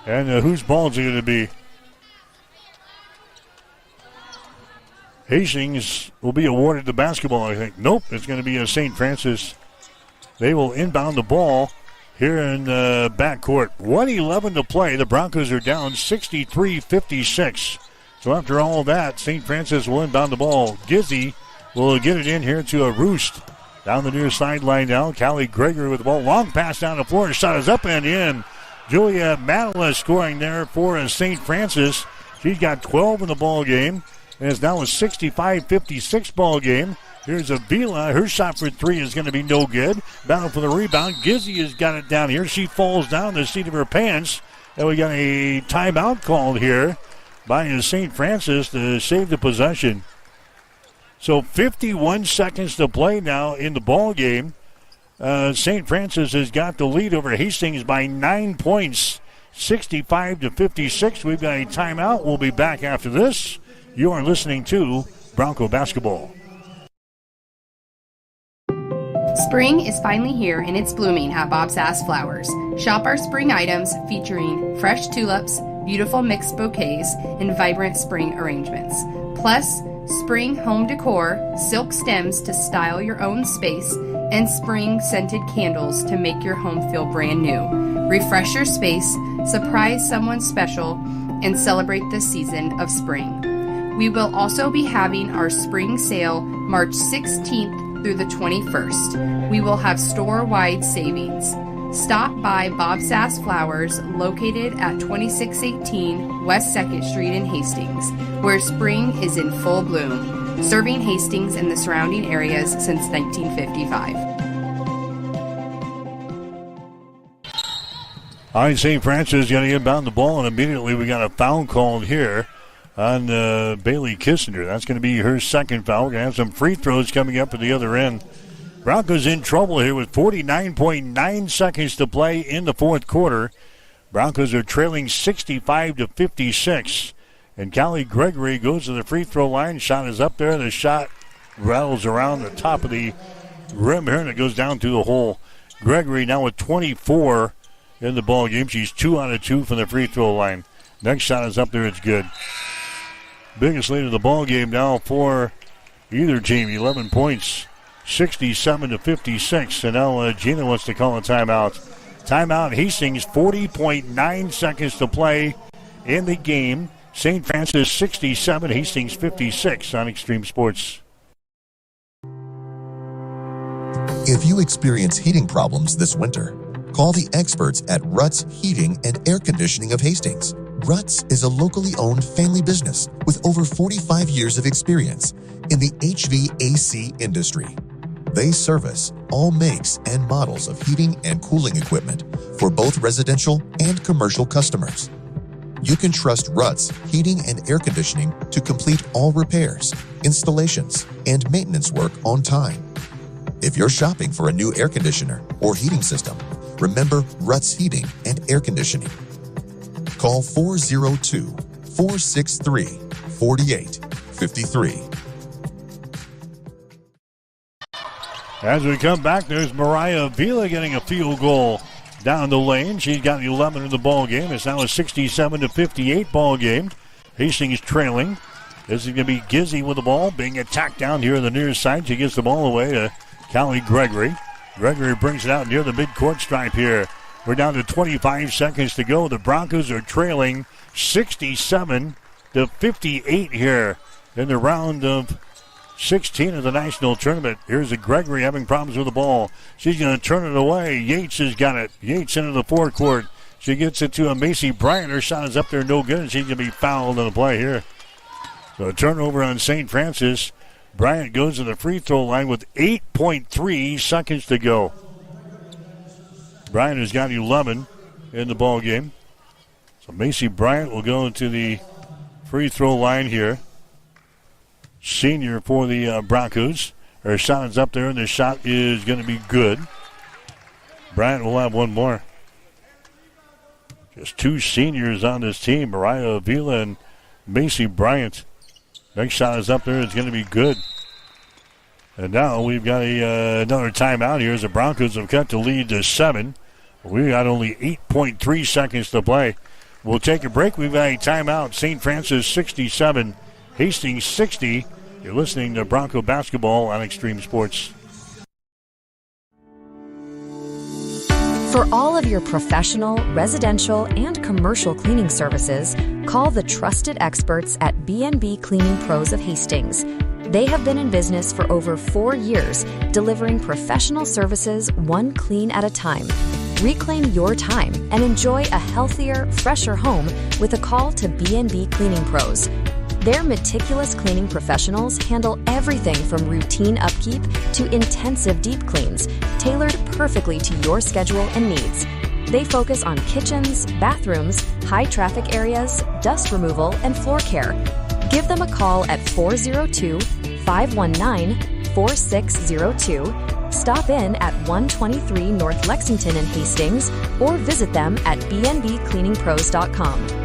And whose ball is it going to be? Hastings will be awarded the basketball, I think. Nope, it's going to be a St. Francis. They will inbound the ball here in the backcourt. 1:11 to play. The Broncos are down 63-56. So after all that, St. Francis will inbound the ball. Gizzy will get it in here to a Roost. Down the near sideline now. Callie Gregory with the ball. Long pass down the floor. Shot is up and in. Julia Manila scoring there for St. Francis. She's got 12 in the ball game. And it's now a 65-56 ball game. Here's Avila. Her shot for three is going to be no good. Battle for the rebound. Gizzy has got it down here. She falls down the seat of her pants. And we got a timeout called here by St. Francis to save the possession. So 51 seconds to play now in the ball game. St. Francis has got the lead over Hastings by 9 points, 65-56. We've got a timeout. We'll be back after this. You are listening to Bronco Basketball. Spring is finally here and it's blooming at Bob's Ass Flowers. Shop our spring items featuring fresh tulips, beautiful mixed bouquets, and vibrant spring arrangements. Plus, spring home decor, silk stems to style your own space, and spring scented candles to make your home feel brand new. Refresh your space, surprise someone special, and celebrate the season of spring. We will also be having our spring sale March 16th through the 21st. We will have store-wide savings. Stop by Bob's Ass Flowers, located at 2618 West 2nd Street in Hastings, where spring is in full bloom, serving Hastings and the surrounding areas since 1955. All right, St. Francis going to inbound the ball, and immediately we got a foul called here on Bailey Kissinger. That's going to be her second foul. We're going to have some free throws coming up at the other end. Broncos in trouble here with 49.9 seconds to play in the fourth quarter. Broncos are trailing 65-56. And Callie Gregory goes to the free throw line. Shot is up there. The shot rattles around the top of the rim here, and it goes down through the hole. Gregory now with 24 in the ball game. She's 2 out of 2 from the free throw line. Next shot is up there. It's good. Biggest lead of the ball game now for either team. 11 points, 67-56. And now Gina wants to call a timeout. Timeout. Hastings, 40.9 seconds to play in the game. St. Francis 67, Hastings 56 on Extreme Sports. If you experience heating problems this winter, call the experts at Ruts Heating and Air Conditioning of Hastings. Ruts is a locally owned family business with over 45 years of experience in the HVAC industry. They service all makes and models of heating and cooling equipment for both residential and commercial customers. You can trust Ruts Heating and Air Conditioning to complete all repairs, installations, and maintenance work on time. If you're shopping for a new air conditioner or heating system, remember Ruts Heating and Air Conditioning. Call 402-463-4853. As we come back, there's Mariah Avila getting a field goal down the lane. She's got 11 in the ball game. It's now a 67-58 ball game. Hastings trailing. This is going to be Gizzy with the ball, being attacked down here on the near side. She gets the ball away to Callie Gregory. Gregory brings it out near the midcourt stripe here. We're down to 25 seconds to go. The Broncos are trailing 67-58 here in the round of 16 of the national tournament. Here's a Gregory having problems with the ball. She's going to turn it away. Yates has got it. Yates into the forecourt. She gets it to a Macy Bryant. Her shot is up there, no good, and she's going to be fouled on the play here. So a turnover on St. Francis. Bryant goes to the free throw line with 8.3 seconds to go. Bryant has got 11 in the ball game. So Macy Bryant will go to the free throw line here. Senior for the Broncos. Her shot is up there, and the shot is going to be good. Bryant will have one more. Just two seniors on this team, Mariah Avila and Macy Bryant. Next shot is up there. It's going to be good. And now we've got another timeout here as the Broncos have cut the lead to 7. We got only 8.3 seconds to play. We'll take a break. We've got a timeout. St. Francis 67, Hastings 60. You're listening to Bronco Basketball on Extreme Sports. For all of your professional, residential, and commercial cleaning services, call the trusted experts at B&B Cleaning Pros of Hastings. They have been in business for over 4 years, delivering professional services one clean at a time. Reclaim your time and enjoy a healthier, fresher home with a call to B&B Cleaning Pros. Their meticulous cleaning professionals handle everything from routine upkeep to intensive deep cleans, tailored perfectly to your schedule and needs. They focus on kitchens, bathrooms, high traffic areas, dust removal, and floor care. Give them a call at 402-519-4602. Stop in at 123 North Lexington in Hastings or visit them at bnbcleaningpros.com.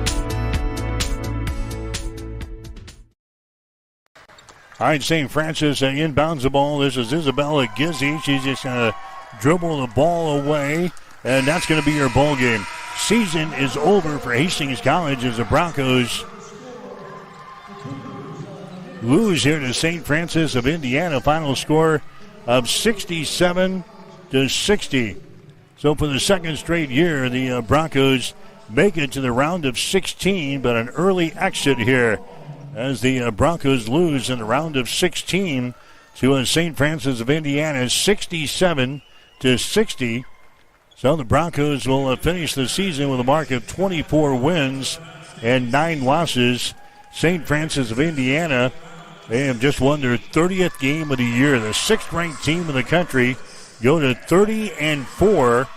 All right, St. Francis inbounds the ball. This is Isabella Gizzi. She's just going to dribble the ball away, and that's going to be her ball game. Season is over for Hastings College as the Broncos lose here to St. Francis of Indiana. Final score of 67-60. So for the second straight year, the Broncos make it to the round of 16, but an early exit here as the Broncos lose in the round of 16 to St. Francis of Indiana, 67-60. So the Broncos will finish the season with a mark of 24 wins and 9 losses. St. Francis of Indiana, they have just won their 30th game of the year. The 6th-ranked team in the country go to 30-4,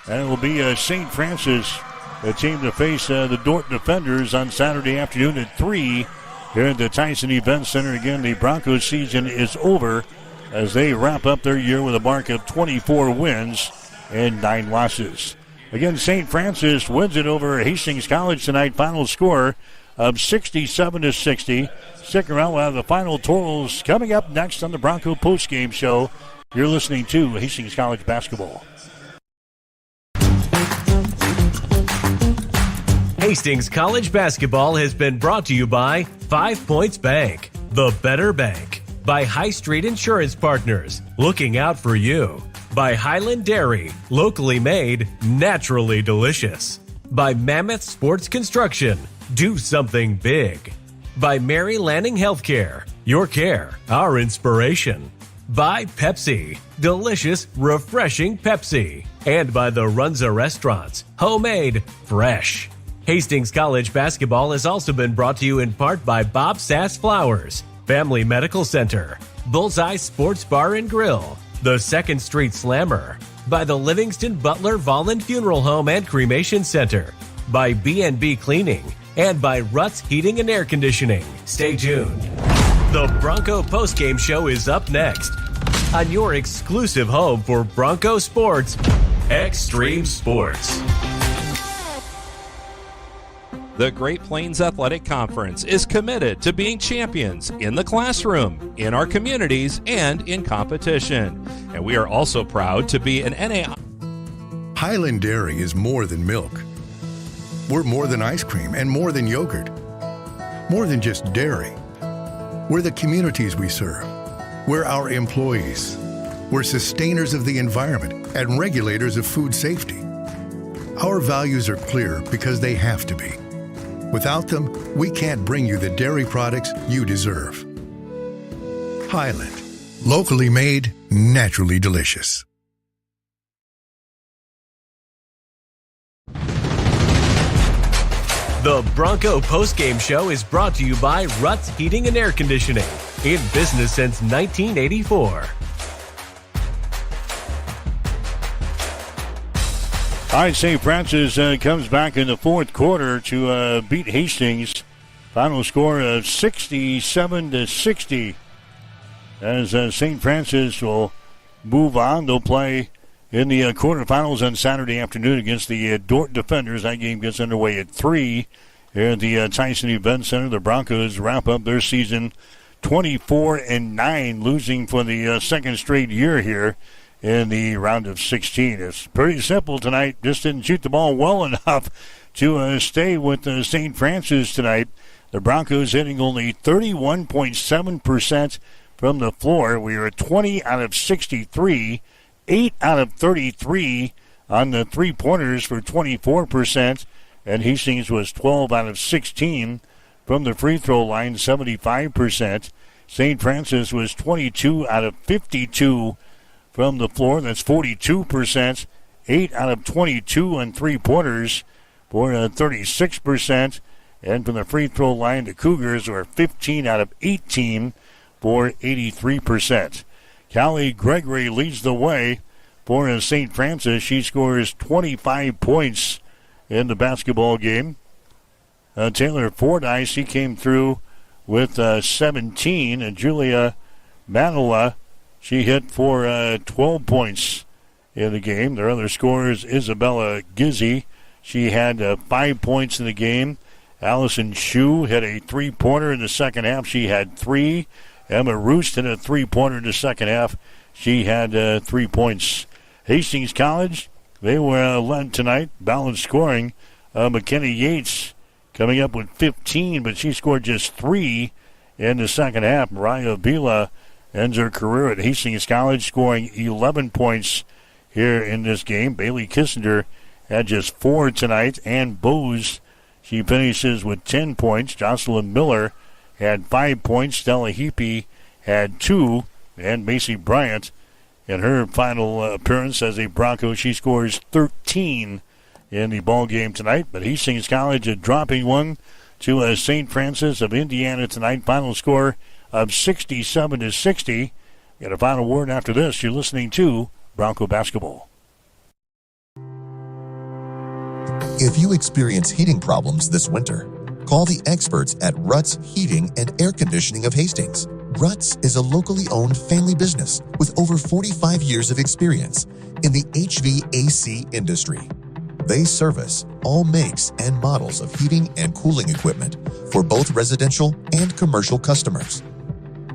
and it will be St. Francis, the team to face the Dordt Defenders on Saturday afternoon at 3 here at the Tyson Event Center. Again, the Broncos season is over as they wrap up their year with a mark of 24 wins and 9 losses. Again, St. Francis wins it over Hastings College tonight. Final score of 67-60. Stick around. We'll have the final totals coming up next on the Bronco postgame show. You're listening to Hastings College basketball. Hastings College basketball has been brought to you by 5 Points Bank, the better bank. By High Street Insurance Partners, looking out for you. By Highland Dairy, locally made, naturally delicious. By Mammoth Sports Construction, do something big. By Mary Lanning Healthcare, your care, our inspiration. By Pepsi, delicious, refreshing Pepsi. And by the Runza Restaurants, homemade, fresh. Hastings College basketball has also been brought to you in part by Bob Sass Flowers, Family Medical Center, Bullseye Sports Bar and Grill, the 2nd Street Slammer, by the Livingston Butler Volland Funeral Home and Cremation Center, by B&B Cleaning, and by Ruts Heating and Air Conditioning. Stay tuned. The Bronco postgame show is up next on your exclusive home for Bronco sports, Extreme Sports. The Great Plains Athletic Conference is committed to being champions in the classroom, in our communities, and in competition. And we are also proud to be an NAI. Highland Dairy is more than milk. We're more than ice cream and more than yogurt. More than just dairy. We're the communities we serve. We're our employees. We're sustainers of the environment and regulators of food safety. Our values are clear because they have to be. Without them, we can't bring you the dairy products you deserve. Highland. Locally made, naturally delicious. The Bronco postgame show is brought to you by Ruts Heating and Air Conditioning, in business since 1984. All right, St. Francis comes back in the fourth quarter to beat Hastings. Final score of 67-60. As St. Francis will move on, they'll play in the quarterfinals on Saturday afternoon against the Dordt Defenders. That game gets underway at 3 here at the Tyson Event Center. The Broncos wrap up their season 24-9, losing for the second straight year here in the round of 16. It's pretty simple tonight. Just didn't shoot the ball well enough to stay with St. Francis tonight. The Broncos hitting only 31.7% from the floor. We are at 20 out of 63. 8 out of 33 on the three-pointers for 24%, and Hastings was 12 out of 16 from the free throw line, 75%. St. Francis was 22 out of 52 from the floor, that's 42%. 8 out of 22 on three-pointers for 36%, And from the free throw line, the Cougars were 15 out of 18 for 83%. Callie Gregory leads the way for St. Francis. She scores 25 points in the basketball game. Taylor Fordyce, she came through with 17. And Julia Manila, she hit for 12 points in the game. Their other scorers, Isabella Gizzi, she had 5 points in the game. Allison Shue hit a three-pointer in the second half. She had 3. Emma Roost hit a three-pointer in the second half. She had 3 points. Hastings College, they were led tonight. Balanced scoring. McKenna Yates coming up with 15, but she scored just 3 in the second half. Mariah Vila ends her career at Hastings College, scoring 11 points here in this game. Bailey Kissinger had just 4 tonight. And Bose, she finishes with 10 points. Jocelyn Miller had 5 points. Stella Heapy had 2. And Macy Bryant, in her final appearance as a Bronco, she scores 13 in the ball game tonight. But Hastings College dropping one to St. Francis of Indiana tonight. Final score of 67-60. Get a final word after this. You're listening to Bronco Basketball. If you experience heating problems this winter, call the experts at Ruts Heating and Air Conditioning of Hastings. Ruts is a locally owned family business with over 45 years of experience in the HVAC industry. They service all makes and models of heating and cooling equipment for both residential and commercial customers.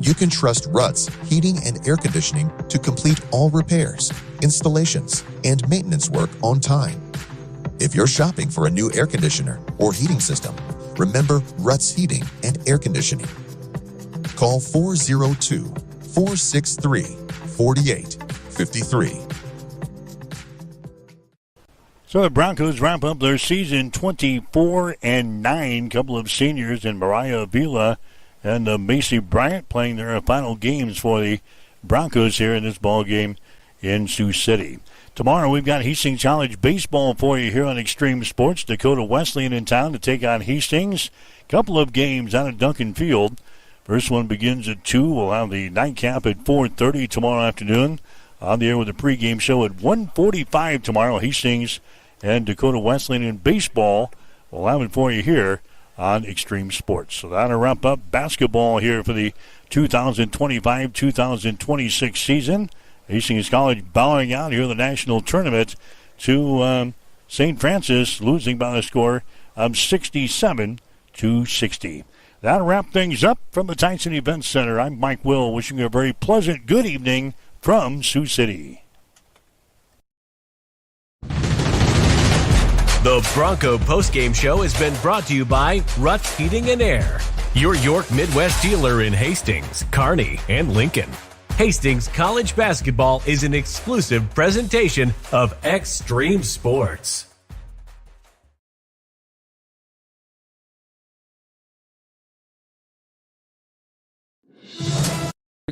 You can trust Ruts Heating and Air Conditioning to complete all repairs, installations, and maintenance work on time. If you're shopping for a new air conditioner or heating system, remember Ruts Heating and Air Conditioning. Call 402-463-4853. So the Broncos wrap up their season 24-9. Couple of seniors in Mariah Vila and Macy Bryant playing their final games for the Broncos here in this ball game in Sioux City. Tomorrow we've got Hastings College baseball for you here on Extreme Sports. Dakota Wesleyan in town to take on Hastings. Couple of games out at Duncan Field. First one begins at 2. We'll have the nightcap at 4:30 tomorrow afternoon. On the air with a pregame show at 1:45 tomorrow. Hastings and Dakota Wesleyan in baseball. We'll have it for you here on Extreme Sports. So that'll wrap up basketball here for the 2025-2026 season. Hastings College bowing out here in the national tournament to St. Francis, losing by a score of 67-60. That'll wrap things up from the Tyson Event Center. I'm Mike Will, wishing you a very pleasant good evening from Sioux City. The Bronco postgame show has been brought to you by Ruts Heating and Air, your York Midwest dealer in Hastings, Kearney, and Lincoln. Hastings College basketball is an exclusive presentation of Extreme Sports.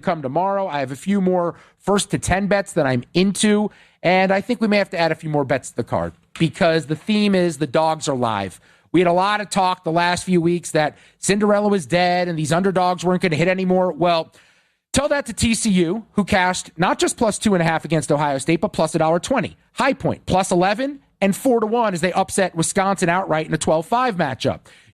Come tomorrow. I have a few more 1st to 10 bets that I'm into, and I think we may have to add a few more bets to the card because the theme is the dogs are live. We had a lot of talk the last few weeks that Cinderella was dead and these underdogs weren't going to hit anymore. Well, tell that to TCU, who cashed not just plus 2.5 against Ohio State, but plus $1.20. High Point plus 11 and 4-1 as they upset Wisconsin outright in a 12-5 matchup.